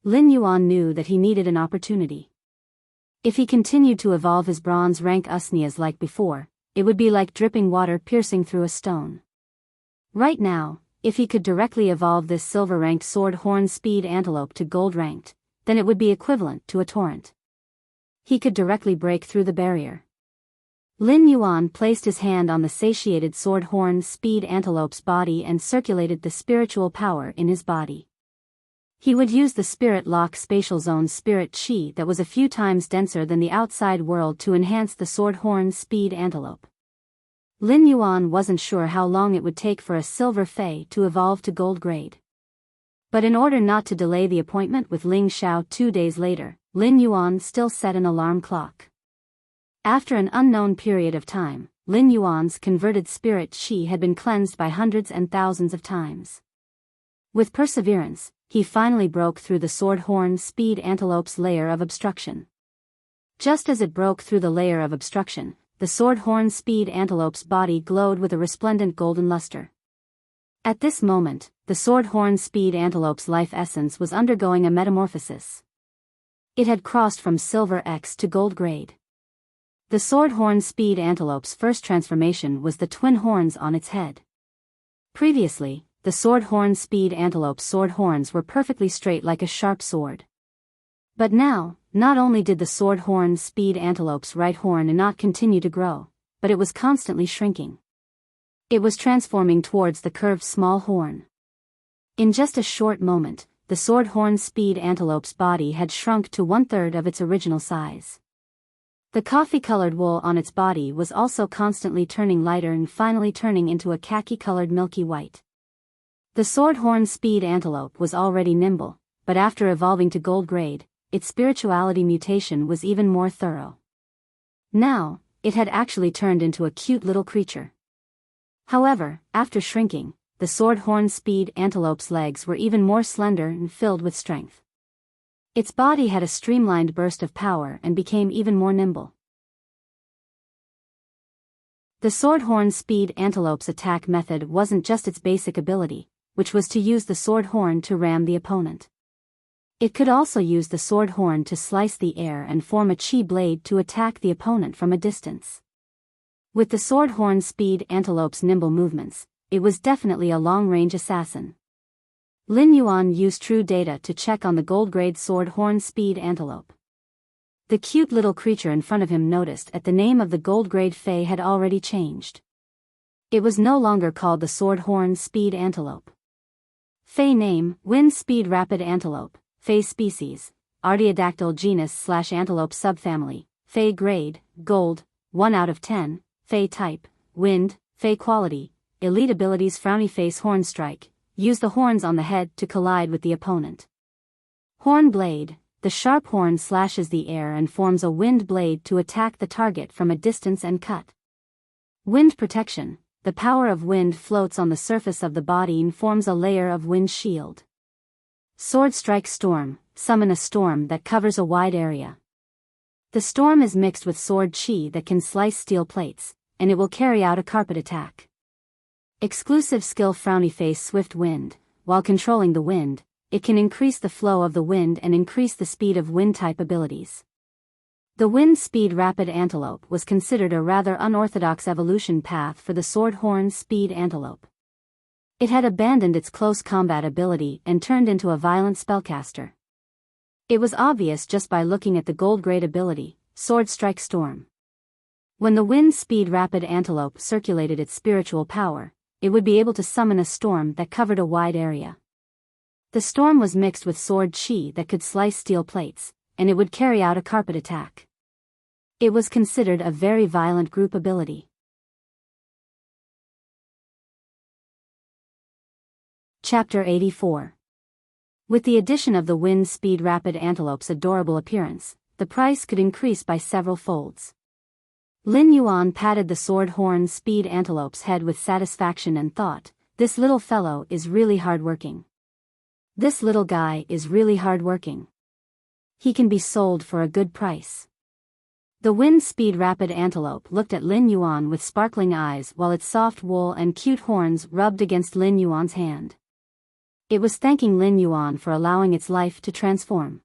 Lin Yuan knew that he needed an opportunity. If he continued to evolve his bronze rank usneas like before, it would be like dripping water piercing through a stone. Right now, if he could directly evolve this silver-ranked sword-horn speed antelope to gold-ranked, then it would be equivalent to a torrent. He could directly break through the barrier. Lin Yuan placed his hand on the satiated sword-horn speed antelope's body and circulated the spiritual power in his body. He would use the Spirit Lock Spatial Zone spirit chi that was a few times denser than the outside world to enhance the sword-horn speed antelope. Lin Yuan wasn't sure how long it would take for a silver Fey to evolve to gold grade. But in order not to delay the appointment with Ling Xiao 2 days later, Lin Yuan still set an alarm clock. After an unknown period of time, Lin Yuan's converted spirit chi had been cleansed by hundreds and thousands of times. With perseverance, he finally broke through the sword-horn speed antelope's layer of obstruction. Just as it broke through the layer of obstruction, the sword-horn speed antelope's body glowed with a resplendent golden luster. At this moment, the sword-horn speed antelope's life essence was undergoing a metamorphosis. It had crossed from silver X to gold grade. The sword-horn speed antelope's first transformation was the twin horns on its head. Previously, the sword-horn speed antelope's sword horns were perfectly straight like a sharp sword. But now, not only did the sword-horn speed antelope's right horn not continue to grow, but it was constantly shrinking. It was transforming towards the curved small horn. In just a short moment, the sword-horn speed antelope's body had shrunk to 1/3 of its original size. The coffee-colored wool on its body was also constantly turning lighter and finally turning into a khaki-colored milky white. The sword-horn speed antelope was already nimble, but after evolving to gold grade, its spirituality mutation was even more thorough. Now, it had actually turned into a cute little creature. However, after shrinking, the sword-horn speed antelope's legs were even more slender and filled with strength. Its body had a streamlined burst of power and became even more nimble. The sword-horn speed antelope's attack method wasn't just its basic ability, which was to use the sword horn to ram the opponent. It could also use the sword horn to slice the air and form a chi blade to attack the opponent from a distance. With the sword horn speed antelope's nimble movements, it was definitely a long-range assassin. Lin Yuan used true data to check on the gold-grade sword horn speed antelope. The cute little creature in front of him noticed that the name of the gold-grade Fey had already changed. It was no longer called the sword horn speed antelope. Fey name, Wind Speed Rapid Antelope, Fey species, Artiodactyl genus/antelope subfamily, Fey grade, gold, 1 out of 10, Fey type, wind, Fey quality, elite abilities frowny face horn strike, use the horns on the head to collide with the opponent. Horn blade, the sharp horn slashes the air and forms a wind blade to attack the target from a distance and cut. Wind protection. The power of wind floats on the surface of the body and forms a layer of wind shield. Sword strike storm, summon a storm that covers a wide area. The storm is mixed with sword chi that can slice steel plates, and it will carry out a carpet attack. Exclusive skill frowny face swift wind, while controlling the wind, it can increase the flow of the wind and increase the speed of wind type abilities. The wind speed rapid antelope was considered a rather unorthodox evolution path for the sword horn speed antelope. It had abandoned its close combat ability and turned into a violent spellcaster. It was obvious just by looking at the gold-grade ability, Sword Strike Storm. When the wind speed rapid antelope circulated its spiritual power, it would be able to summon a storm that covered a wide area. The storm was mixed with sword chi that could slice steel plates, and it would carry out a carpet attack. It was considered a very violent group ability. Chapter 84. With the addition of the wind speed rapid antelope's adorable appearance, the price could increase by several folds. Lin Yuan patted the sword horn speed antelope's head with satisfaction and thought, this little fellow is really hardworking. This little guy is really hardworking. He can be sold for a good price. The wind speed rapid antelope looked at Lin Yuan with sparkling eyes while its soft wool and cute horns rubbed against Lin Yuan's hand. It was thanking Lin Yuan for allowing its life to transform.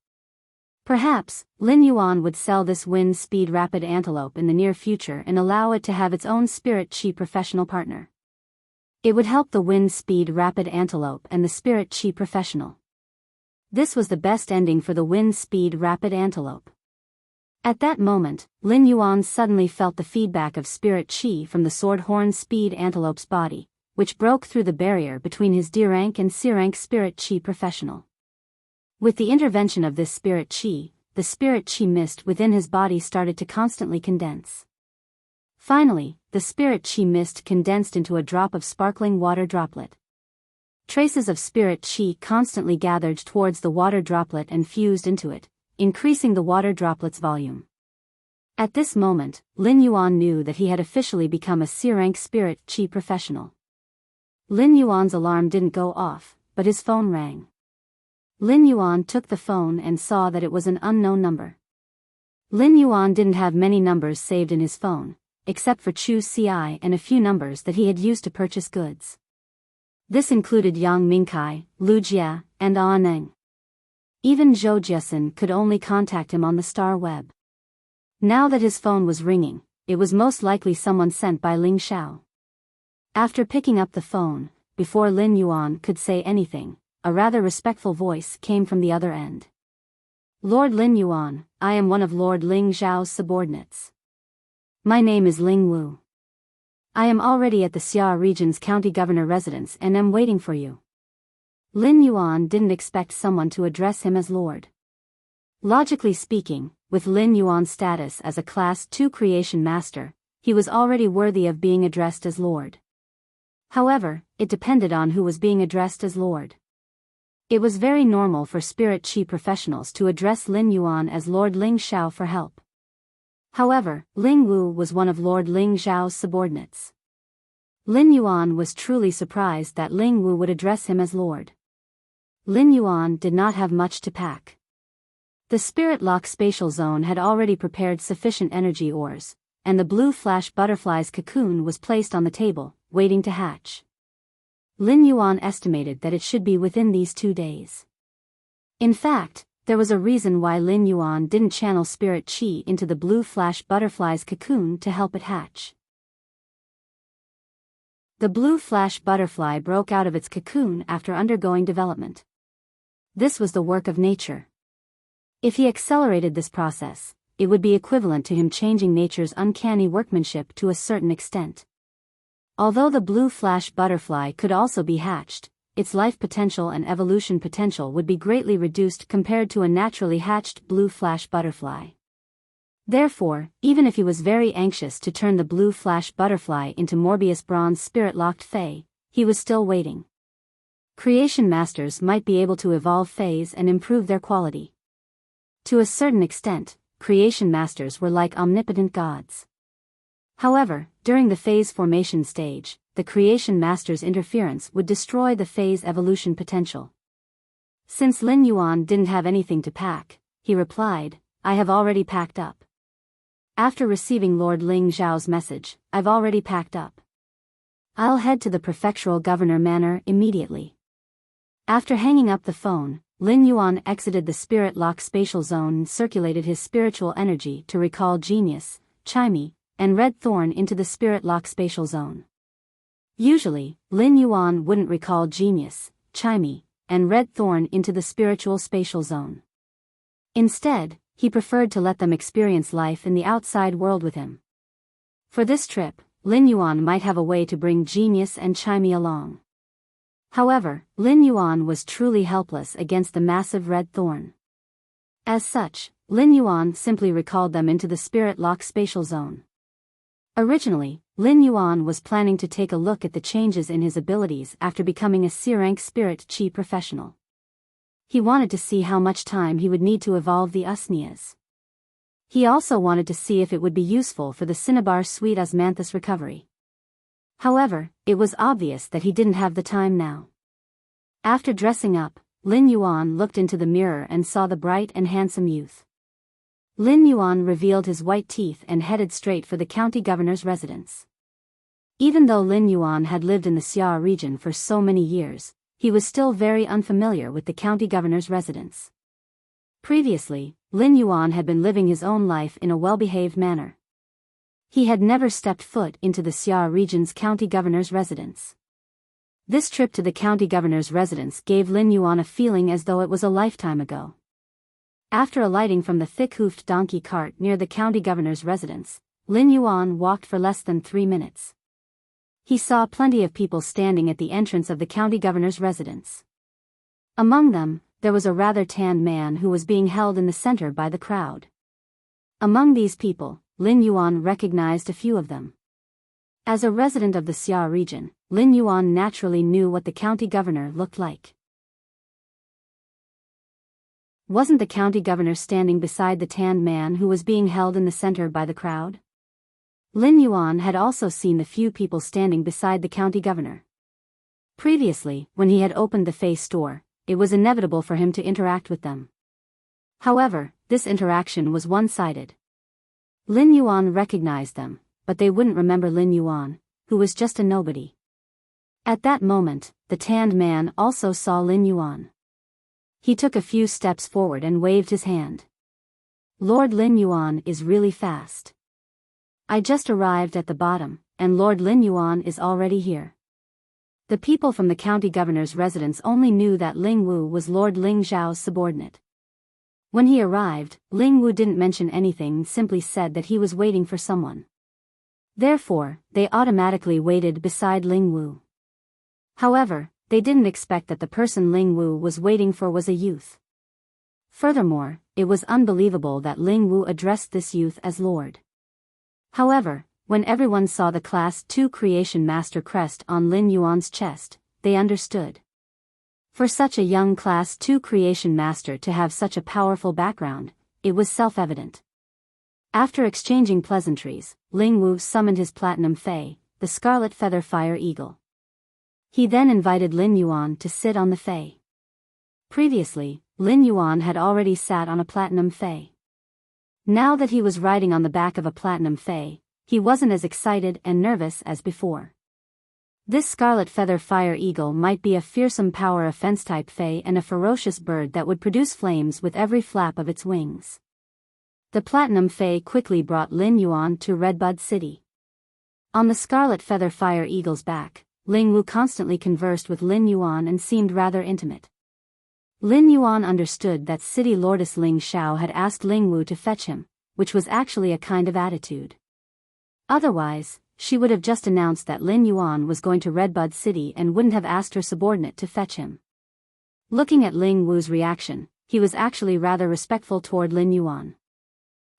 Perhaps, Lin Yuan would sell this wind speed rapid antelope in the near future and allow it to have its own spirit chi professional partner. It would help the wind speed rapid antelope and the spirit chi professional. This was the best ending for the wind speed rapid antelope. At that moment, Lin Yuan suddenly felt the feedback of spirit chi from the sword horn speed antelope's body, which broke through the barrier between his D rank and C rank spirit chi professional. With the intervention of this spirit chi, the spirit chi mist within his body started to constantly condense. Finally, the spirit chi mist condensed into a drop of sparkling water droplet. Traces of spirit chi constantly gathered towards the water droplet and fused into it, increasing the water droplet's volume. At this moment, Lin Yuan knew that he had officially become a C rank spirit chi professional. Lin Yuan's alarm didn't go off, but his phone rang. Lin Yuan took the phone and saw that it was an unknown number. Lin Yuan didn't have many numbers saved in his phone, except for Chu Ci and a few numbers that he had used to purchase goods. This included Yang Mingkai, Lu Jia, and Neng. Even Zhou Jiasun could only contact him on the star web. Now that his phone was ringing, it was most likely someone sent by Ling Xiao. After picking up the phone, before Lin Yuan could say anything, a rather respectful voice came from the other end. Lord Lin Yuan, I am one of Lord Ling Zhao's subordinates. My name is Ling Wu. I am already at the Xia region's county governor residence and am waiting for you. Lin Yuan didn't expect someone to address him as Lord. Logically speaking, with Lin Yuan's status as a Class 2 creation master, he was already worthy of being addressed as Lord. However, it depended on who was being addressed as Lord. It was very normal for spirit chi professionals to address Lin Yuan as Lord Ling Xiao for help. However, Ling Wu was one of Lord Ling Zhao's subordinates. Lin Yuan was truly surprised that Ling Wu would address him as Lord. Lin Yuan did not have much to pack. The Spirit Lock spatial zone had already prepared sufficient energy ores, and the blue flash butterfly's cocoon was placed on the table, waiting to hatch. Lin Yuan estimated that it should be within these 2 days. In fact, there was a reason why Lin Yuan didn't channel spirit chi into the blue flash butterfly's cocoon to help it hatch. The blue flash butterfly broke out of its cocoon after undergoing development. This was the work of nature. If he accelerated this process, it would be equivalent to him changing nature's uncanny workmanship to a certain extent. Although the blue flash butterfly could also be hatched, its life potential and evolution potential would be greatly reduced compared to a naturally hatched blue flash butterfly. Therefore, even if he was very anxious to turn the blue flash butterfly into Morbius Bronze Spirit-Locked Fae, he was still waiting. Creation masters might be able to evolve Faes and improve their quality. To a certain extent, creation masters were like omnipotent gods. However, during the phase formation stage, the creation master's interference would destroy the phase evolution potential. Since Lin Yuan didn't have anything to pack, he replied, I have already packed up. After receiving Lord Ling Zhao's message, I've already packed up. I'll head to the prefectural governor manor immediately. After hanging up the phone, Lin Yuan exited the spirit lock spatial zone and circulated his spiritual energy to recall Genius, Chimey, and Red Thorn into the spirit lock spatial zone. Usually, Lin Yuan wouldn't recall Genius, Chimey, and Red Thorn into the spiritual spatial zone. Instead, he preferred to let them experience life in the outside world with him. For this trip, Lin Yuan might have a way to bring Genius and Chimey along. However, Lin Yuan was truly helpless against the massive Red Thorn. As such, Lin Yuan simply recalled them into the spirit lock spatial zone. Originally, Lin Yuan was planning to take a look at the changes in his abilities after becoming a C-rank spirit chi professional. He wanted to see how much time he would need to evolve the Usnias. He also wanted to see if it would be useful for the Cinnabar Sweet Osmanthus recovery. However, it was obvious that he didn't have the time now. After dressing up, Lin Yuan looked into the mirror and saw the bright and handsome youth. Lin Yuan revealed his white teeth and headed straight for the county governor's residence. Even though Lin Yuan had lived in the Xia region for so many years, he was still very unfamiliar with the county governor's residence. Previously, Lin Yuan had been living his own life in a well-behaved manner. He had never stepped foot into the Xia region's county governor's residence. This trip to the county governor's residence gave Lin Yuan a feeling as though it was a lifetime ago. After alighting from the thick-hoofed donkey cart near the county governor's residence, Lin Yuan walked for less than 3 minutes. He saw plenty of people standing at the entrance of the county governor's residence. Among them, there was a rather tanned man who was being held in the center by the crowd. Among these people, Lin Yuan recognized a few of them. As a resident of the Xia region, Lin Yuan naturally knew what the county governor looked like. Wasn't the county governor standing beside the tanned man who was being held in the center by the crowd? Lin Yuan had also seen the few people standing beside the county governor. Previously, when he had opened the Fei store, it was inevitable for him to interact with them. However, this interaction was one-sided. Lin Yuan recognized them, but they wouldn't remember Lin Yuan, who was just a nobody. At that moment, the tanned man also saw Lin Yuan. He took a few steps forward and waved his hand. Lord Lin Yuan is really fast. I just arrived at the bottom, and Lord Lin Yuan is already here. The people from the county governor's residence only knew that Ling Wu was Lord Ling Zhao's subordinate. When he arrived, Ling Wu didn't mention anything and simply said that he was waiting for someone. Therefore, they automatically waited beside Ling Wu. However, they didn't expect that the person Ling Wu was waiting for was a youth. Furthermore, it was unbelievable that Ling Wu addressed this youth as Lord. However, when everyone saw the Class 2 Creation Master crest on Lin Yuan's chest, they understood. For such a young Class 2 Creation Master to have such a powerful background, it was self-evident. After exchanging pleasantries, Ling Wu summoned his Platinum Fei, the Scarlet Feather Fire Eagle. He then invited Lin Yuan to sit on the Fei. Previously, Lin Yuan had already sat on a Platinum Fei. Now that he was riding on the back of a Platinum Fei, he wasn't as excited and nervous as before. This Scarlet Feather Fire Eagle might be a fearsome power offense type Fei and a ferocious bird that would produce flames with every flap of its wings. The Platinum Fei quickly brought Lin Yuan to Redbud City. On the Scarlet Feather Fire Eagle's back, Ling Wu constantly conversed with Lin Yuan and seemed rather intimate. Lin Yuan understood that City Lordess Ling Xiao had asked Ling Wu to fetch him, which was actually a kind of attitude. Otherwise, she would have just announced that Lin Yuan was going to Redbud City and wouldn't have asked her subordinate to fetch him. Looking at Ling Wu's reaction, he was actually rather respectful toward Lin Yuan.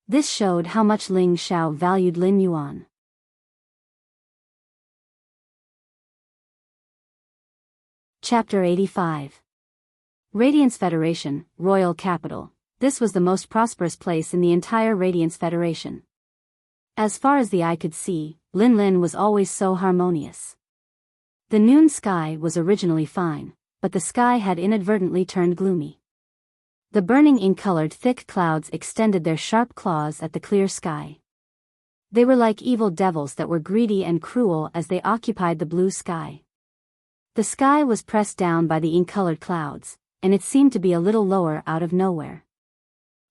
This showed how much Ling Xiao valued Lin Yuan. Chapter 85. Radiance Federation, Royal Capital. This was the most prosperous place in the entire Radiance Federation. As far as the eye could see, Lin was always so harmonious. The noon sky was originally fine, but the sky had inadvertently turned gloomy. The burning ink-colored thick clouds extended their sharp claws at the clear sky. They were like evil devils that were greedy and cruel as they occupied the blue sky. The sky was pressed down by the ink-colored clouds, and it seemed to be a little lower out of nowhere.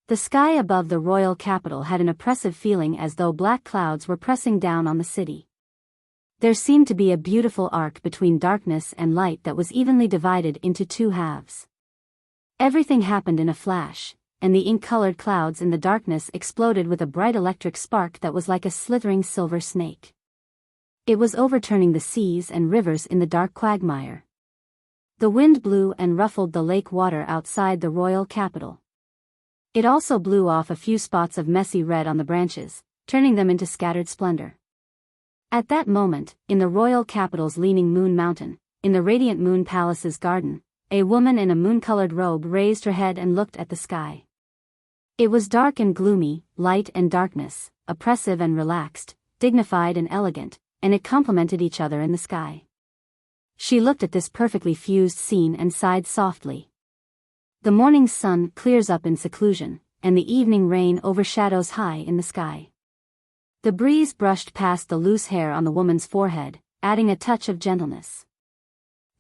The sky above the royal capital had an oppressive feeling as though black clouds were pressing down on the city. There seemed to be a beautiful arc between darkness and light that was evenly divided into two halves. Everything happened in a flash, and the ink-colored clouds in the darkness exploded with a bright electric spark that was like a slithering silver snake. It was overturning the seas and rivers in the dark quagmire. The wind blew and ruffled the lake water outside the royal capital. It also blew off a few spots of messy red on the branches, turning them into scattered splendor. At that moment, in the royal capital's leaning moon mountain, in the radiant moon palace's garden, a woman in a moon-colored robe raised her head and looked at the sky. It was dark and gloomy, light and darkness, oppressive and relaxed, dignified and elegant, and it complemented each other in the sky. She looked at this perfectly fused scene and sighed softly. The morning sun clears up in seclusion, and the evening rain overshadows high in the sky. The breeze brushed past the loose hair on the woman's forehead, adding a touch of gentleness.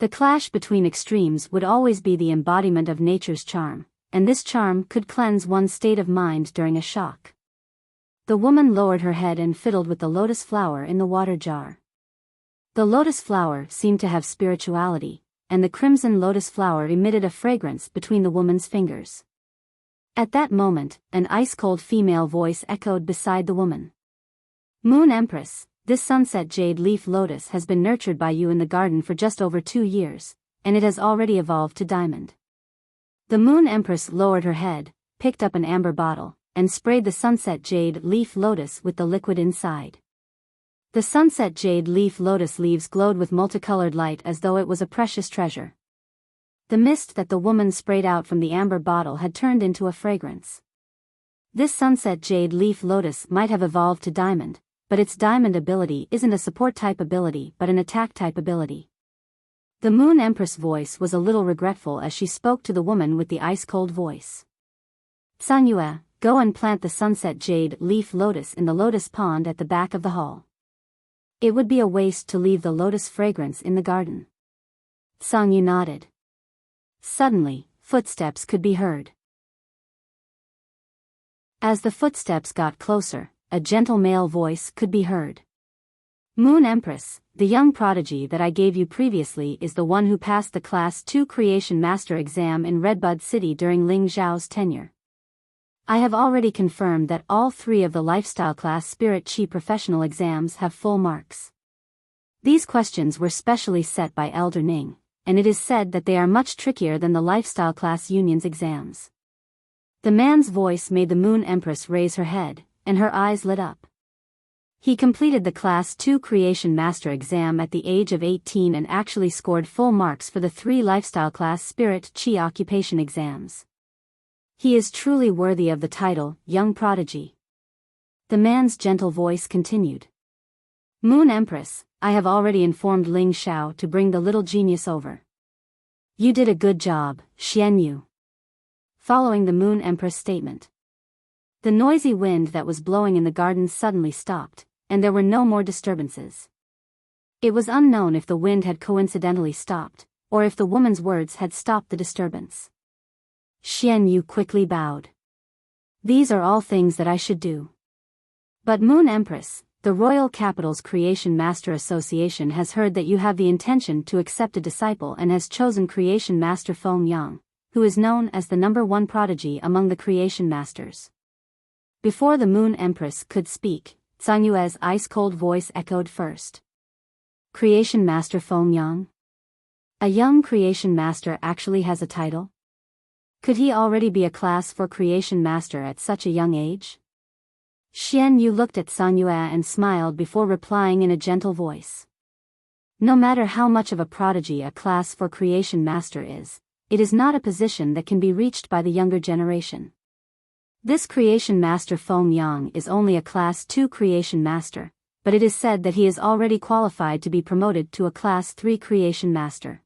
The clash between extremes would always be the embodiment of nature's charm, and this charm could cleanse one's state of mind during a shock. The woman lowered her head and fiddled with the lotus flower in the water jar. The lotus flower seemed to have spirituality, and the crimson lotus flower emitted a fragrance between the woman's fingers. At that moment, an ice-cold female voice echoed beside the woman. "Moon Empress, this sunset jade leaf lotus has been nurtured by you in the garden for just over 2 years, and it has already evolved to diamond." The Moon Empress lowered her head, picked up an amber bottle, and sprayed the sunset jade leaf lotus with the liquid inside. The sunset jade leaf lotus leaves glowed with multicolored light as though it was a precious treasure. The mist that the woman sprayed out from the amber bottle had turned into a fragrance. This sunset jade leaf lotus might have evolved to diamond, but its diamond ability isn't a support-type ability but an attack-type ability. The Moon Empress' voice was a little regretful as she spoke to the woman with the ice-cold voice. "Sangyue, go and plant the sunset jade leaf lotus in the lotus pond at the back of the hall. It would be a waste to leave the lotus fragrance in the garden." Sangyu nodded. Suddenly, footsteps could be heard. As the footsteps got closer, a gentle male voice could be heard. "Moon Empress, the young prodigy that I gave you previously is the one who passed the Class 2 Creation Master exam in Redbud City during Ling Zhao's tenure. I have already confirmed that all 3 of the Lifestyle Class Spirit Chi professional exams have full marks. These questions were specially set by Elder Ning, and it is said that they are much trickier than the Lifestyle Class Union's exams." The man's voice made the Moon Empress raise her head, and her eyes lit up. He completed the Class 2 Creation Master exam at the age of 18 and actually scored full marks for the 3 Lifestyle Class Spirit Chi occupation exams. He is truly worthy of the title, Young Prodigy. The man's gentle voice continued. "Moon Empress, I have already informed Ling Xiao to bring the little genius over. You did a good job, Xian Yu." Following the Moon Empress' statement, the noisy wind that was blowing in the garden suddenly stopped, and there were no more disturbances. It was unknown if the wind had coincidentally stopped, or if the woman's words had stopped the disturbance. Xian Yu quickly bowed. "These are all things that I should do. But Moon Empress, the Royal Capital's Creation Master Association has heard that you have the intention to accept a disciple and has chosen Creation Master Feng Yang, who is known as the #1 prodigy among the Creation Masters." Before the Moon Empress could speak, Sangyue's ice-cold voice echoed first. "Creation Master Feng Yang? A young Creation Master actually has a title? Could he already be a Class 4 Creation Master at such a young age?" Xian Yu looked at Sangyue and smiled before replying in a gentle voice. "No matter how much of a prodigy a Class 4 Creation Master is, it is not a position that can be reached by the younger generation. This Creation Master Feng Yang is only a Class 2 Creation Master, but it is said that he is already qualified to be promoted to a Class 3 Creation Master.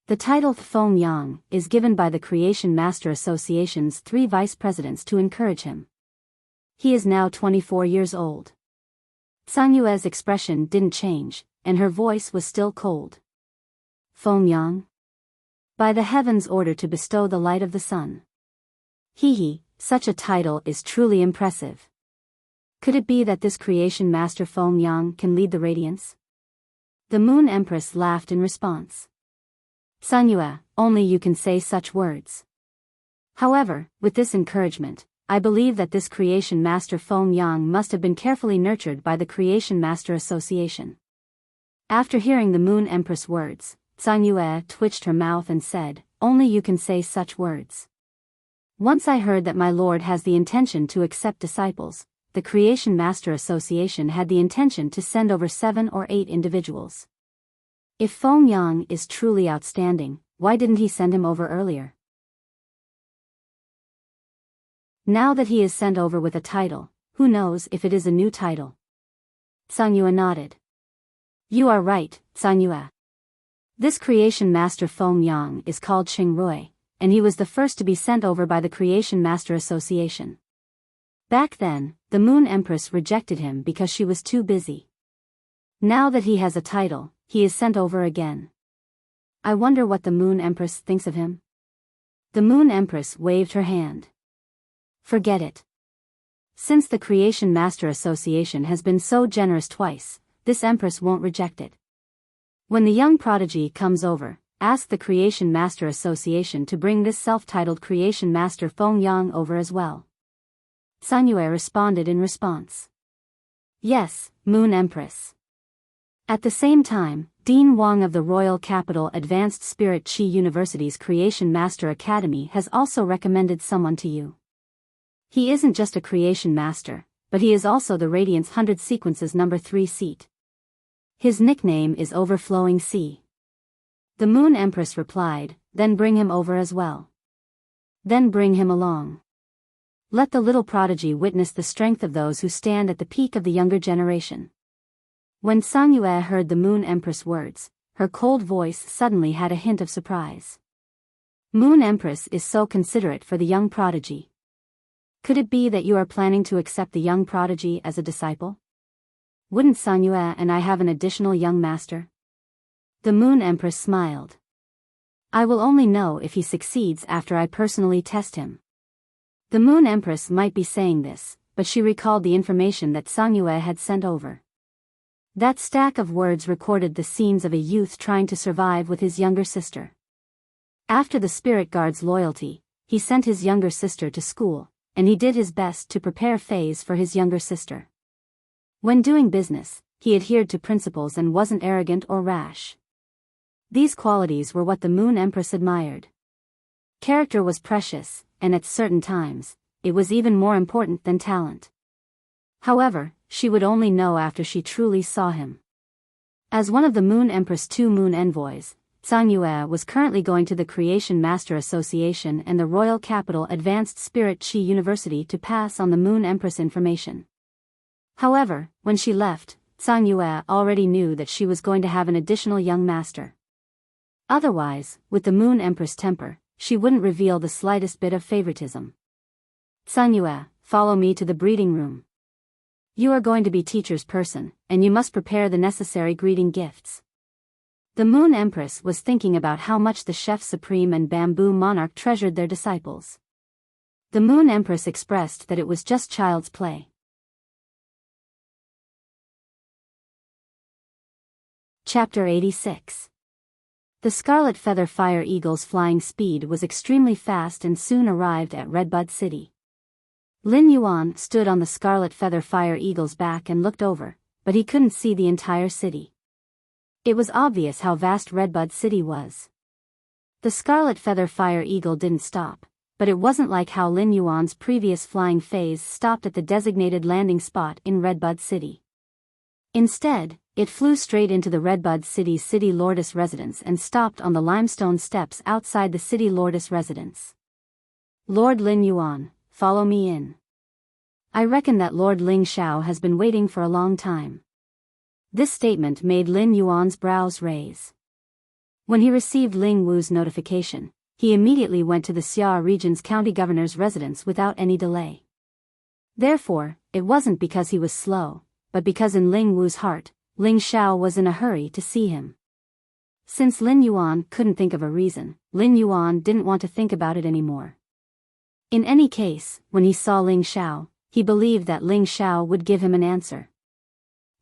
The title Feng Yang is given by the Creation Master Association's 3 vice presidents to encourage him. He is now 24 years old." Sangyue's expression didn't change, and her voice was still cold. "Feng Yang? By the heavens' order to bestow the light of the sun. He, such a title is truly impressive. Could it be that this Creation Master Feng Yang can lead the radiance?" The Moon Empress laughed in response. Sanyue, only you can say such words. However, with this encouragement, I believe that this Creation Master Feng Yang must have been carefully nurtured by the Creation Master Association. After hearing the Moon Empress words, Sanyue twitched her mouth and said, only you can say such words. Once I heard that my lord has the intention to accept disciples, the Creation Master Association had the intention to send over 7 or 8 individuals. If Feng Yang is truly outstanding, why didn't he send him over earlier? Now that he is sent over with a title, who knows if it is a new title? Sanyue nodded. You are right, Sanyue. This Creation Master Feng Yang is called Qingrui, and he was the first to be sent over by the Creation Master Association. Back then, the Moon Empress rejected him because she was too busy. Now that he has a title, he is sent over again. I wonder what the Moon Empress thinks of him? The Moon Empress waved her hand. Forget it. Since the Creation Master Association has been so generous twice, this Empress won't reject it. When the young prodigy comes over, ask the Creation Master Association to bring this self-titled Creation Master Feng Yang over as well. Sanyue responded in response. Yes, Moon Empress. At the same time, Dean Wang of the Royal Capital Advanced Spirit Chi University's Creation Master Academy has also recommended someone to you. He isn't just a Creation Master, but he is also the Radiance 100 Sequences No. 3 seat. His nickname is Overflowing Sea. The Moon Empress replied, then bring him over as well. Then bring him along. Let the little prodigy witness the strength of those who stand at the peak of the younger generation. When Sanyue heard the Moon Empress' words, her cold voice suddenly had a hint of surprise. Moon Empress is so considerate for the young prodigy. Could it be that you are planning to accept the young prodigy as a disciple? Wouldn't Sanyue and I have an additional young master? The Moon Empress smiled. I will only know if he succeeds after I personally test him. The Moon Empress might be saying this, but she recalled the information that Sanyue had sent over. That stack of words recorded the scenes of a youth trying to survive with his younger sister. After the Spirit Guard's loyalty, he sent his younger sister to school, and he did his best to prepare Phase for his younger sister. When doing business, he adhered to principles and wasn't arrogant or rash. These qualities were what the Moon Empress admired. Character was precious, and at certain times, it was even more important than talent. However, she would only know after she truly saw him. As one of the Moon Empress' 2 moon envoys, Sanyue was currently going to the Creation Master Association and the Royal Capital Advanced Spirit Chi University to pass on the Moon Empress information. However, when she left, Sanyue already knew that she was going to have an additional young master. Otherwise, with the Moon Empress' temper, she wouldn't reveal the slightest bit of favoritism. Sanyue, follow me to the breeding room. You are going to be teacher's person, and you must prepare the necessary greeting gifts. The Moon Empress was thinking about how much the Chef Supreme and Bamboo Monarch treasured their disciples. The Moon Empress expressed that it was just child's play. Chapter 86. The Scarlet Feather Fire Eagle's flying speed was extremely fast and soon arrived at Redbud City. Lin Yuan stood on the Scarlet Feather Fire Eagle's back and looked over, but he couldn't see the entire city. It was obvious how vast Redbud City was. The Scarlet Feather Fire Eagle didn't stop, but it wasn't like how Lin Yuan's previous flying phase stopped at the designated landing spot in Redbud City. Instead, it flew straight into the Redbud City's City Lordess residence and stopped on the limestone steps outside the City Lordess residence. Lord Lin Yuan, follow me in. I reckon that Lord Ling Xiao has been waiting for a long time. This statement made Lin Yuan's brows raise. When he received Ling Wu's notification, he immediately went to the Xia region's county governor's residence without any delay. Therefore, it wasn't because he was slow, but because in Ling Wu's heart, Ling Xiao was in a hurry to see him. Since Lin Yuan couldn't think of a reason, Lin Yuan didn't want to think about it anymore. In any case, when he saw Ling Xiao, he believed that Ling Xiao would give him an answer.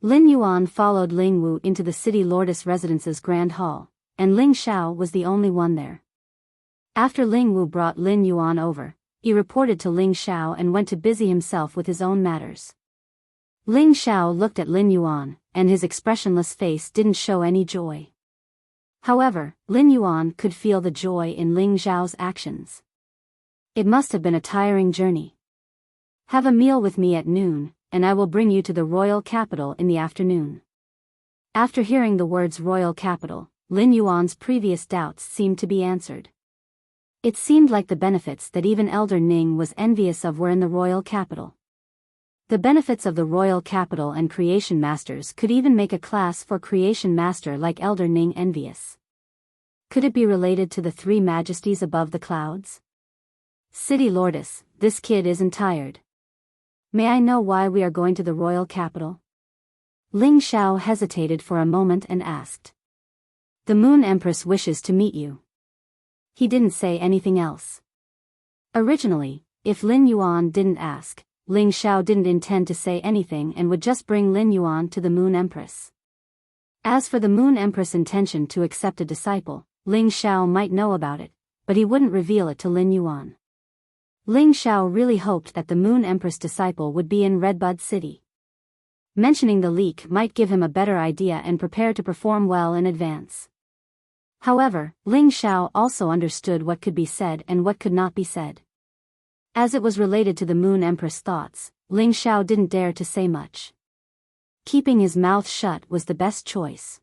Lin Yuan followed Ling Wu into the city lordess residence's grand hall, and Ling Xiao was the only one there. After Ling Wu brought Lin Yuan over, he reported to Ling Xiao and went to busy himself with his own matters. Ling Xiao looked at Lin Yuan, and his expressionless face didn't show any joy. However, Lin Yuan could feel the joy in Ling Xiao's actions. It must have been a tiring journey. Have a meal with me at noon, and I will bring you to the royal capital in the afternoon. After hearing the words royal capital, Lin Yuan's previous doubts seemed to be answered. It seemed like the benefits that even Elder Ning was envious of were in the royal capital. The benefits of the royal capital and creation masters could even make a class for creation master like Elder Ning envious. Could it be related to the three majesties above the clouds? City Lordess, this kid isn't tired. May I know why we are going to the royal capital? Ling Xiao hesitated for a moment and asked. The Moon Empress wishes to meet you. He didn't say anything else. Originally, if Lin Yuan didn't ask, Ling Xiao didn't intend to say anything and would just bring Lin Yuan to the Moon Empress. As for the Moon Empress' intention to accept a disciple, Ling Xiao might know about it, but he wouldn't reveal it to Lin Yuan. Ling Xiao really hoped that the Moon Empress disciple would be in Redbud City. Mentioning the leak might give him a better idea and prepare to perform well in advance. However, Ling Xiao also understood what could be said and what could not be said. As it was related to the Moon Empress' thoughts, Ling Xiao didn't dare to say much. Keeping his mouth shut was the best choice.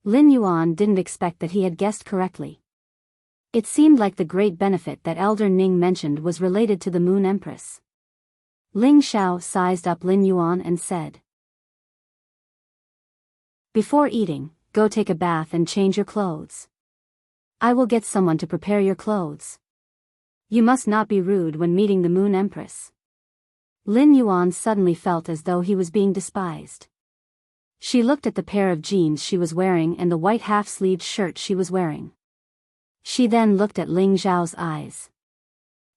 Lin Yuan didn't expect that he had guessed correctly. It seemed like the great benefit that Elder Ning mentioned was related to the Moon Empress. Ling Xiao sized up Lin Yuan and said, Before eating, go take a bath and change your clothes. I will get someone to prepare your clothes. You must not be rude when meeting the Moon Empress. Lin Yuan suddenly felt as though he was being despised. She looked at the pair of jeans she was wearing and the white half-sleeved shirt she was wearing. She then looked at Ling Xiao's eyes.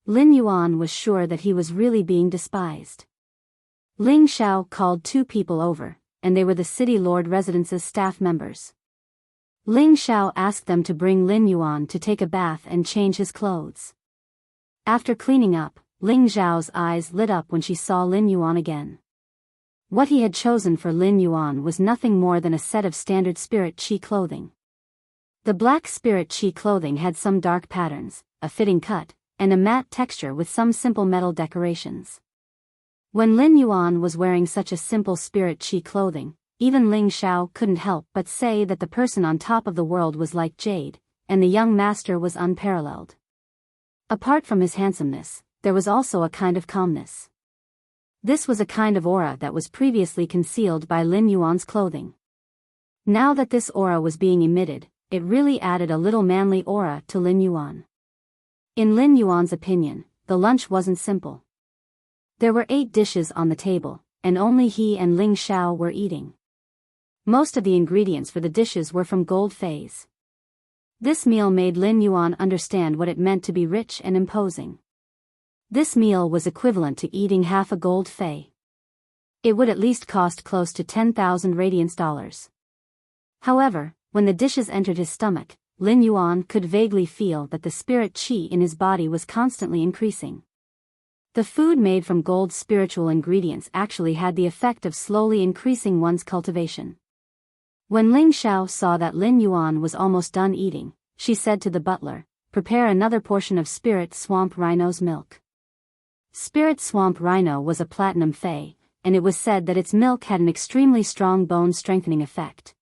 Lin Yuan was sure that he was really being despised. Ling Xiao called two people over, and they were the city lord residence's staff members. Ling Xiao asked them to bring Lin Yuan to take a bath and change his clothes. After cleaning up, Ling Xiao's eyes lit up when she saw Lin Yuan again. What he had chosen for Lin Yuan was nothing more than a set of standard spirit chi clothing. The black spirit chi clothing had some dark patterns, a fitting cut, and a matte texture with some simple metal decorations. When Lin Yuan was wearing such a simple spirit chi clothing, even Ling Xiao couldn't help but say that the person on top of the world was like jade, and the young master was unparalleled. Apart from his handsomeness, there was also a kind of calmness. This was a kind of aura that was previously concealed by Lin Yuan's clothing. Now that this aura was being emitted, it really added a little manly aura to Lin Yuan. In Lin Yuan's opinion, the lunch wasn't simple. There were 8 dishes on the table, and only he and Ling Xiao were eating. Most of the ingredients for the dishes were from gold phase. This meal made Lin Yuan understand what it meant to be rich and imposing. This meal was equivalent to eating half a gold fei. It would at least cost close to 10,000 radiance dollars. However, when the dishes entered his stomach, Lin Yuan could vaguely feel that the spirit qi in his body was constantly increasing. The food made from gold spiritual ingredients actually had the effect of slowly increasing one's cultivation. When Ling Xiao saw that Lin Yuan was almost done eating, she said to the butler, "Prepare another portion of Spirit Swamp Rhino's milk." Spirit Swamp Rhino was a platinum fei, and it was said that its milk had an extremely strong bone-strengthening effect.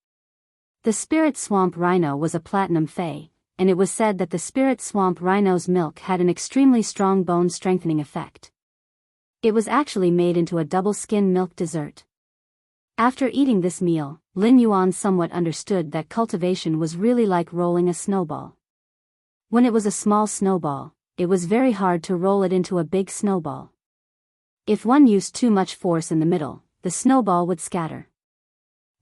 The Spirit Swamp Rhino was a platinum fei, and it was said that the Spirit Swamp Rhino's milk had an extremely strong bone-strengthening effect. It was actually made into a double-skin milk dessert. After eating this meal, Lin Yuan somewhat understood that cultivation was really like rolling a snowball. When it was a small snowball, it was very hard to roll it into a big snowball. If one used too much force in the middle, the snowball would scatter.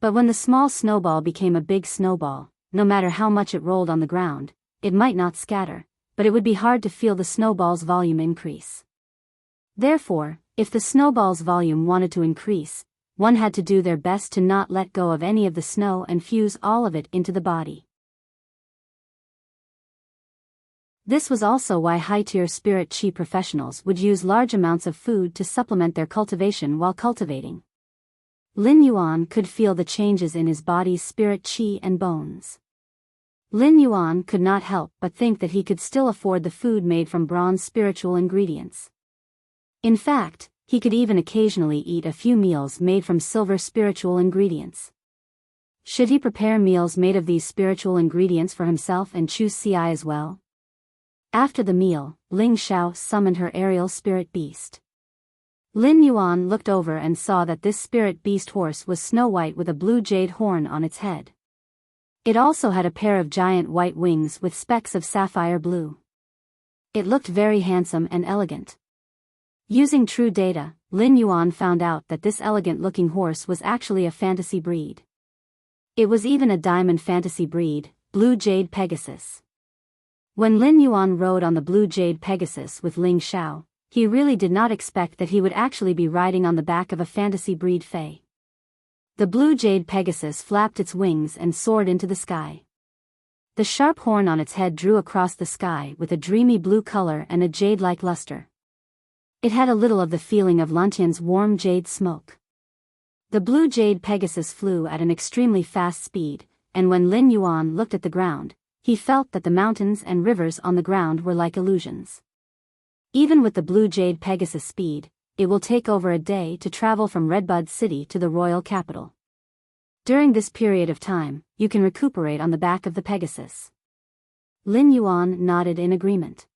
But when the small snowball became a big snowball, no matter how much it rolled on the ground, it might not scatter, but it would be hard to feel the snowball's volume increase. Therefore, if the snowball's volume wanted to increase, one had to do their best to not let go of any of the snow and fuse all of it into the body. This was also why high-tier spirit chi professionals would use large amounts of food to supplement their cultivation while cultivating. Lin Yuan could feel the changes in his body's spirit chi and bones. Lin Yuan could not help but think that he could still afford the food made from bronze spiritual ingredients. In fact, he could even occasionally eat a few meals made from silver spiritual ingredients. Should he prepare meals made of these spiritual ingredients for himself and choose CI as well? After the meal, Ling Xiao summoned her aerial spirit beast. Lin Yuan looked over and saw that this spirit beast horse was snow white with a blue jade horn on its head. It also had a pair of giant white wings with specks of sapphire blue. It looked very handsome and elegant. Using true data, Lin Yuan found out that this elegant-looking horse was actually a fantasy breed. It was even a diamond fantasy breed, Blue Jade Pegasus. When Lin Yuan rode on the Blue Jade Pegasus with Ling Xiao, he really did not expect that he would actually be riding on the back of a fantasy breed fae. The Blue Jade Pegasus flapped its wings and soared into the sky. The sharp horn on its head drew across the sky with a dreamy blue color and a jade-like luster. It had a little of the feeling of Luntian's warm jade smoke. The Blue Jade Pegasus flew at an extremely fast speed, and when Lin Yuan looked at the ground, he felt that the mountains and rivers on the ground were like illusions. Even with the Blue Jade Pegasus speed, it will take over a day to travel from Redbud City to the royal capital. During this period of time, you can recuperate on the back of the Pegasus. Lin Yuan nodded in agreement.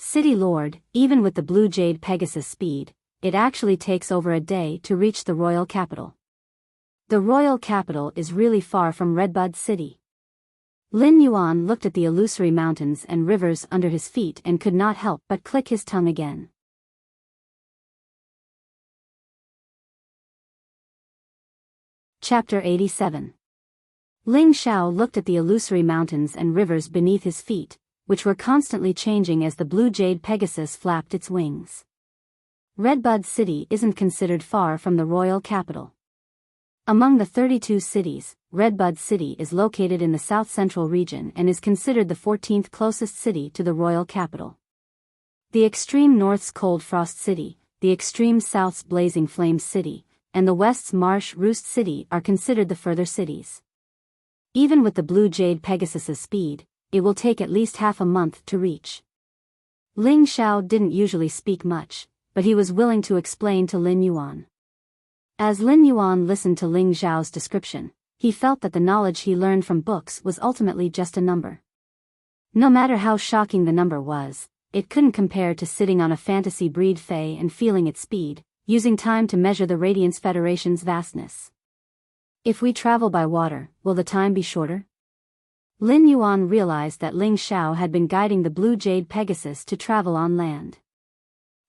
City Lord, even with the Blue Jade Pegasus speed, it actually takes over a day to reach the royal capital. The royal capital is really far from Redbud City. Lin Yuan looked at the illusory mountains and rivers under his feet and could not help but click his tongue again. Chapter 87. Ling Xiao looked at the illusory mountains and rivers beneath his feet, which were constantly changing as the Blue Jade Pegasus flapped its wings. Redbud City isn't considered far from the royal capital. Among the 32 cities, Redbud City is located in the south-central region and is considered the 14th closest city to the royal capital. The extreme north's Cold Frost City, the extreme south's Blazing Flames City, and the west's Marsh Roost City are considered the further cities. Even with the Blue Jade Pegasus's speed, it will take at least half a month to reach. Ling Xiao didn't usually speak much, but he was willing to explain to Lin Yuan. As Lin Yuan listened to Ling Xiao's description, he felt that the knowledge he learned from books was ultimately just a number. No matter how shocking the number was, it couldn't compare to sitting on a fantasy breed fae and feeling its speed, using time to measure the Radiance Federation's vastness. If we travel by water, will the time be shorter? Lin Yuan realized that Ling Xiao had been guiding the Blue Jade Pegasus to travel on land.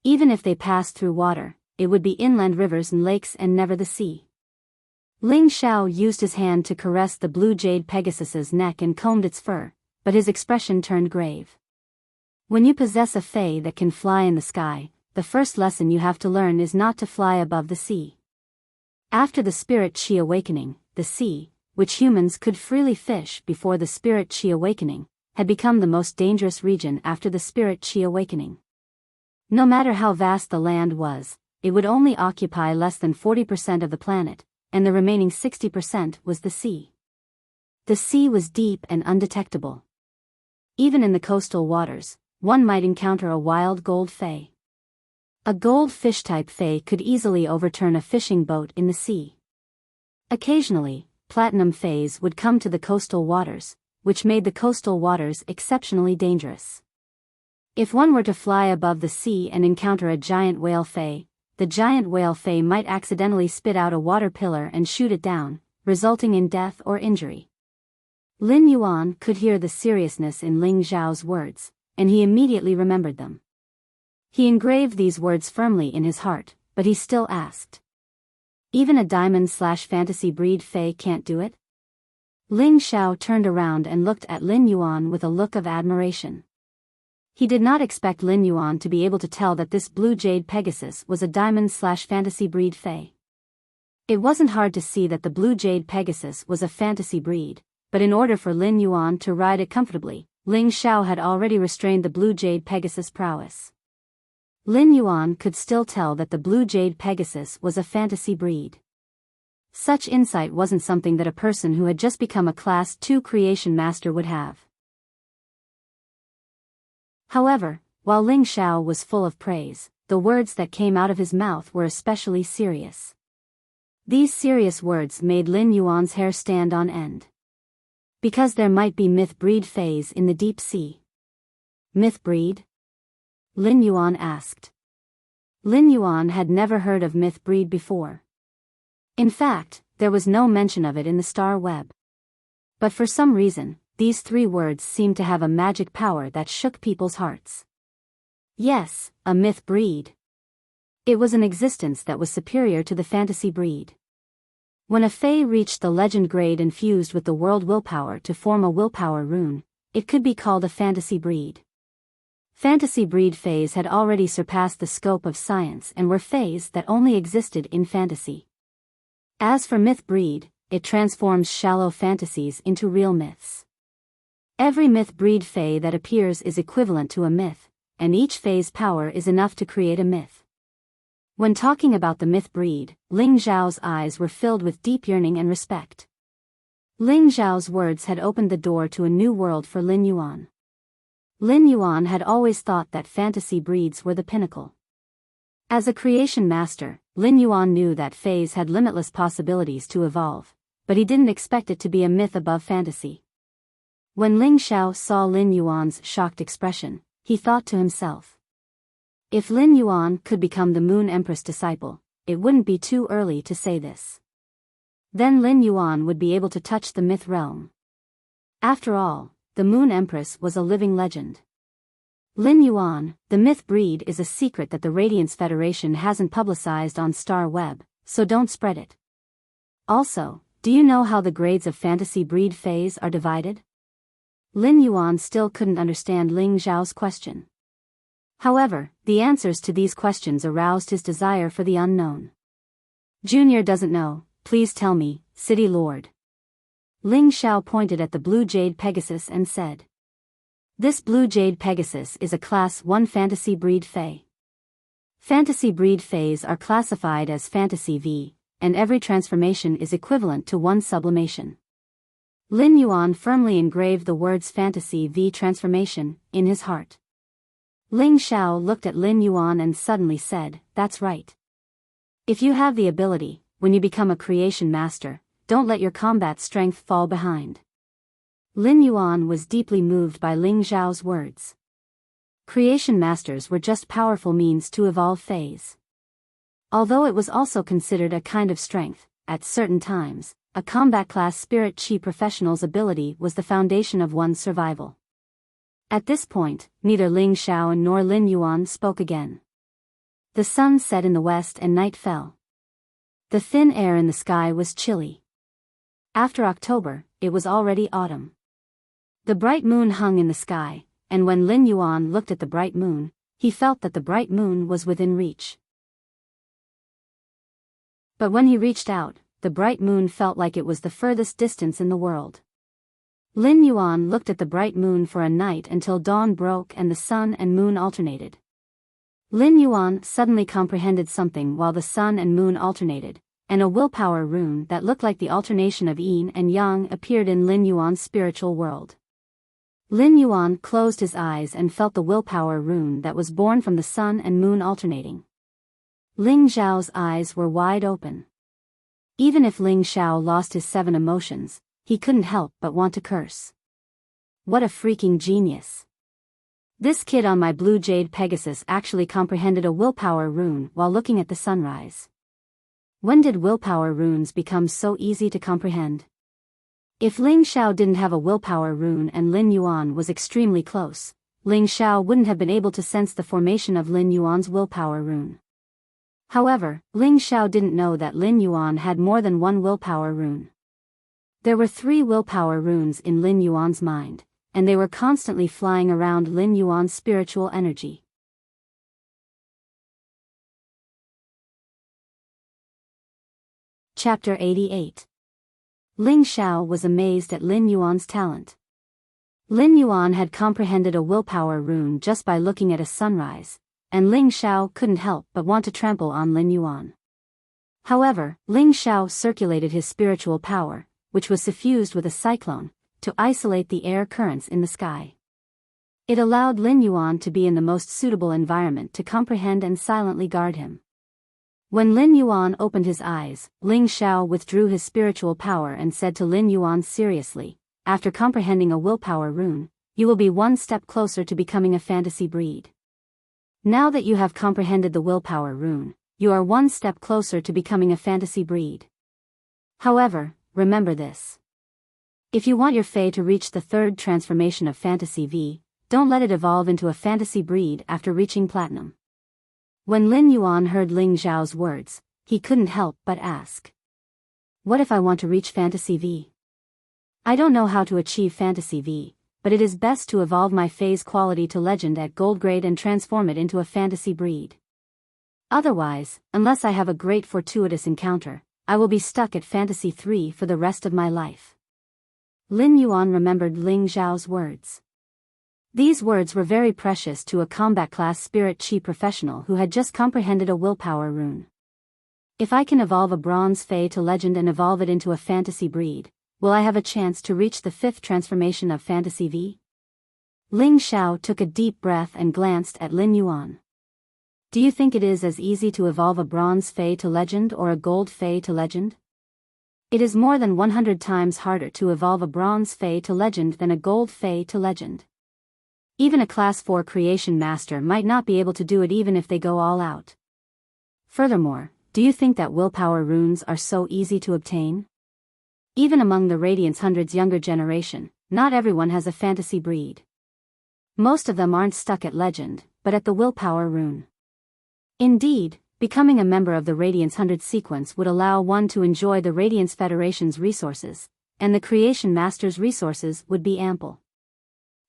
Even if they passed through water, it would be inland rivers and lakes and never the sea. Ling Xiao used his hand to caress the Blue Jade Pegasus's neck and combed its fur, but his expression turned grave. When you possess a fae that can fly in the sky, the first lesson you have to learn is not to fly above the sea. After the Spirit Chi awakening, the sea, which humans could freely fish before the Spirit Chi awakening, had become the most dangerous region after the Spirit Chi awakening. No matter how vast the land was, it would only occupy less than 40% of the planet, and the remaining 60% was the sea. The sea was deep and undetectable. Even in the coastal waters, one might encounter a wild gold fae. A gold fish-type fae could easily overturn a fishing boat in the sea. Occasionally, platinum faes would come to the coastal waters, which made the coastal waters exceptionally dangerous. If one were to fly above the sea and encounter a giant whale fae, the giant whale fae might accidentally spit out a water pillar and shoot it down, resulting in death or injury. Lin Yuan could hear the seriousness in Ling Xiao's words, and he immediately remembered them. He engraved these words firmly in his heart, but he still asked. Even a diamond/fantasy breed fae can't do it? Ling Xiao turned around and looked at Lin Yuan with a look of admiration. He did not expect Lin Yuan to be able to tell that this Blue Jade Pegasus was a diamond/fantasy breed fae. It wasn't hard to see that the blue jade Pegasus was a fantasy breed, but in order for Lin Yuan to ride it comfortably, Ling Xiao had already restrained the blue jade Pegasus' prowess. Lin Yuan could still tell that the blue jade Pegasus was a fantasy breed. Such insight wasn't something that a person who had just become a Class 2 creation master would have. However, while Ling Xiao was full of praise, the words that came out of his mouth were especially serious. These serious words made Lin Yuan's hair stand on end. Because there might be myth breed fays in the deep sea. Myth breed? Lin Yuan asked. Lin Yuan had never heard of myth breed before. In fact, there was no mention of it in the star web. But for some reason, these three words seemed to have a magic power that shook people's hearts. Yes, a myth breed. It was an existence that was superior to the fantasy breed. When a fae reached the legend grade infused with the world willpower to form a willpower rune, it could be called a fantasy breed. Fantasy breed fays had already surpassed the scope of science and were fays that only existed in fantasy. As for myth breed, it transforms shallow fantasies into real myths. Every myth breed fae that appears is equivalent to a myth, and each fae's power is enough to create a myth. When talking about the myth breed, Ling Xiao's eyes were filled with deep yearning and respect. Ling Xiao's words had opened the door to a new world for Lin Yuan. Lin Yuan had always thought that fantasy breeds were the pinnacle. As a creation master, Lin Yuan knew that fays had limitless possibilities to evolve, but he didn't expect it to be a myth above fantasy. When Ling Xiao saw Lin Yuan's shocked expression, he thought to himself, if Lin Yuan could become the Moon Empress disciple, it wouldn't be too early to say this. Then Lin Yuan would be able to touch the myth realm. After all, the Moon Empress was a living legend. Lin Yuan, the myth breed is a secret that the Radiance Federation hasn't publicized on Star Web, so don't spread it. Also, do you know how the grades of fantasy breed fays are divided? Lin Yuan still couldn't understand Ling Xiao's question. However, the answers to these questions aroused his desire for the unknown. Junior doesn't know, please tell me, City Lord. Ling Xiao pointed at the blue jade Pegasus and said. This blue jade Pegasus is a Class 1 fantasy breed fae. Fantasy breed fays are classified as Fantasy V, and every transformation is equivalent to one sublimation. Lin Yuan firmly engraved the words Fantasy V transformation in his heart. Ling Xiao looked at Lin Yuan and suddenly said, that's right. If you have the ability, when you become a creation master, don't let your combat strength fall behind. Lin Yuan was deeply moved by Ling Xiao's words. Creation masters were just powerful means to evolve fays. Although it was also considered a kind of strength, at certain times, a combat class spirit chi professional's ability was the foundation of one's survival. At this point, neither Ling Xiao nor Lin Yuan spoke again. The sun set in the west and night fell. The thin air in the sky was chilly. After October, it was already autumn. The bright moon hung in the sky, and when Lin Yuan looked at the bright moon, he felt that the bright moon was within reach. But when he reached out, the bright moon felt like it was the furthest distance in the world. Lin Yuan looked at the bright moon for a night until dawn broke and the sun and moon alternated. Lin Yuan suddenly comprehended something while the sun and moon alternated, and a willpower rune that looked like the alternation of yin and yang appeared in Lin Yuan's spiritual world. Lin Yuan closed his eyes and felt the willpower rune that was born from the sun and moon alternating. Ling Xiao's eyes were wide open. Even if Ling Xiao lost his 7 emotions, he couldn't help but want to curse. What a freaking genius. This kid on my blue jade Pegasus actually comprehended a willpower rune while looking at the sunrise. When did willpower runes become so easy to comprehend? If Ling Xiao didn't have a willpower rune and Lin Yuan was extremely close, Ling Xiao wouldn't have been able to sense the formation of Lin Yuan's willpower rune. However, Ling Xiao didn't know that Lin Yuan had more than one willpower rune. There were 3 willpower runes in Lin Yuan's mind, and they were constantly flying around Lin Yuan's spiritual energy. Chapter 88. Ling Xiao was amazed at Lin Yuan's talent. Lin Yuan had comprehended a willpower rune just by looking at a sunrise, and Ling Xiao couldn't help but want to trample on Lin Yuan. However, Ling Xiao circulated his spiritual power, which was suffused with a cyclone, to isolate the air currents in the sky. It allowed Lin Yuan to be in the most suitable environment to comprehend and silently guard him. When Lin Yuan opened his eyes, Ling Xiao withdrew his spiritual power and said to Lin Yuan seriously, "After comprehending a willpower rune, you will be one step closer to becoming a fantasy breed. Now that you have comprehended the willpower rune, you are one step closer to becoming a fantasy breed. However, remember this. If you want your Fae to reach the third transformation of Fantasy V, don't let it evolve into a fantasy breed after reaching platinum." When Lin Yuan heard Ling Xiao's words, he couldn't help but ask. "What if I want to reach Fantasy V? I don't know how to achieve Fantasy V, but it is best to evolve my Fae's quality to Legend at Gold grade and transform it into a fantasy breed. Otherwise, unless I have a great fortuitous encounter, I will be stuck at Fantasy 3 for the rest of my life." Lin Yuan remembered Ling Xiao's words. These words were very precious to a combat class spirit chi professional who had just comprehended a willpower rune. If I can evolve a bronze Fae to Legend and evolve it into a fantasy breed, will I have a chance to reach the fifth transformation of Fantasy V? Ling Xiao took a deep breath and glanced at Lin Yuan. "Do you think it is as easy to evolve a bronze Fae to Legend or a gold Fae to Legend? It is more than 100 times harder to evolve a bronze Fae to Legend than a gold Fae to Legend. Even a Class 4 Creation Master might not be able to do it even if they go all out. Furthermore, do you think that willpower runes are so easy to obtain? Even among the Radiance Hundred's younger generation, not everyone has a fantasy breed. Most of them aren't stuck at Legend, but at the willpower rune. Indeed, becoming a member of the Radiance Hundred sequence would allow one to enjoy the Radiance Federation's resources, and the Creation Master's resources would be ample.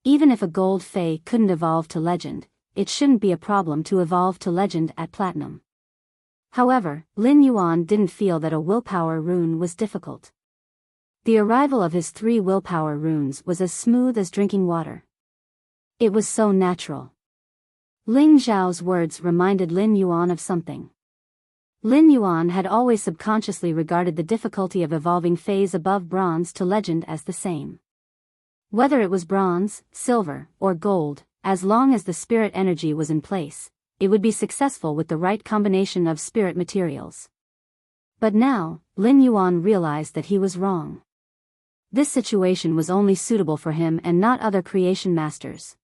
Even if a gold Fae couldn't evolve to Legend, it shouldn't be a problem to evolve to Legend at Platinum." However, Lin Yuan didn't feel that a willpower rune was difficult. The arrival of his 3 willpower runes was as smooth as drinking water. It was so natural. Ling Xiao's words reminded Lin Yuan of something. Lin Yuan had always subconsciously regarded the difficulty of evolving Faes above bronze to Legend as the same. Whether it was bronze, silver, or gold, as long as the spirit energy was in place, it would be successful with the right combination of spirit materials. But now, Lin Yuan realized that he was wrong. This situation was only suitable for him and not other creation masters.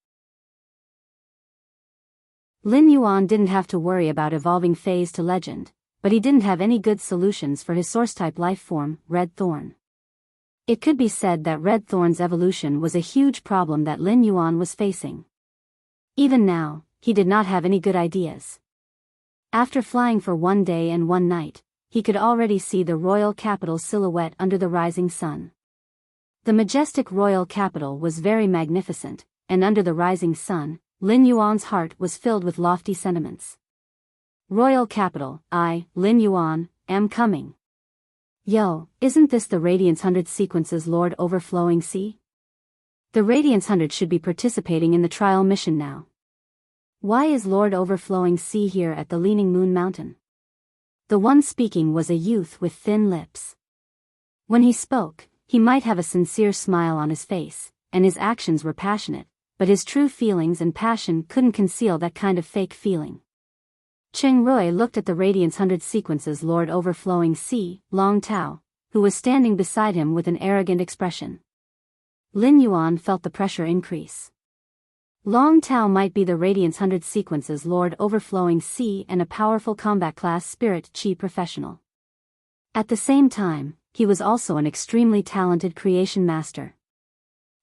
Lin Yuan didn't have to worry about evolving Faes to Legend, but he didn't have any good solutions for his source-type life form, Red Thorn. It could be said that Red Thorn's evolution was a huge problem that Lin Yuan was facing. Even now, he did not have any good ideas. After flying for 1 day and 1 night, he could already see the royal capital's silhouette under the rising sun. The majestic royal capital was very magnificent, and under the rising sun, Lin Yuan's heart was filled with lofty sentiments. "Royal capital, I, Lin Yuan, am coming. Yo, isn't this the Radiance Hundred sequence's Lord Overflowing Sea? The Radiance Hundred should be participating in the trial mission now. Why is Lord Overflowing Sea here at the Leaning Moon Mountain?" The one speaking was a youth with thin lips. When he spoke, he might have a sincere smile on his face, and his actions were passionate, but his true feelings and passion couldn't conceal that kind of fake feeling. Cheng Rui looked at the Radiance Hundred sequence's Lord Overflowing Sea, Long Tao, who was standing beside him with an arrogant expression. Lin Yuan felt the pressure increase. Long Tao might be the Radiance Hundred sequence's Lord Overflowing Sea and a powerful combat class spirit chi professional. At the same time, he was also an extremely talented creation master.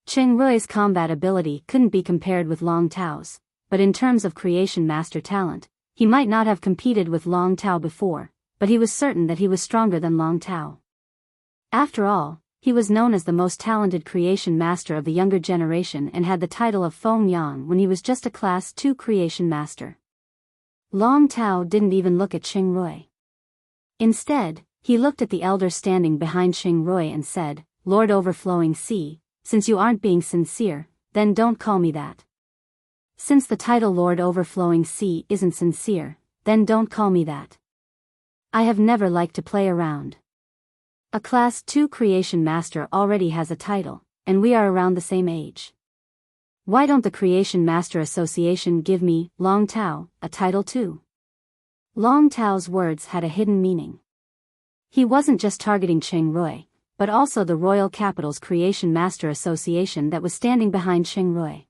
Cheng Rui's combat ability couldn't be compared with Long Tao's, but in terms of creation master talent, he might not have competed with Long Tao before, but he was certain that he was stronger than Long Tao. After all, he was known as the most talented creation master of the younger generation and had the title of Feng Yang when he was just a Class 2 creation master. Long Tao didn't even look at Cheng Rui. Instead, He looked at the elder standing behind Xingrui and said, "Lord Overflowing Sea, since you aren't being sincere, then don't call me that. Since the title Lord Overflowing Sea isn't sincere, then don't call me that. I have never liked to play around. A Class 2 Creation Master already has a title, and we are around the same age. Why don't the Creation Master Association give me, Long Tao, a title too?" Long Tao's words had a hidden meaning. He wasn't just targeting Xingrui, but also the Royal Capital's Creation Master Association that was standing behind Xingrui.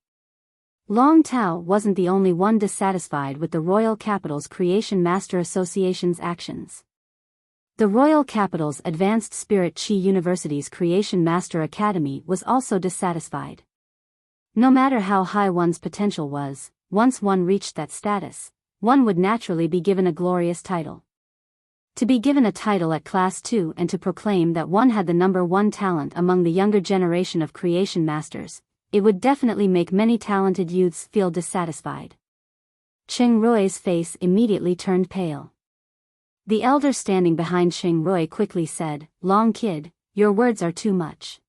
Long Tao wasn't the only one dissatisfied with the Royal Capital's Creation Master Association's actions. The Royal Capital's Advanced Spirit Chi University's Creation Master Academy was also dissatisfied. No matter how high one's potential was, once one reached that status, one would naturally be given a glorious title. To be given a title at Class 2 and to proclaim that one had the #1 talent among the younger generation of Creation Masters, it would definitely make many talented youths feel dissatisfied. Xingrui's face immediately turned pale. The elder standing behind Xingrui quickly said, "Long kid, your words are too much.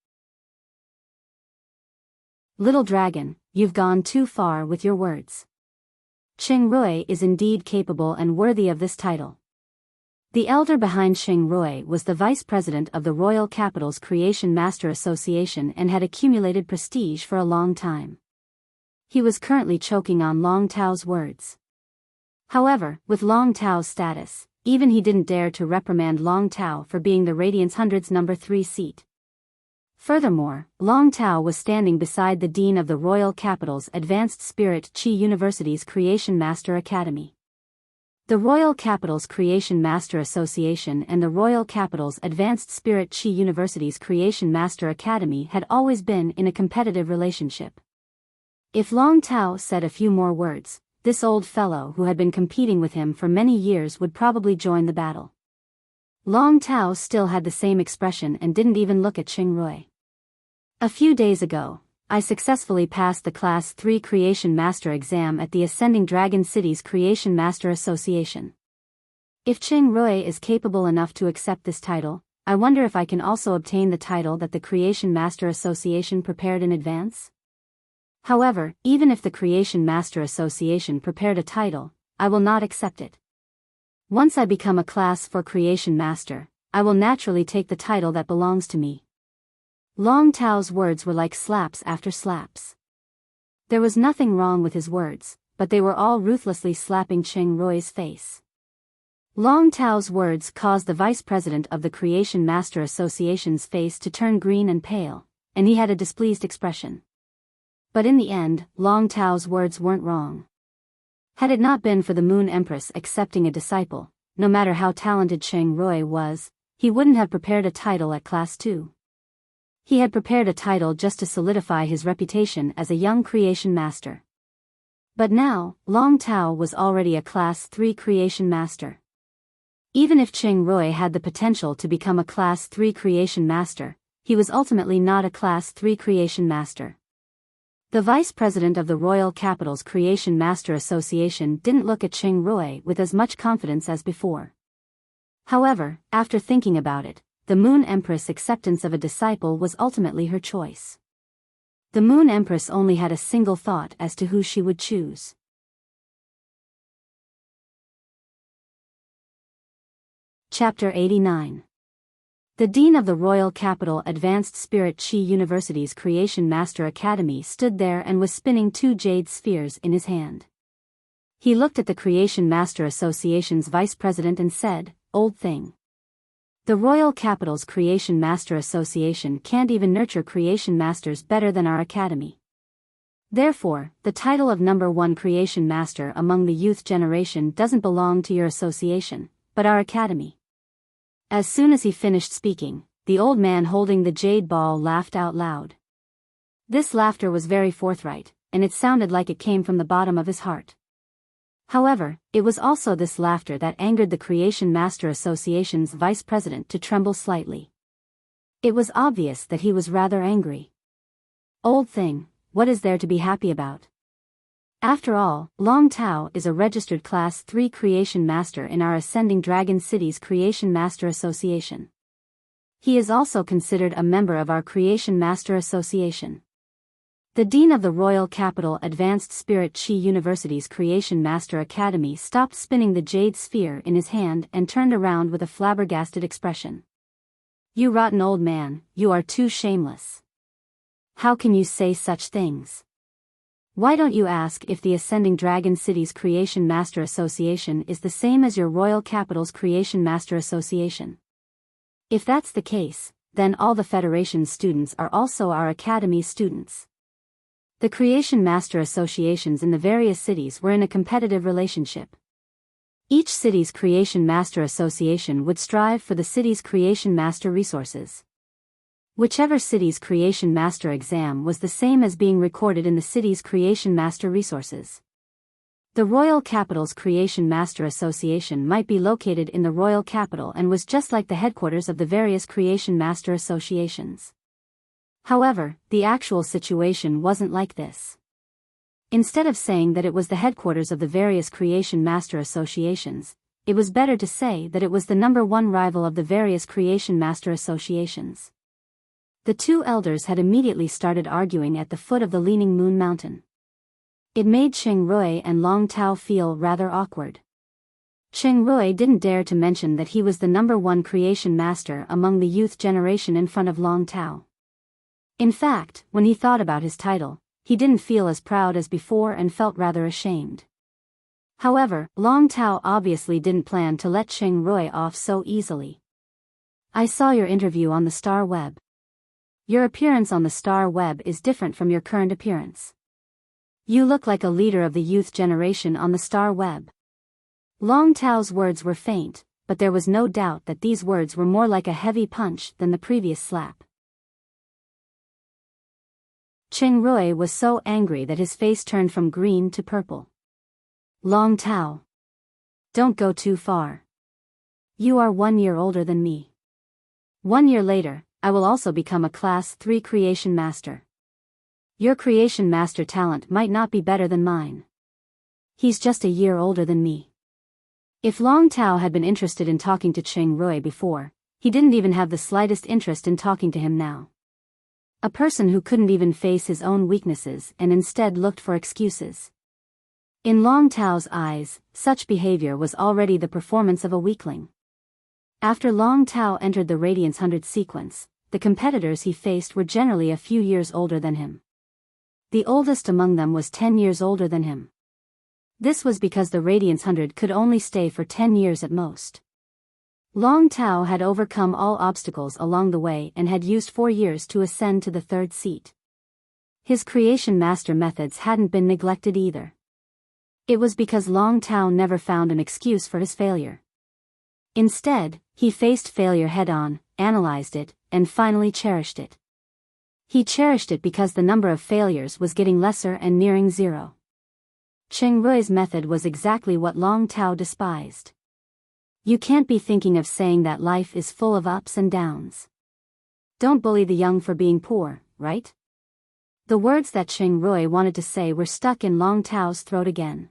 Little dragon, you've gone too far with your words. Xingrui is indeed capable and worthy of this title." The elder behind Xingrui was the vice president of the Royal Capital's Creation Master Association and had accumulated prestige for a long time. He was currently choking on Long Tao's words. However, with Long Tao's status, even he didn't dare to reprimand Long Tao for being the Radiance 100's #3 seat. Furthermore, Long Tao was standing beside the dean of the Royal Capital's Advanced Spirit Chi University's Creation Master Academy. The Royal Capital's Creation Master Association and the Royal Capital's Advanced Spirit Chi University's Creation Master Academy had always been in a competitive relationship. If Long Tao said a few more words, this old fellow who had been competing with him for many years would probably join the battle. Long Tao still had the same expression and didn't even look at Xingrui. "A few days ago, I successfully passed the Class 3 Creation Master exam at the Ascending Dragon City's Creation Master Association. If Xingrui is capable enough to accept this title, I wonder if I can also obtain the title that the Creation Master Association prepared in advance? However, even if the Creation Master Association prepared a title, I will not accept it. Once I become a Class 4 Creation Master, I will naturally take the title that belongs to me." Long Tao's words were like slaps after slaps. There was nothing wrong with his words, but they were all ruthlessly slapping Xingrui's face. Long Tao's words caused the vice president of the Creation Master Association's face to turn green and pale, and he had a displeased expression. But in the end, Long Tao's words weren't wrong. Had it not been for the Moon Empress accepting a disciple, no matter how talented Xingrui was, he wouldn't have prepared a title at Class 2. He had prepared a title just to solidify his reputation as a young Creation Master. But now, Long Tao was already a Class 3 Creation Master. Even if Xingrui had the potential to become a Class 3 Creation Master, he was ultimately not a Class 3 Creation Master. The vice president of the Royal Capital's Creation Master Association didn't look at Xingrui with as much confidence as before. However, after thinking about it, the Moon Empress' acceptance of a disciple was ultimately her choice. The Moon Empress only had a single thought as to who she would choose. Chapter 89. The Dean of the Royal Capital Advanced Spirit Chi University's Creation Master Academy stood there and was spinning 2 jade spheres in his hand. He looked at the Creation Master Association's vice president and said, "Old thing. The Royal Capital's Creation Master Association can't even nurture Creation Masters better than our academy. Therefore, the title of #1 Creation Master among the youth generation doesn't belong to your association, but our academy." As soon as he finished speaking, the old man holding the jade ball laughed out loud. This laughter was very forthright, and it sounded like it came from the bottom of his heart. However, it was also this laughter that angered the Creation Master Association's vice president to tremble slightly. It was obvious that he was rather angry. "Old thing, what is there to be happy about? After all, Long Tao is a registered Class 3 Creation Master in our Ascending Dragon City's Creation Master Association. He is also considered a member of our Creation Master Association. The Dean of the Royal Capital Advanced Spirit Chi University's Creation Master Academy stopped spinning the jade sphere in his hand and turned around with a flabbergasted expression. "You rotten old man, you are too shameless. How can you say such things? Why don't you ask if the Ascending Dragon City's Creation Master Association is the same as your Royal Capital's Creation Master Association? If that's the case, then all the Federation's students are also our Academy's students." The Creation Master Associations in the various cities were in a competitive relationship. Each city's Creation Master Association would strive for the city's Creation Master resources. Whichever city's Creation Master exam was the same as being recorded in the city's Creation Master resources. The Royal Capital's Creation Master Association might be located in the Royal Capital and was just like the headquarters of the various Creation Master Associations. However, the actual situation wasn't like this. Instead of saying that it was the headquarters of the various Creation Master Associations, it was better to say that it was the number one rival of the various Creation Master Associations. The two elders had immediately started arguing at the foot of the Leaning Moon Mountain. It made Cheng Rui and Long Tao feel rather awkward. Cheng Rui didn't dare to mention that he was the number one Creation Master among the youth generation in front of Long Tao. In fact, when he thought about his title, he didn't feel as proud as before and felt rather ashamed. However, Long Tao obviously didn't plan to let Cheng Rui off so easily. "I saw your interview on the Star Web. Your appearance on the Star Web is different from your current appearance. You look like a leader of the youth generation on the Star Web." Long Tao's words were faint, but there was no doubt that these words were more like a heavy punch than the previous slap. Cheng Rui was so angry that his face turned from green to purple. "Long Tao. Don't go too far. You are 1 year older than me. 1 year later, I will also become a Class 3 Creation Master. Your Creation Master talent might not be better than mine. He's just a year older than me." If Long Tao had been interested in talking to Cheng Rui before, he didn't even have the slightest interest in talking to him now. A person who couldn't even face his own weaknesses and instead looked for excuses. In Long Tao's eyes, such behavior was already the performance of a weakling. After Long Tao entered the Radiance 100 sequence, the competitors he faced were generally a few years older than him. The oldest among them was 10 years older than him. This was because the Radiance 100 could only stay for 10 years at most. Long Tao had overcome all obstacles along the way and had used 4 years to ascend to the third seat. His Creation Master methods hadn't been neglected either. It was because Long Tao never found an excuse for his failure. Instead, he faced failure head-on, analyzed it, and finally cherished it. He cherished it because the number of failures was getting lesser and nearing zero. Cheng Rui's method was exactly what Long Tao despised. You can't be thinking of saying that life is full of ups and downs. Don't bully the young for being poor, right? The words that Cheng Rui wanted to say were stuck in Long Tao's throat again.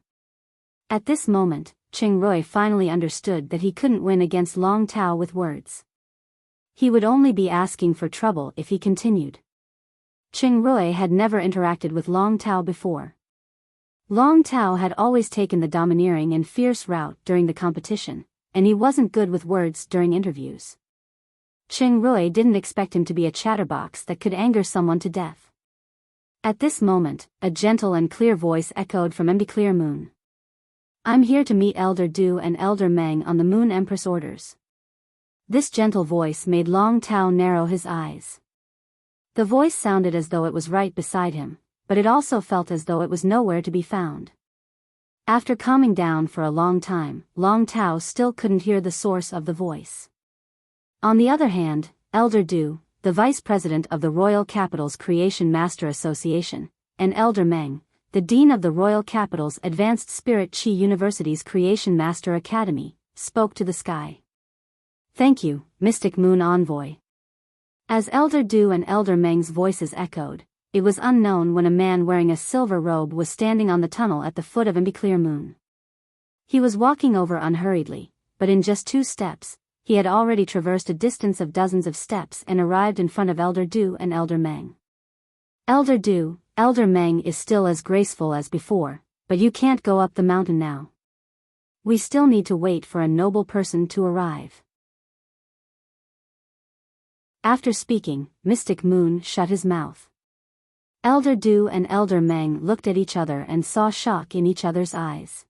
At this moment, Cheng Rui finally understood that he couldn't win against Long Tao with words. He would only be asking for trouble if he continued. Cheng Rui had never interacted with Long Tao before. Long Tao had always taken the domineering and fierce route during the competition, and he wasn't good with words during interviews. Cheng Rui didn't expect him to be a chatterbox that could anger someone to death. At this moment, a gentle and clear voice echoed from Clear Moon. "I'm here to meet Elder Du and Elder Meng on the Moon Empress orders." This gentle voice made Long Tao narrow his eyes. The voice sounded as though it was right beside him, but it also felt as though it was nowhere to be found. After calming down for a long time, Long Tao still couldn't hear the source of the voice. On the other hand, Elder Du, the vice president of the Royal Capital's Creation Master Association, and Elder Meng, the dean of the Royal Capital's Advanced Spirit Chi University's Creation Master Academy, spoke to the sky. "Thank you, Mystic Moon Envoy." As Elder Du and Elder Meng's voices echoed, it was unknown when a man wearing a silver robe was standing on the tunnel at the foot of a clear moon. He was walking over unhurriedly, but in just 2 steps, he had already traversed a distance of dozens of steps and arrived in front of Elder Du and Elder Meng. Elder Du, Elder Meng is still as graceful as before, but you can't go up the mountain now. We still need to wait for a noble person to arrive. After speaking, Mystic Moon shut his mouth. Elder Du and Elder Meng looked at each other and saw shock in each other's eyes.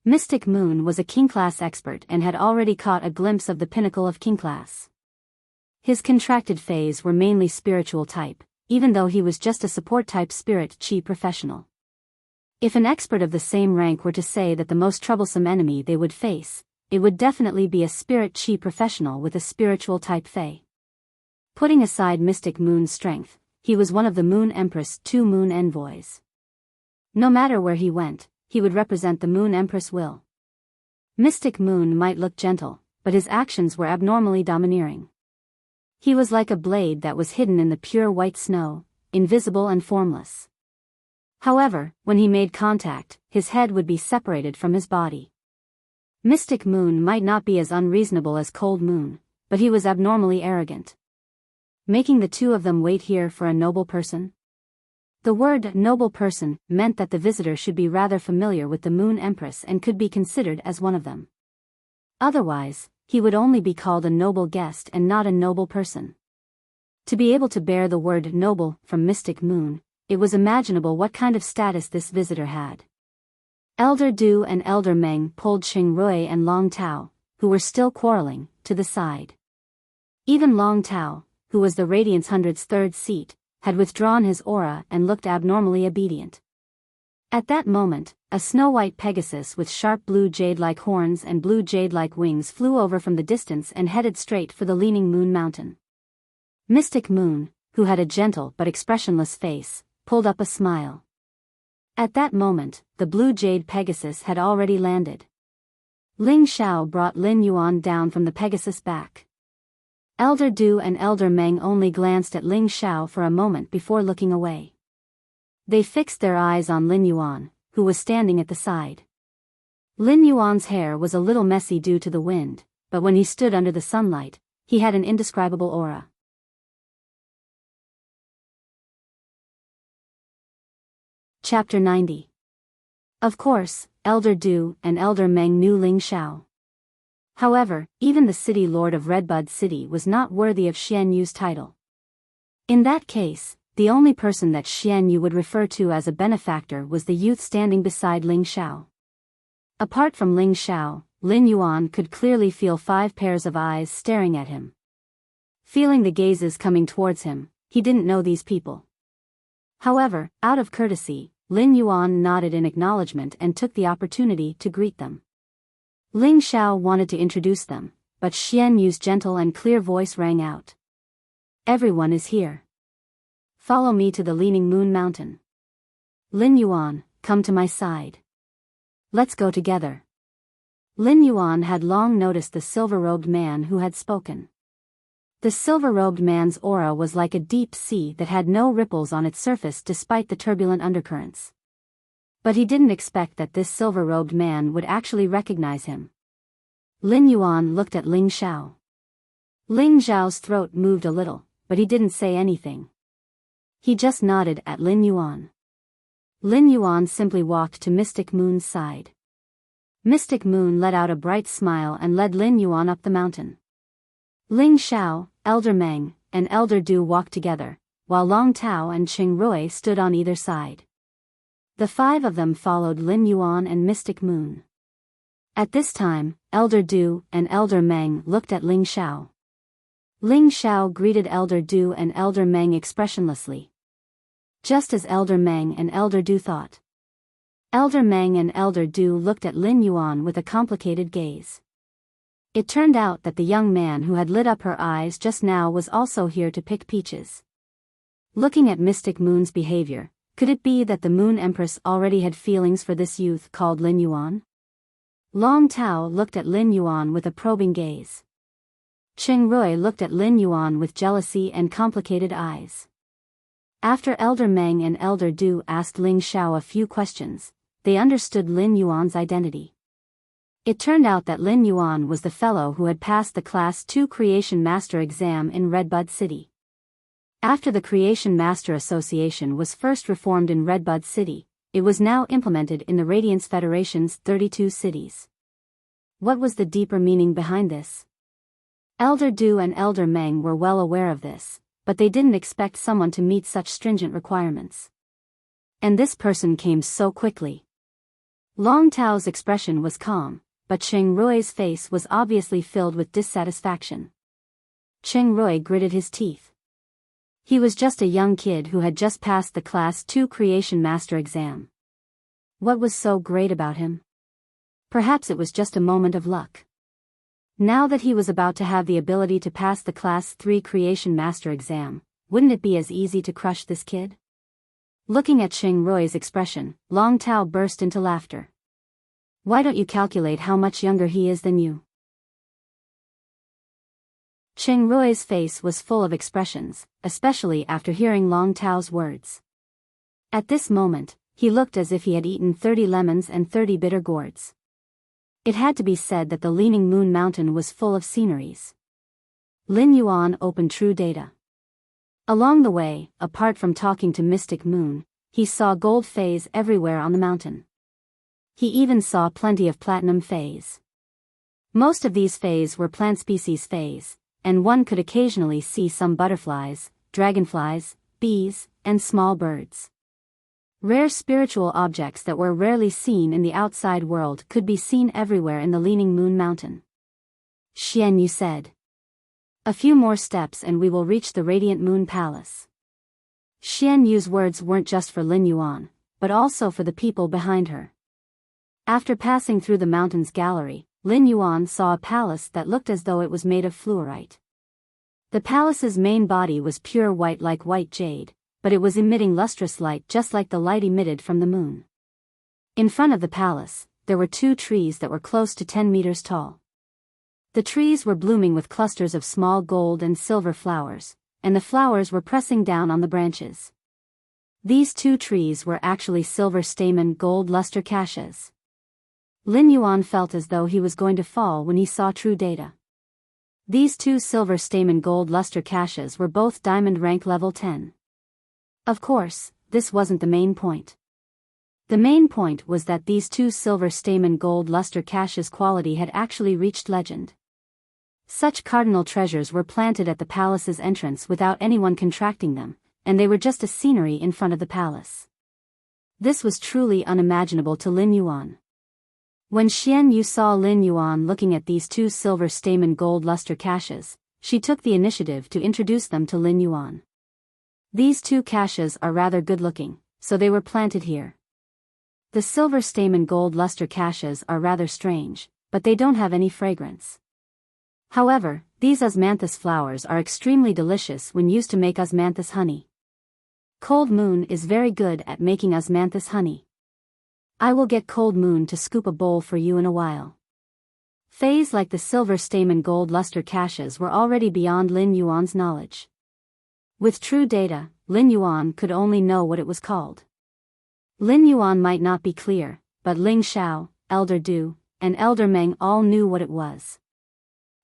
Mystic Moon was a King Class expert and had already caught a glimpse of the pinnacle of King Class. His contracted phase were mainly spiritual type, even though he was just a support type spirit chi professional. If an expert of the same rank were to say that the most troublesome enemy they would face, it would definitely be a spirit chi professional with a spiritual type fey. Putting aside Mystic Moon's strength, he was one of the Moon Empress' 2 Moon Envoys. No matter where he went, he would represent the Moon Empress' will. Mystic Moon might look gentle, but his actions were abnormally domineering. He was like a blade that was hidden in the pure white snow, invisible and formless. However, when he made contact, his head would be separated from his body. Mystic Moon might not be as unreasonable as Cold Moon, but he was abnormally arrogant. Making the 2 of them wait here for a noble person? The word noble person meant that the visitor should be rather familiar with the Moon Empress and could be considered as one of them. Otherwise, he would only be called a noble guest and not a noble person. To be able to bear the word noble from Mystic Moon, it was imaginable what kind of status this visitor had. Elder Du and Elder Meng pulled Xing Rui and Long Tao, who were still quarreling, to the side. Even Long Tao, who was the Radiance 100's 3rd seat, had withdrawn his aura and looked abnormally obedient. At that moment, a snow-white Pegasus with sharp blue jade-like horns and blue jade-like wings flew over from the distance and headed straight for the Leaning Moon Mountain. Mystic Moon, who had a gentle but expressionless face, pulled up a smile. At that moment, the blue jade Pegasus had already landed. Ling Xiao brought Lin Yuan down from the Pegasus' back. Elder Du and Elder Meng only glanced at Ling Xiao for a moment before looking away. They fixed their eyes on Lin Yuan, who was standing at the side. Lin Yuan's hair was a little messy due to the wind, but when he stood under the sunlight, he had an indescribable aura. Chapter 90. Of course, Elder Du and Elder Meng knew Ling Xiao. However, even the city lord of Redbud City was not worthy of Xian Yu's title. In that case, the only person that Xian Yu would refer to as a benefactor was the youth standing beside Ling Xiao. Apart from Ling Xiao, Lin Yuan could clearly feel 5 pairs of eyes staring at him. Feeling the gazes coming towards him, he didn't know these people. However, out of courtesy, Lin Yuan nodded in acknowledgement and took the opportunity to greet them. Ling Xiao wanted to introduce them, but Xian Yu's gentle and clear voice rang out. Everyone is here. Follow me to the Leaning Moon Mountain. Lin Yuan, come to my side. Let's go together. Lin Yuan had long noticed the silver-robed man who had spoken. The silver-robed man's aura was like a deep sea that had no ripples on its surface despite the turbulent undercurrents. But he didn't expect that this silver-robed man would actually recognize him. Lin Yuan looked at Ling Xiao. Ling Xiao's throat moved a little, but he didn't say anything. He just nodded at Lin Yuan. Lin Yuan simply walked to Mystic Moon's side. Mystic Moon let out a bright smile and led Lin Yuan up the mountain. Ling Xiao, Elder Meng, and Elder Du walked together, while Long Tao and Xing Rui stood on either side. The 5 of them followed Lin Yuan and Mystic Moon. At this time, Elder Du and Elder Meng looked at Ling Xiao. Ling Xiao greeted Elder Du and Elder Meng expressionlessly. Just as Elder Meng and Elder Du thought. Elder Meng and Elder Du looked at Lin Yuan with a complicated gaze. It turned out that the young man who had lit up her eyes just now was also here to pick peaches. Looking at Mystic Moon's behavior, could it be that the Moon Empress already had feelings for this youth called Lin Yuan? Long Tao looked at Lin Yuan with a probing gaze. Xing Rui looked at Lin Yuan with jealousy and complicated eyes. After Elder Meng and Elder Du asked Ling Xiao a few questions, they understood Lin Yuan's identity. It turned out that Lin Yuan was the fellow who had passed the Class 2 Creation Master exam in Redbud City. After the Creation Master Association was first reformed in Redbud City, it was now implemented in the Radiance Federation's 32 cities. What was the deeper meaning behind this? Elder Du and Elder Meng were well aware of this, but they didn't expect someone to meet such stringent requirements. And this person came so quickly. Long Tao's expression was calm, but Cheng Rui's face was obviously filled with dissatisfaction. Cheng Rui gritted his teeth. He was just a young kid who had just passed the Class 2 Creation Master exam. What was so great about him? Perhaps it was just a moment of luck. Now that he was about to have the ability to pass the Class 3 Creation Master exam, wouldn't it be as easy to crush this kid? Looking at Cheng Rui's expression, Long Tao burst into laughter. Why don't you calculate how much younger he is than you? Cheng Rui's face was full of expressions, especially after hearing Long Tao's words. At this moment, he looked as if he had eaten 30 lemons and 30 bitter gourds. It had to be said that the Leaning Moon Mountain was full of sceneries. Lin Yuan opened True Data. Along the way, apart from talking to Mystic Moon, he saw gold phase everywhere on the mountain. He even saw plenty of platinum phase. Most of these phase were plant species phase, and one could occasionally see some butterflies, dragonflies, bees, and small birds. Rare spiritual objects that were rarely seen in the outside world could be seen everywhere in the Leaning Moon Mountain. Xian Yu said. A few more steps and we will reach the Radiant Moon Palace. Xian Yu's words weren't just for Lin Yuan, but also for the people behind her. After passing through the mountain's gallery, Lin Yuan saw a palace that looked as though it was made of fluorite. The palace's main body was pure white like white jade, but it was emitting lustrous light just like the light emitted from the moon. In front of the palace, there were 2 trees that were close to 10 meters tall. The trees were blooming with clusters of small gold and silver flowers, and the flowers were pressing down on the branches. These 2 trees were actually silver stamen gold luster caches. Lin Yuan felt as though he was going to fall when he saw True Data. These 2 silver stamen gold luster caches were both diamond rank level 10. Of course, this wasn't the main point. The main point was that these 2 silver stamen gold luster caches quality had actually reached legend. Such cardinal treasures were planted at the palace's entrance without anyone contracting them, and they were just a scenery in front of the palace. This was truly unimaginable to Lin Yuan. When Xian Yu saw Lin Yuan looking at these 2 silver stamen gold luster caches, she took the initiative to introduce them to Lin Yuan. These 2 caches are rather good-looking, so they were planted here. The silver stamen gold luster caches are rather strange, but they don't have any fragrance. However, these osmanthus flowers are extremely delicious when used to make osmanthus honey. Cold Moon is very good at making osmanthus honey. I will get Cold Moon to scoop a bowl for you in a while. Phase like the silver stamen gold luster caches were already beyond Lin Yuan's knowledge. With True Data, Lin Yuan could only know what it was called. Lin Yuan might not be clear, but Ling Xiao, Elder Du, and Elder Meng all knew what it was.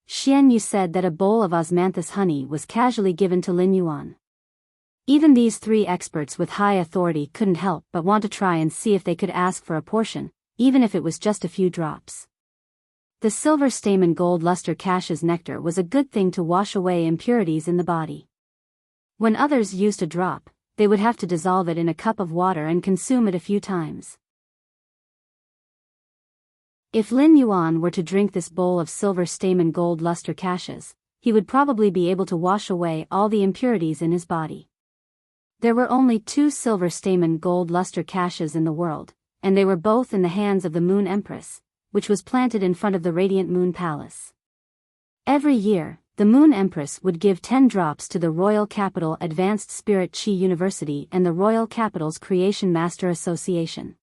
Xian Yu said that a bowl of osmanthus honey was casually given to Lin Yuan. Even these 3 experts with high authority couldn't help but want to try and see if they could ask for a portion, even if it was just a few drops. The silver stamen gold luster cache's nectar was a good thing to wash away impurities in the body. When others used a drop, they would have to dissolve it in a cup of water and consume it a few times. If Lin Yuan were to drink this bowl of silver stamen gold luster caches, he would probably be able to wash away all the impurities in his body. There were only 2 silver stamen gold luster caches in the world, and they were both in the hands of the Moon Empress, which was planted in front of the Radiant Moon Palace. Every year, the Moon Empress would give 10 drops to the Royal Capital Advanced Spirit Chi University and the Royal Capital's Creation Master Association.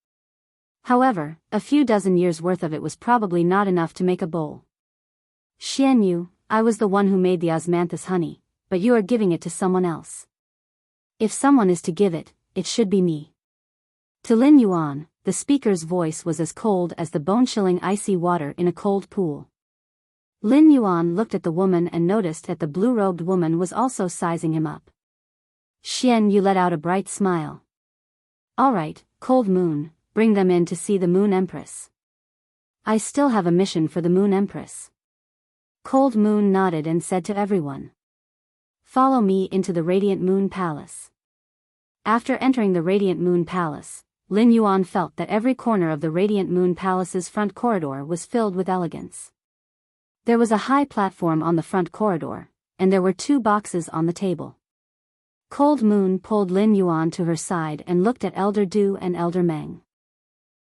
However, a few dozen years' worth of it was probably not enough to make a bowl. Xian Yu, I was the one who made the osmanthus honey, but you are giving it to someone else. If someone is to give it, it should be me. To Lin Yuan, the speaker's voice was as cold as the bone-chilling icy water in a cold pool. Lin Yuan looked at the woman and noticed that the blue-robed woman was also sizing him up. Xian Yu let out a bright smile. All right, Cold Moon, bring them in to see the Moon Empress. I still have a mission for the Moon Empress. Cold Moon nodded and said to everyone. Follow me into the Radiant Moon Palace. After entering the Radiant Moon Palace, Lin Yuan felt that every corner of the Radiant Moon Palace's front corridor was filled with elegance. There was a high platform on the front corridor, and there were 2 boxes on the table. Cold Moon pulled Lin Yuan to her side and looked at Elder Du and Elder Meng.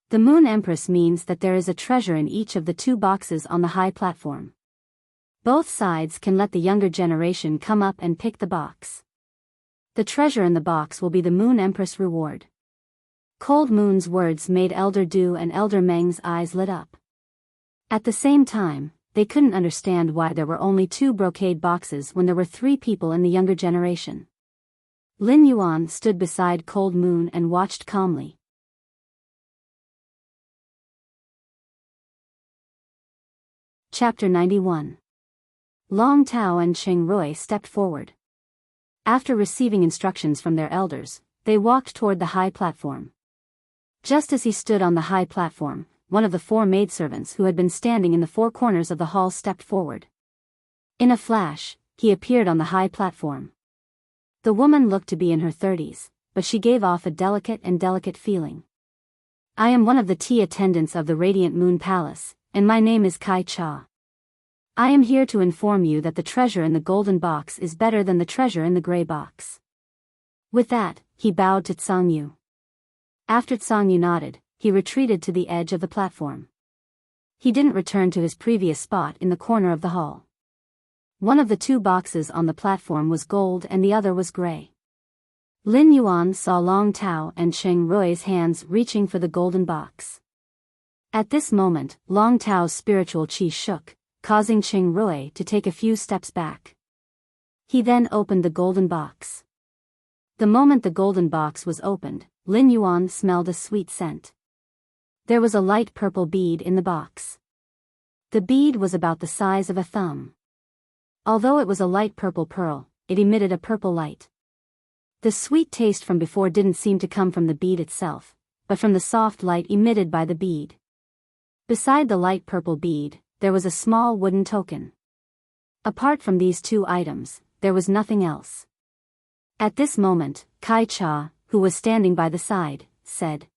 The Moon Empress means that there is a treasure in each of the 2 boxes on the high platform. Both sides can let the younger generation come up and pick the box. The treasure in the box will be the Moon Empress reward. Cold Moon's words made Elder Du and Elder Meng's eyes lit up. At the same time, they couldn't understand why there were only 2 brocade boxes when there were 3 people in the younger generation. Lin Yuan stood beside Cold Moon and watched calmly. Chapter 91. Long Tao and Cheng Rui stepped forward. After receiving instructions from their elders, they walked toward the high platform. Just as he stood on the high platform, one of the 4 maidservants who had been standing in the 4 corners of the hall stepped forward. In a flash, he appeared on the high platform. The woman looked to be in her 30s, but she gave off a delicate feeling. I am one of the tea attendants of the Radiant Moon Palace, and my name is Kai Cha. I am here to inform you that the treasure in the golden box is better than the treasure in the gray box. With that, he bowed to Tsang Yu. After Tsang Yu nodded, he retreated to the edge of the platform. He didn't return to his previous spot in the corner of the hall. One of the 2 boxes on the platform was gold and the other was gray. Lin Yuan saw Long Tao and Cheng Rui's hands reaching for the golden box. At this moment, Long Tao's spiritual chi shook, causing Cheng Rui to take a few steps back. He then opened the golden box. The moment the golden box was opened, Lin Yuan smelled a sweet scent. There was a light purple bead in the box. The bead was about the size of a thumb. Although it was a light purple pearl, it emitted a purple light. The sweet taste from before didn't seem to come from the bead itself, but from the soft light emitted by the bead. Beside the light purple bead, there was a small wooden token. Apart from these 2 items, there was nothing else. At this moment, Kai Cha, who was standing by the side, said,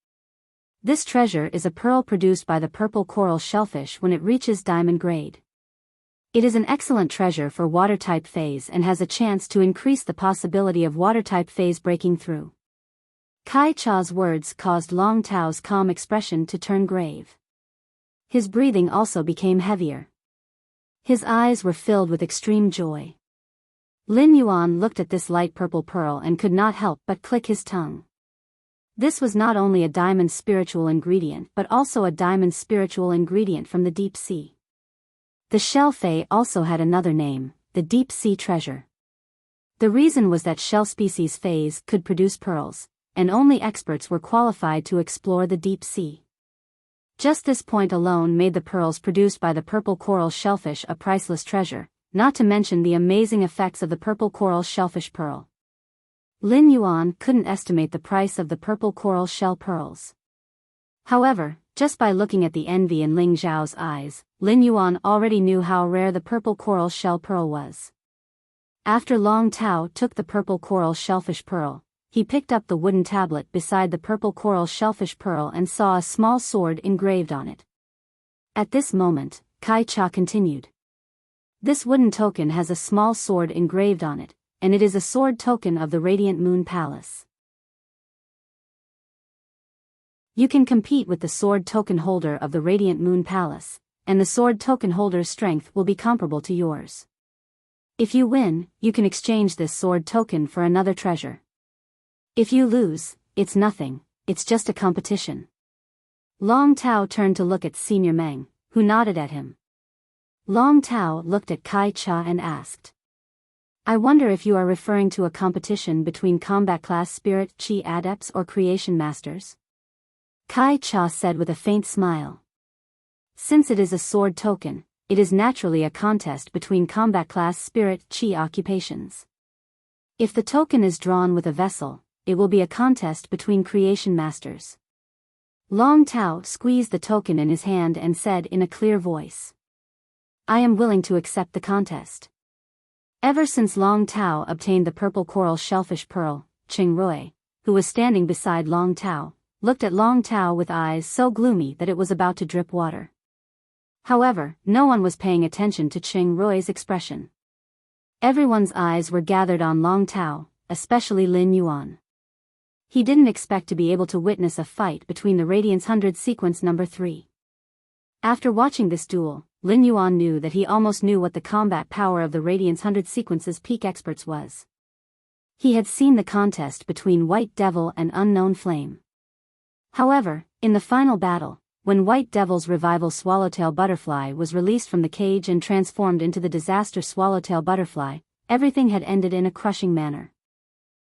This treasure is a pearl produced by the purple coral shellfish when it reaches diamond grade. It is an excellent treasure for water-type phase and has a chance to increase the possibility of water-type phase breaking through. Kai Cha's words caused Long Tao's calm expression to turn grave. His breathing also became heavier. His eyes were filled with extreme joy. Lin Yuan looked at this light purple pearl and could not help but click his tongue. This was not only a diamond spiritual ingredient but also a diamond spiritual ingredient from the deep sea. The shell fei also had another name, the deep sea treasure. The reason was that shell species feis could produce pearls, and only experts were qualified to explore the deep sea. Just this point alone made the pearls produced by the purple coral shellfish a priceless treasure, not to mention the amazing effects of the purple coral shellfish pearl. Lin Yuan couldn't estimate the price of the purple coral shell pearls. However, just by looking at the envy in Ling Zhao's eyes, Lin Yuan already knew how rare the purple coral shell pearl was. After Long Tao took the purple coral shellfish pearl, he picked up the wooden tablet beside the purple coral shellfish pearl and saw a small sword engraved on it. At this moment, Kai Cha continued. This wooden token has a small sword engraved on it, and it is a sword token of the Radiant Moon Palace. You can compete with the sword token holder of the Radiant Moon Palace, and the sword token holder's strength will be comparable to yours. If you win, you can exchange this sword token for another treasure. If you lose, it's nothing, it's just a competition. Long Tao turned to look at Senior Meng, who nodded at him. Long Tao looked at Kai Cha and asked. I wonder if you are referring to a competition between combat class spirit chi adepts or creation masters? Kai Cha said with a faint smile. Since it is a sword token, it is naturally a contest between combat class spirit chi occupations. If the token is drawn with a vessel, it will be a contest between creation masters. Long Tao squeezed the token in his hand and said in a clear voice. I am willing to accept the contest. Ever since Long Tao obtained the purple coral shellfish pearl, Qing Rui, who was standing beside Long Tao, looked at Long Tao with eyes so gloomy that it was about to drip water. However, no one was paying attention to Qing Rui's expression. Everyone's eyes were gathered on Long Tao, especially Lin Yuan. He didn't expect to be able to witness a fight between the Radiance 100 sequence number 3. After watching this duel, Lin Yuan knew that he almost knew what the combat power of the Radiance 100 sequence's peak experts was. He had seen the contest between White Devil and Unknown Flame. However, in the final battle, when White Devil's rival Swallowtail Butterfly was released from the cage and transformed into the disaster Swallowtail Butterfly, everything had ended in a crushing manner.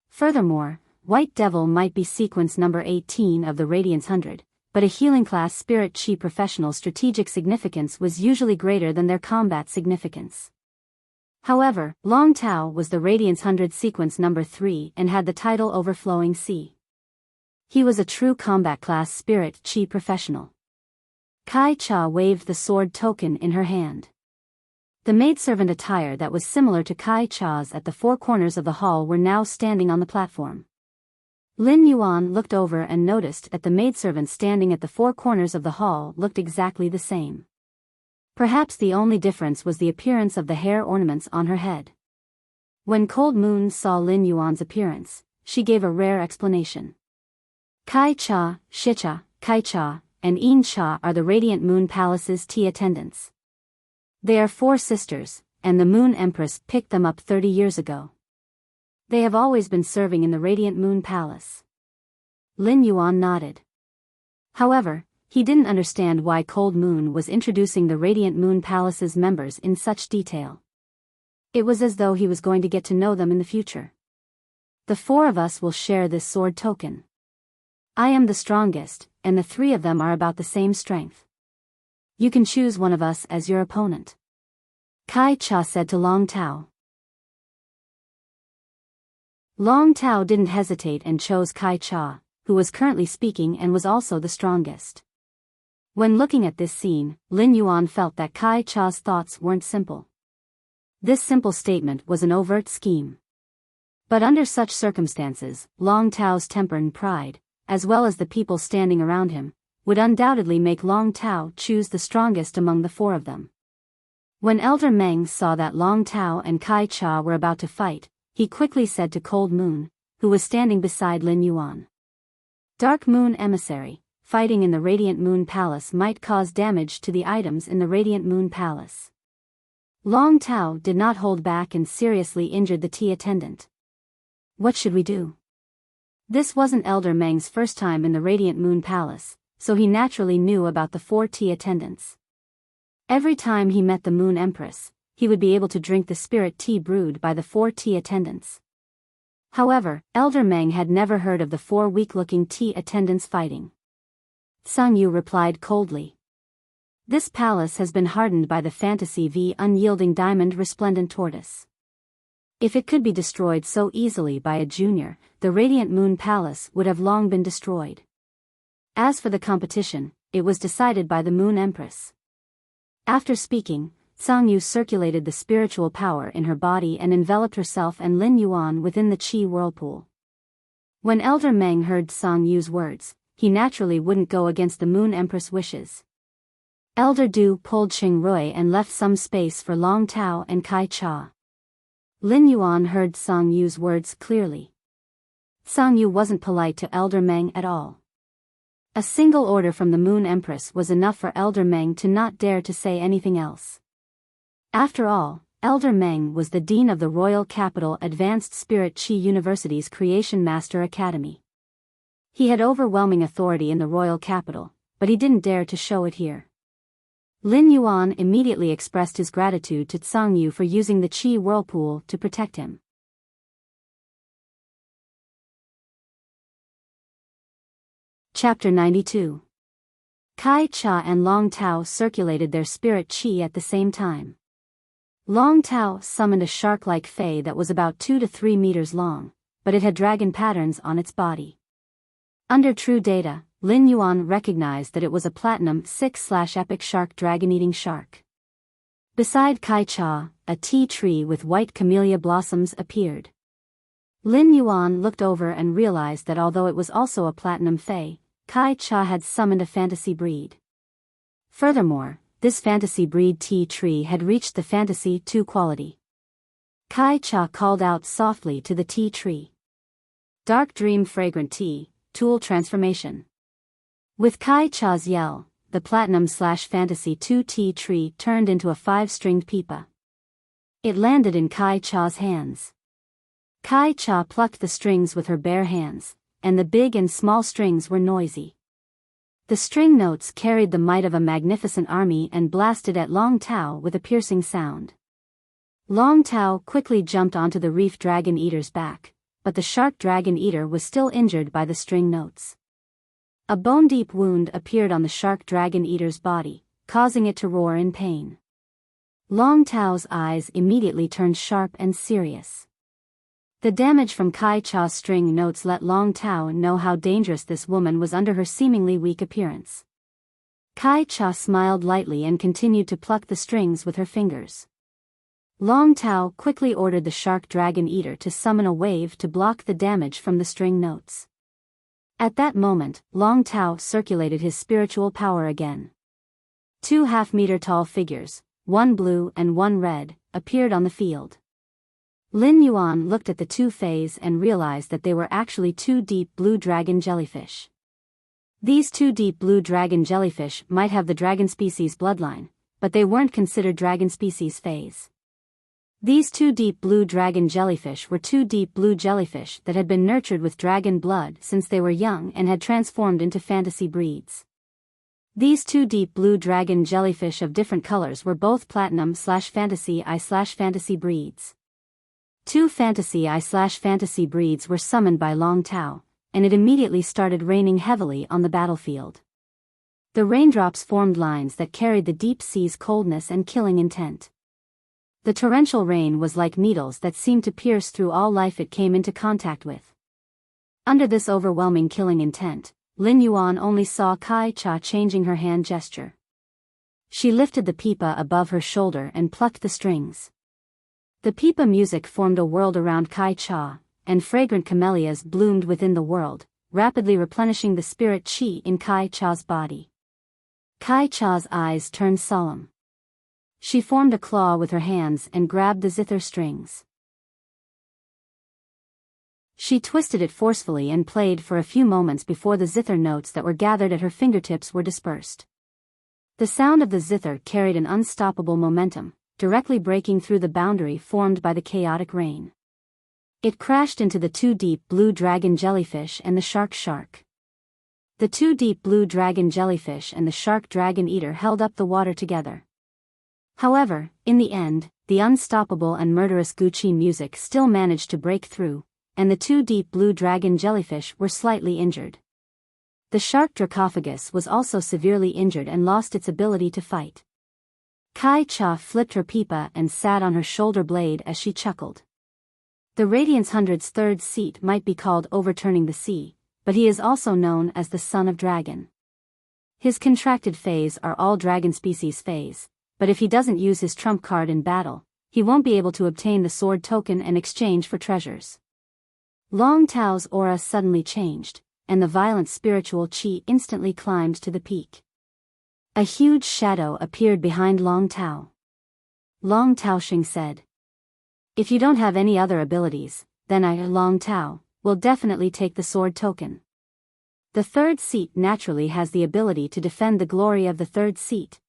Furthermore, White Devil might be sequence number 18 of the Radiance 100, but a healing class spirit chi professional's strategic significance was usually greater than their combat significance. However, Long Tao was the Radiance 100 sequence number 3 and had the title Overflowing Sea. He was a true combat class spirit chi professional. Kai Cha waved the sword token in her hand. The maidservant attire that was similar to Kai Cha's at the four corners of the hall were now standing on the platform. Lin Yuan looked over and noticed that the maidservant standing at the four corners of the hall looked exactly the same. Perhaps the only difference was the appearance of the hair ornaments on her head. When Cold Moon saw Lin Yuan's appearance, she gave a rare explanation. Kai Cha, Shicha, Kai Cha, and Yin Cha are the Radiant Moon Palace's tea attendants. They are 4 sisters, and the Moon Empress picked them up 30 years ago. They have always been serving in the Radiant Moon Palace. Lin Yuan nodded. However, he didn't understand why Cold Moon was introducing the Radiant Moon Palace's members in such detail. It was as though he was going to get to know them in the future. The 4 of us will share this sword token. I am the strongest, and the 3 of them are about the same strength. You can choose one of us as your opponent. Kai Cha said to Long Tao. Long Tao didn't hesitate and chose Kai Cha, who was currently speaking and was also the strongest. When looking at this scene, Lin Yuan felt that Kai Cha's thoughts weren't simple. This simple statement was an overt scheme. But under such circumstances, Long Tao's temper and pride, as well as the people standing around him, would undoubtedly make Long Tao choose the strongest among the 4 of them. When Elder Meng saw that Long Tao and Kai Cha were about to fight, he quickly said to Cold Moon, who was standing beside Lin Yuan. Dark Moon Emissary, fighting in the Radiant Moon Palace might cause damage to the items in the Radiant Moon Palace. Long Tao did not hold back and seriously injured the tea attendant. What should we do? This wasn't Elder Meng's first time in the Radiant Moon Palace, so he naturally knew about the 4 tea attendants. Every time he met the Moon Empress, he would be able to drink the spirit tea brewed by the 4 tea attendants. However, Elder Meng had never heard of the 4 weak-looking tea attendants fighting. Sang Yu replied coldly. This palace has been hardened by the fantasy v unyielding diamond resplendent tortoise. If it could be destroyed so easily by a junior, the Radiant Moon Palace would have long been destroyed. As for the competition, it was decided by the Moon Empress. After speaking, Sang Yu circulated the spiritual power in her body and enveloped herself and Lin Yuan within the Qi whirlpool. When Elder Meng heard Sang Yu's words, he naturally wouldn't go against the Moon Empress' wishes. Elder Du pulled Qing Rui and left some space for Long Tao and Kai Cha. Lin Yuan heard Sang Yu's words clearly. Sang Yu wasn't polite to Elder Meng at all. A single order from the Moon Empress was enough for Elder Meng to not dare to say anything else. After all, Elder Meng was the Dean of the Royal Capital Advanced Spirit Qi University's Creation Master Academy. He had overwhelming authority in the royal capital, but he didn't dare to show it here. Lin Yuan immediately expressed his gratitude to Tsang Yu for using the Qi whirlpool to protect him. Chapter 92. Kai Cha and Long Tao circulated their spirit Qi at the same time. Long Tao summoned a shark-like fei that was about 2 to 3 meters long, but it had dragon patterns on its body. Under true data, Lin Yuan recognized that it was a platinum 6/epic shark dragon-eating shark. Beside Kai Cha, a tea tree with white camellia blossoms appeared. Lin Yuan looked over and realized that although it was also a platinum fei, Kai Cha had summoned a fantasy breed. Furthermore, this fantasy breed tea tree had reached the fantasy 2 quality. Kai Cha called out softly to the tea tree. Dark dream fragrant tea, tool transformation. With Kai Cha's yell, the platinum/fantasy 2 tea tree turned into a 5-stringed pipa. It landed in Kai Cha's hands. Kai Cha plucked the strings with her bare hands, and the big and small strings were noisy. The string notes carried the might of a magnificent army and blasted at Long Tao with a piercing sound. Long Tao quickly jumped onto the reef dragon eater's back, but the shark dragon eater was still injured by the string notes. A bone-deep wound appeared on the shark dragon eater's body, causing it to roar in pain. Long Tao's eyes immediately turned sharp and serious. The damage from Kai Cha's string notes let Long Tao know how dangerous this woman was under her seemingly weak appearance. Kai Cha smiled lightly and continued to pluck the strings with her fingers. Long Tao quickly ordered the shark dragon eater to summon a wave to block the damage from the string notes. At that moment, Long Tao circulated his spiritual power again. 2 half-meter-tall figures, one blue and one red, appeared on the field. Lin Yuan looked at the 2 feis and realized that they were actually 2 deep blue dragon jellyfish. These 2 deep blue dragon jellyfish might have the dragon species bloodline, but they weren't considered dragon species feis. These 2 deep blue dragon jellyfish were 2 deep blue jellyfish that had been nurtured with dragon blood since they were young and had transformed into fantasy breeds. These 2 deep blue dragon jellyfish of different colors were both platinum/fantasy I/fantasy breeds. 2 fantasy I/fantasy breeds were summoned by Long Tao, and it immediately started raining heavily on the battlefield. The raindrops formed lines that carried the deep sea's coldness and killing intent. The torrential rain was like needles that seemed to pierce through all life it came into contact with. Under this overwhelming killing intent, Lin Yuan only saw Kai Cha changing her hand gesture. She lifted the pipa above her shoulder and plucked the strings. The pipa music formed a world around Kai Cha, and fragrant camellias bloomed within the world, rapidly replenishing the spirit qi in Kai Cha's body. Kai Cha's eyes turned solemn. She formed a claw with her hands and grabbed the zither strings. She twisted it forcefully and played for a few moments before the zither notes that were gathered at her fingertips were dispersed. The sound of the zither carried an unstoppable momentum, directly breaking through the boundary formed by the chaotic rain. It crashed into the 2 deep blue dragon jellyfish and the shark. The 2 deep blue dragon jellyfish and the shark dragon eater held up the water together. However, in the end, the unstoppable and murderous Gucci music still managed to break through, and the 2 deep blue dragon jellyfish were slightly injured. The shark Dracophagus was also severely injured and lost its ability to fight. Kai Cha flipped her pipa and sat on her shoulder blade as she chuckled. The Radiance 100's 3rd seat might be called Overturning the Sea, but he is also known as the Son of Dragon. His contracted phase are all dragon species phase, but if he doesn't use his trump card in battle, he won't be able to obtain the sword token in exchange for treasures. Long Tao's aura suddenly changed, and the violent spiritual qi instantly climbed to the peak. A huge shadow appeared behind Long Tao. Long Taoxing said, "If you don't have any other abilities, then I, Long Tao, will definitely take the sword token." The 3rd seat naturally has the ability to defend the glory of the 3rd seat.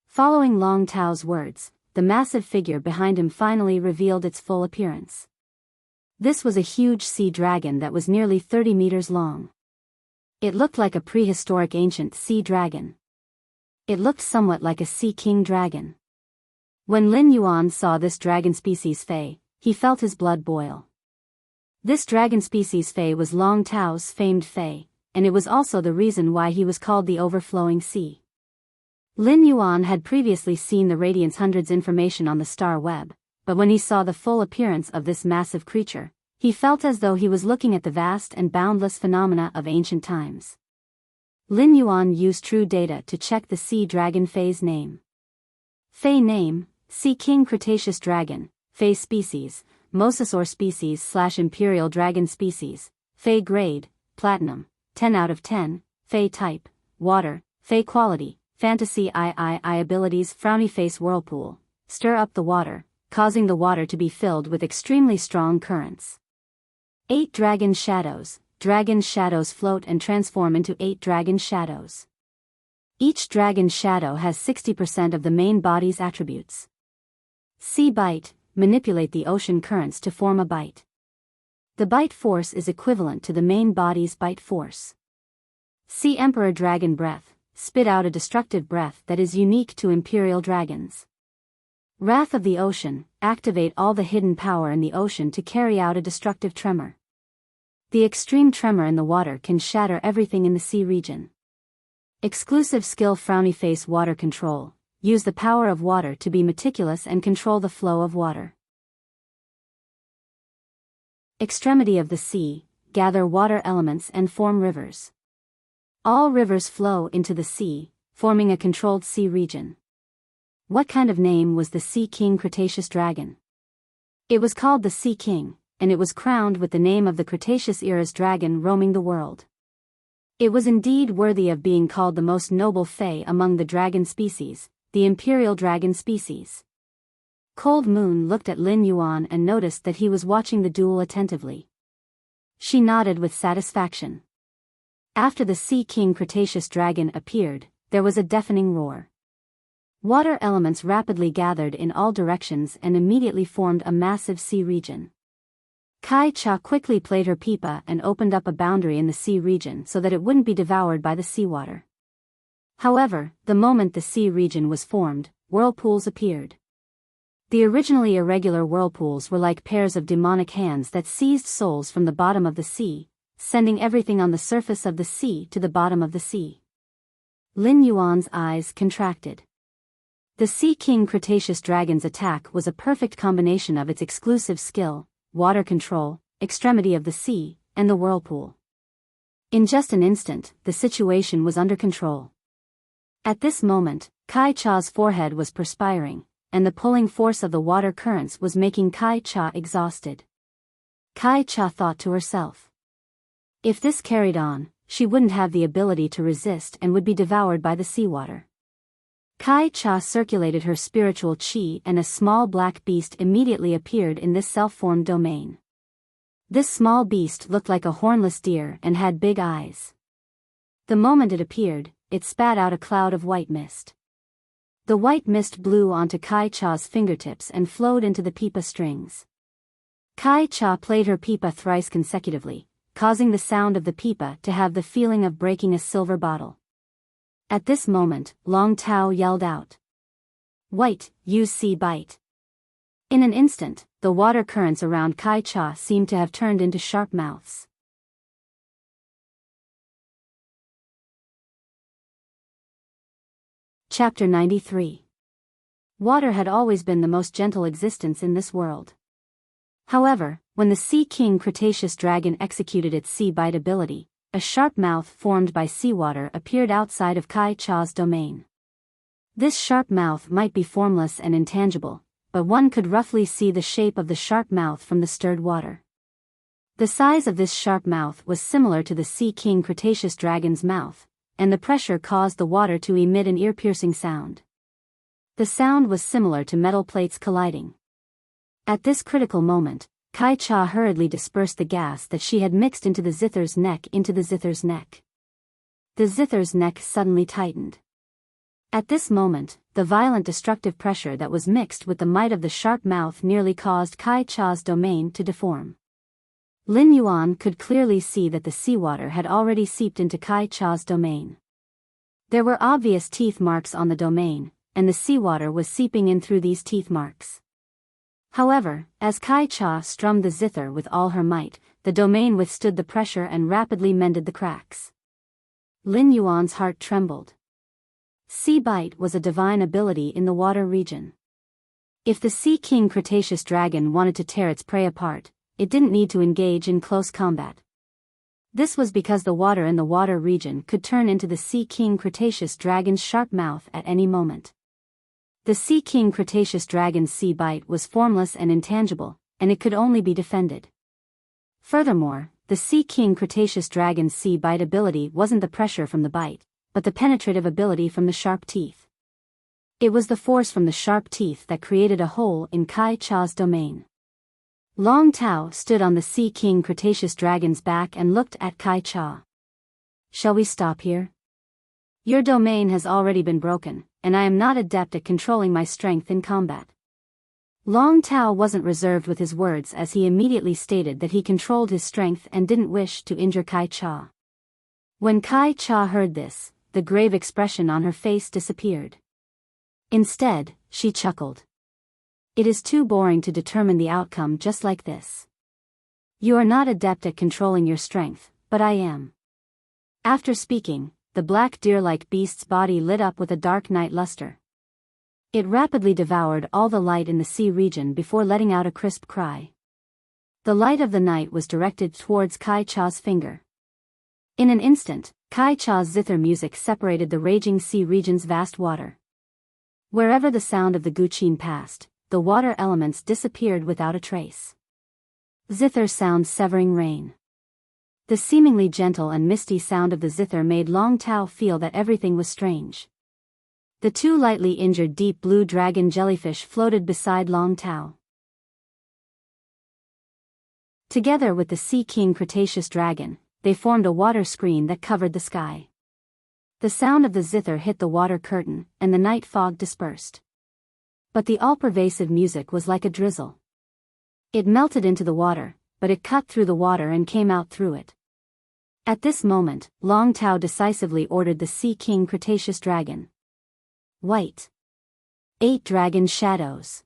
Following Long Tao's words, the massive figure behind him finally revealed its full appearance. This was a huge sea dragon that was nearly 30 meters long. It looked like a prehistoric ancient sea dragon. It looked somewhat like a sea king dragon. When Lin Yuan saw this dragon species Fei, he felt his blood boil. This dragon species Fei was Long Tao's famed Fei, and it was also the reason why he was called the Overflowing Sea. Lin Yuan had previously seen the Radiance Hundred's information on the star web, but when he saw the full appearance of this massive creature, he felt as though he was looking at the vast and boundless phenomena of ancient times. Lin Yuan used true data to check the sea dragon Fei's name. Fei name, Sea King Cretaceous Dragon, Fei species, Mosasaur species / Imperial Dragon species, Fei grade, Platinum, 10 out of 10, Fei type, Water, Fei quality, Fantasy II abilities Frowny Face Whirlpool, stir up the water, causing the water to be filled with extremely strong currents. 8 Dragon Shadows. Dragon shadows float and transform into 8 dragon shadows. Each dragon shadow has 60% of the main body's attributes. Sea bite. Manipulate the ocean currents to form a bite. The bite force is equivalent to the main body's bite force. Sea Emperor Dragon Breath. Spit out a destructive breath that is unique to Imperial dragons. Wrath of the Ocean. Activate all the hidden power in the ocean to carry out a destructive tremor. The extreme tremor in the water can shatter everything in the sea region. Exclusive skill Frowny Face Water Control. Use the power of water to be meticulous and control the flow of water. Extremity of the sea. Gather water elements and form rivers. All rivers flow into the sea, forming a controlled sea region. What kind of name was the Sea King Cretaceous Dragon? It was called the Sea King, and it was crowned with the name of the Cretaceous era's dragon roaming the world. It was indeed worthy of being called the most noble Fei among the dragon species, the Imperial Dragon species. Cold Moon looked at Lin Yuan and noticed that he was watching the duel attentively. She nodded with satisfaction. After the Sea King Cretaceous Dragon appeared, there was a deafening roar. Water elements rapidly gathered in all directions and immediately formed a massive sea region. Kai Cha quickly played her pipa and opened up a boundary in the sea region so that it wouldn't be devoured by the seawater. However, the moment the sea region was formed, whirlpools appeared. The originally irregular whirlpools were like pairs of demonic hands that seized souls from the bottom of the sea, sending everything on the surface of the sea to the bottom of the sea. Lin Yuan's eyes contracted. The Sea King Cretaceous Dragon's attack was a perfect combination of its exclusive skill, water control, extremity of the sea, and the whirlpool. In just an instant, the situation was under control. At this moment, Kai Cha's forehead was perspiring, and the pulling force of the water currents was making Kai Cha exhausted. Kai Cha thought to herself. If this carried on, she wouldn't have the ability to resist and would be devoured by the seawater. Kai Cha circulated her spiritual chi and a small black beast immediately appeared in this self-formed domain. This small beast looked like a hornless deer and had big eyes. The moment it appeared, it spat out a cloud of white mist. The white mist blew onto Kai Cha's fingertips and flowed into the pipa strings. Kai Cha played her pipa thrice consecutively, causing the sound of the pipa to have the feeling of breaking a silver bottle. At this moment, Long Tao yelled out. White, use sea bite. In an instant, the water currents around Kai Cha seemed to have turned into sharp mouths. Chapter 93. Water had always been the most gentle existence in this world. However, when the Sea King Cretaceous Dragon executed its sea bite ability, a sharp mouth formed by seawater appeared outside of Kai Cha's domain. This sharp mouth might be formless and intangible, but one could roughly see the shape of the sharp mouth from the stirred water. The size of this sharp mouth was similar to the Sea King Cretaceous Dragon's mouth, and the pressure caused the water to emit an ear-piercing sound. The sound was similar to metal plates colliding. At this critical moment, Kai Cha hurriedly dispersed the gas that she had mixed into the zither's neck into the zither's neck. The zither's neck suddenly tightened. At this moment, the violent destructive pressure that was mixed with the might of the sharp mouth nearly caused Kai Cha's domain to deform. Lin Yuan could clearly see that the seawater had already seeped into Kai Cha's domain. There were obvious teeth marks on the domain, and the seawater was seeping in through these teeth marks. However, as Kai Cha strummed the zither with all her might, the domain withstood the pressure and rapidly mended the cracks. Lin Yuan's heart trembled. Sea bite was a divine ability in the water region. If the Sea King Cretaceous dragon wanted to tear its prey apart, it didn't need to engage in close combat. This was because the water in the water region could turn into the Sea King Cretaceous dragon's sharp mouth at any moment. The Sea King Cretaceous dragon's sea bite was formless and intangible, and it could only be defended. Furthermore, the Sea King Cretaceous dragon's sea bite ability wasn't the pressure from the bite, but the penetrative ability from the sharp teeth. It was the force from the sharp teeth that created a hole in Kai Cha's domain. Long Tao stood on the Sea King Cretaceous dragon's back and looked at Kai Cha. "Shall we stop here? Your domain has already been broken, and I am not adept at controlling my strength in combat." Long Tao wasn't reserved with his words as he immediately stated that he controlled his strength and didn't wish to injure Kai Cha. When Kai Cha heard this, the grave expression on her face disappeared. Instead, she chuckled. "It is too boring to determine the outcome just like this. You are not adept at controlling your strength, but I am." After speaking, the black deer-like beast's body lit up with a dark night luster. It rapidly devoured all the light in the sea region before letting out a crisp cry. The light of the night was directed towards Kai Cha's finger. In an instant, Kai Cha's zither music separated the raging sea region's vast water. Wherever the sound of the guqin passed, the water elements disappeared without a trace. Zither sound severing rain. The seemingly gentle and misty sound of the zither made Long Tao feel that everything was strange. The two lightly injured deep blue dragon jellyfish floated beside Long Tao. Together with the Sea King Cretaceous dragon, they formed a water screen that covered the sky. The sound of the zither hit the water curtain, and the night fog dispersed. But the all-pervasive music was like a drizzle. It melted into the water, but it cut through the water and came out through it. At this moment, Long Tao decisively ordered the Sea King Cretaceous dragon. "White. 8 dragon shadows."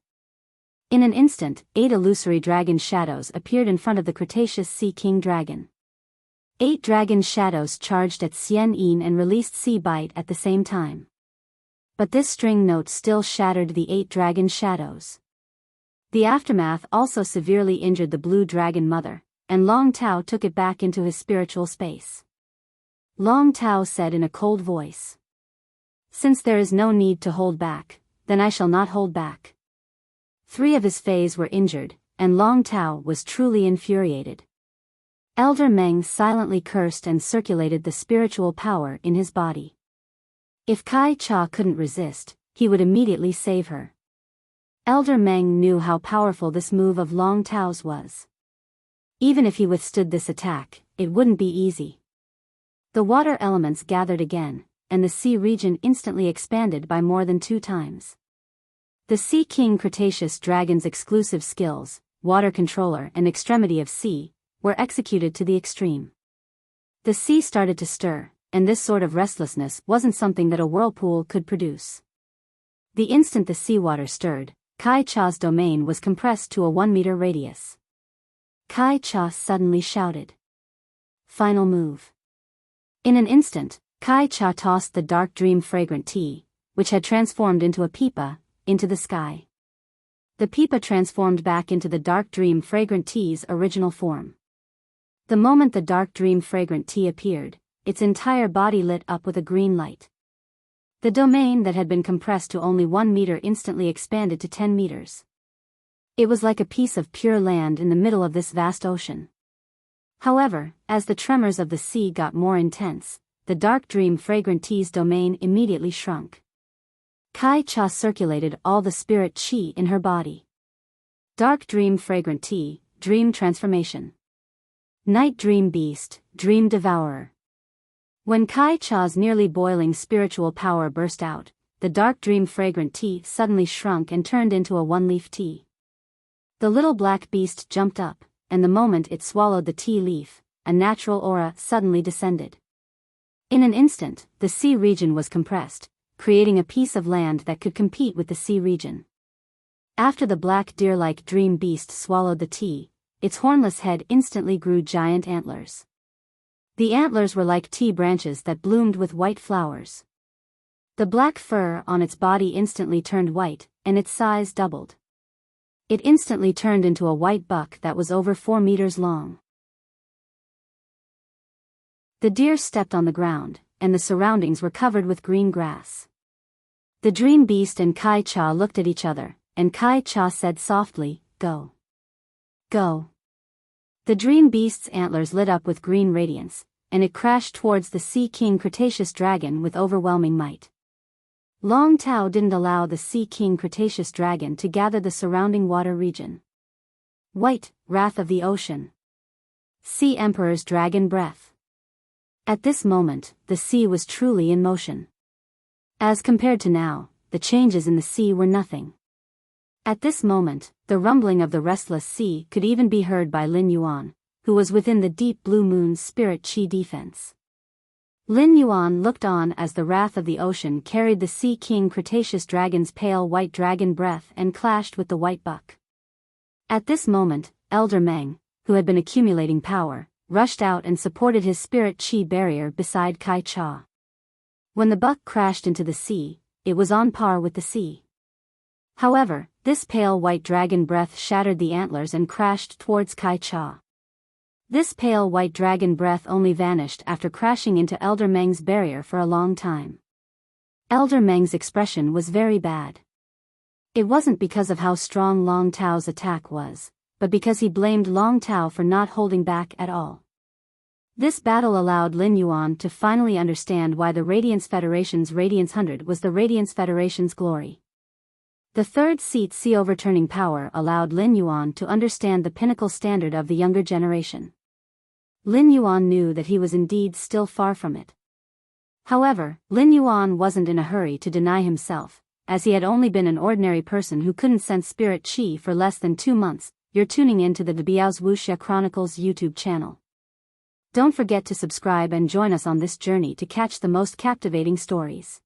In an instant, 8 illusory dragon shadows appeared in front of the Cretaceous Sea King dragon. 8 dragon shadows charged at Xian Yin and released Sea Bite at the same time. But this string note still shattered the 8 dragon shadows. The aftermath also severely injured the blue dragon mother, and Long Tao took it back into his spiritual space. Long Tao said in a cold voice, "Since there is no need to hold back, then I shall not hold back." 3 of his fays were injured, and Long Tao was truly infuriated. Elder Meng silently cursed and circulated the spiritual power in his body. If Kai Cha couldn't resist, he would immediately save her. Elder Meng knew how powerful this move of Long Tao's was. Even if he withstood this attack, it wouldn't be easy. The water elements gathered again, and the sea region instantly expanded by more than 2 times. The Sea King Cretaceous dragon's exclusive skills, water controller and extremity of sea, were executed to the extreme. The sea started to stir, and this sort of restlessness wasn't something that a whirlpool could produce. The instant the seawater stirred, Kai Cha's domain was compressed to a 1-meter radius. Kai Cha suddenly shouted, "Final move." In an instant, Kai Cha tossed the dark dream fragrant tea, which had transformed into a pipa, into the sky. The pipa transformed back into the dark dream fragrant tea's original form. The moment the dark dream fragrant tea appeared, its entire body lit up with a green light. The domain that had been compressed to only 1 meter instantly expanded to 10 meters. It was like a piece of pure land in the middle of this vast ocean. However, as the tremors of the sea got more intense, the dark dream fragrant tea's domain immediately shrunk. Kai Cha circulated all the spirit chi in her body. Dark dream fragrant tea, dream transformation. Night dream beast, dream devourer. When Kai Cha's nearly boiling spiritual power burst out, the dark dream fragrant tea suddenly shrunk and turned into a 1-leaf tea. The little black beast jumped up, and the moment it swallowed the tea leaf, a natural aura suddenly descended. In an instant, the sea region was compressed, creating a piece of land that could compete with the sea region. After the black deer-like dream beast swallowed the tea, its hornless head instantly grew giant antlers. The antlers were like tea branches that bloomed with white flowers. The black fur on its body instantly turned white, and its size doubled. It instantly turned into a white buck that was over 4 meters long. The deer stepped on the ground, and the surroundings were covered with green grass. The dream beast and Kai Cha looked at each other, and Kai Cha said softly, "Go. Go." The dream beast's antlers lit up with green radiance, and it crashed towards the Sea King Cretaceous dragon with overwhelming might. Long Tao didn't allow the Sea King Cretaceous dragon to gather the surrounding water region. White, wrath of the ocean. Sea Emperor's dragon breath. At this moment, the sea was truly in motion. As compared to now, the changes in the sea were nothing. At this moment, the rumbling of the restless sea could even be heard by Lin Yuan, who was within the deep blue moon's spirit chi defense. Lin Yuan looked on as the wrath of the ocean carried the Sea King Cretaceous dragon's pale white dragon breath and clashed with the white buck. At this moment, Elder Meng, who had been accumulating power, rushed out and supported his spirit chi barrier beside Kai Cha. When the buck crashed into the sea, it was on par with the sea. However, this pale white dragon breath shattered the antlers and crashed towards Kai Cha. This pale white dragon breath only vanished after crashing into Elder Meng's barrier for a long time. Elder Meng's expression was very bad. It wasn't because of how strong Long Tao's attack was, but because he blamed Long Tao for not holding back at all. This battle allowed Lin Yuan to finally understand why the Radiance Federation's Radiance 100 was the Radiance Federation's glory. The third seat sea overturning power allowed Lin Yuan to understand the pinnacle standard of the younger generation. Lin Yuan knew that he was indeed still far from it. However, Lin Yuan wasn't in a hurry to deny himself, as he had only been an ordinary person who couldn't sense spirit chi for less than 2 months. You're tuning in to the Biyao's Wuxia Chronicles YouTube channel. Don't forget to subscribe and join us on this journey to catch the most captivating stories.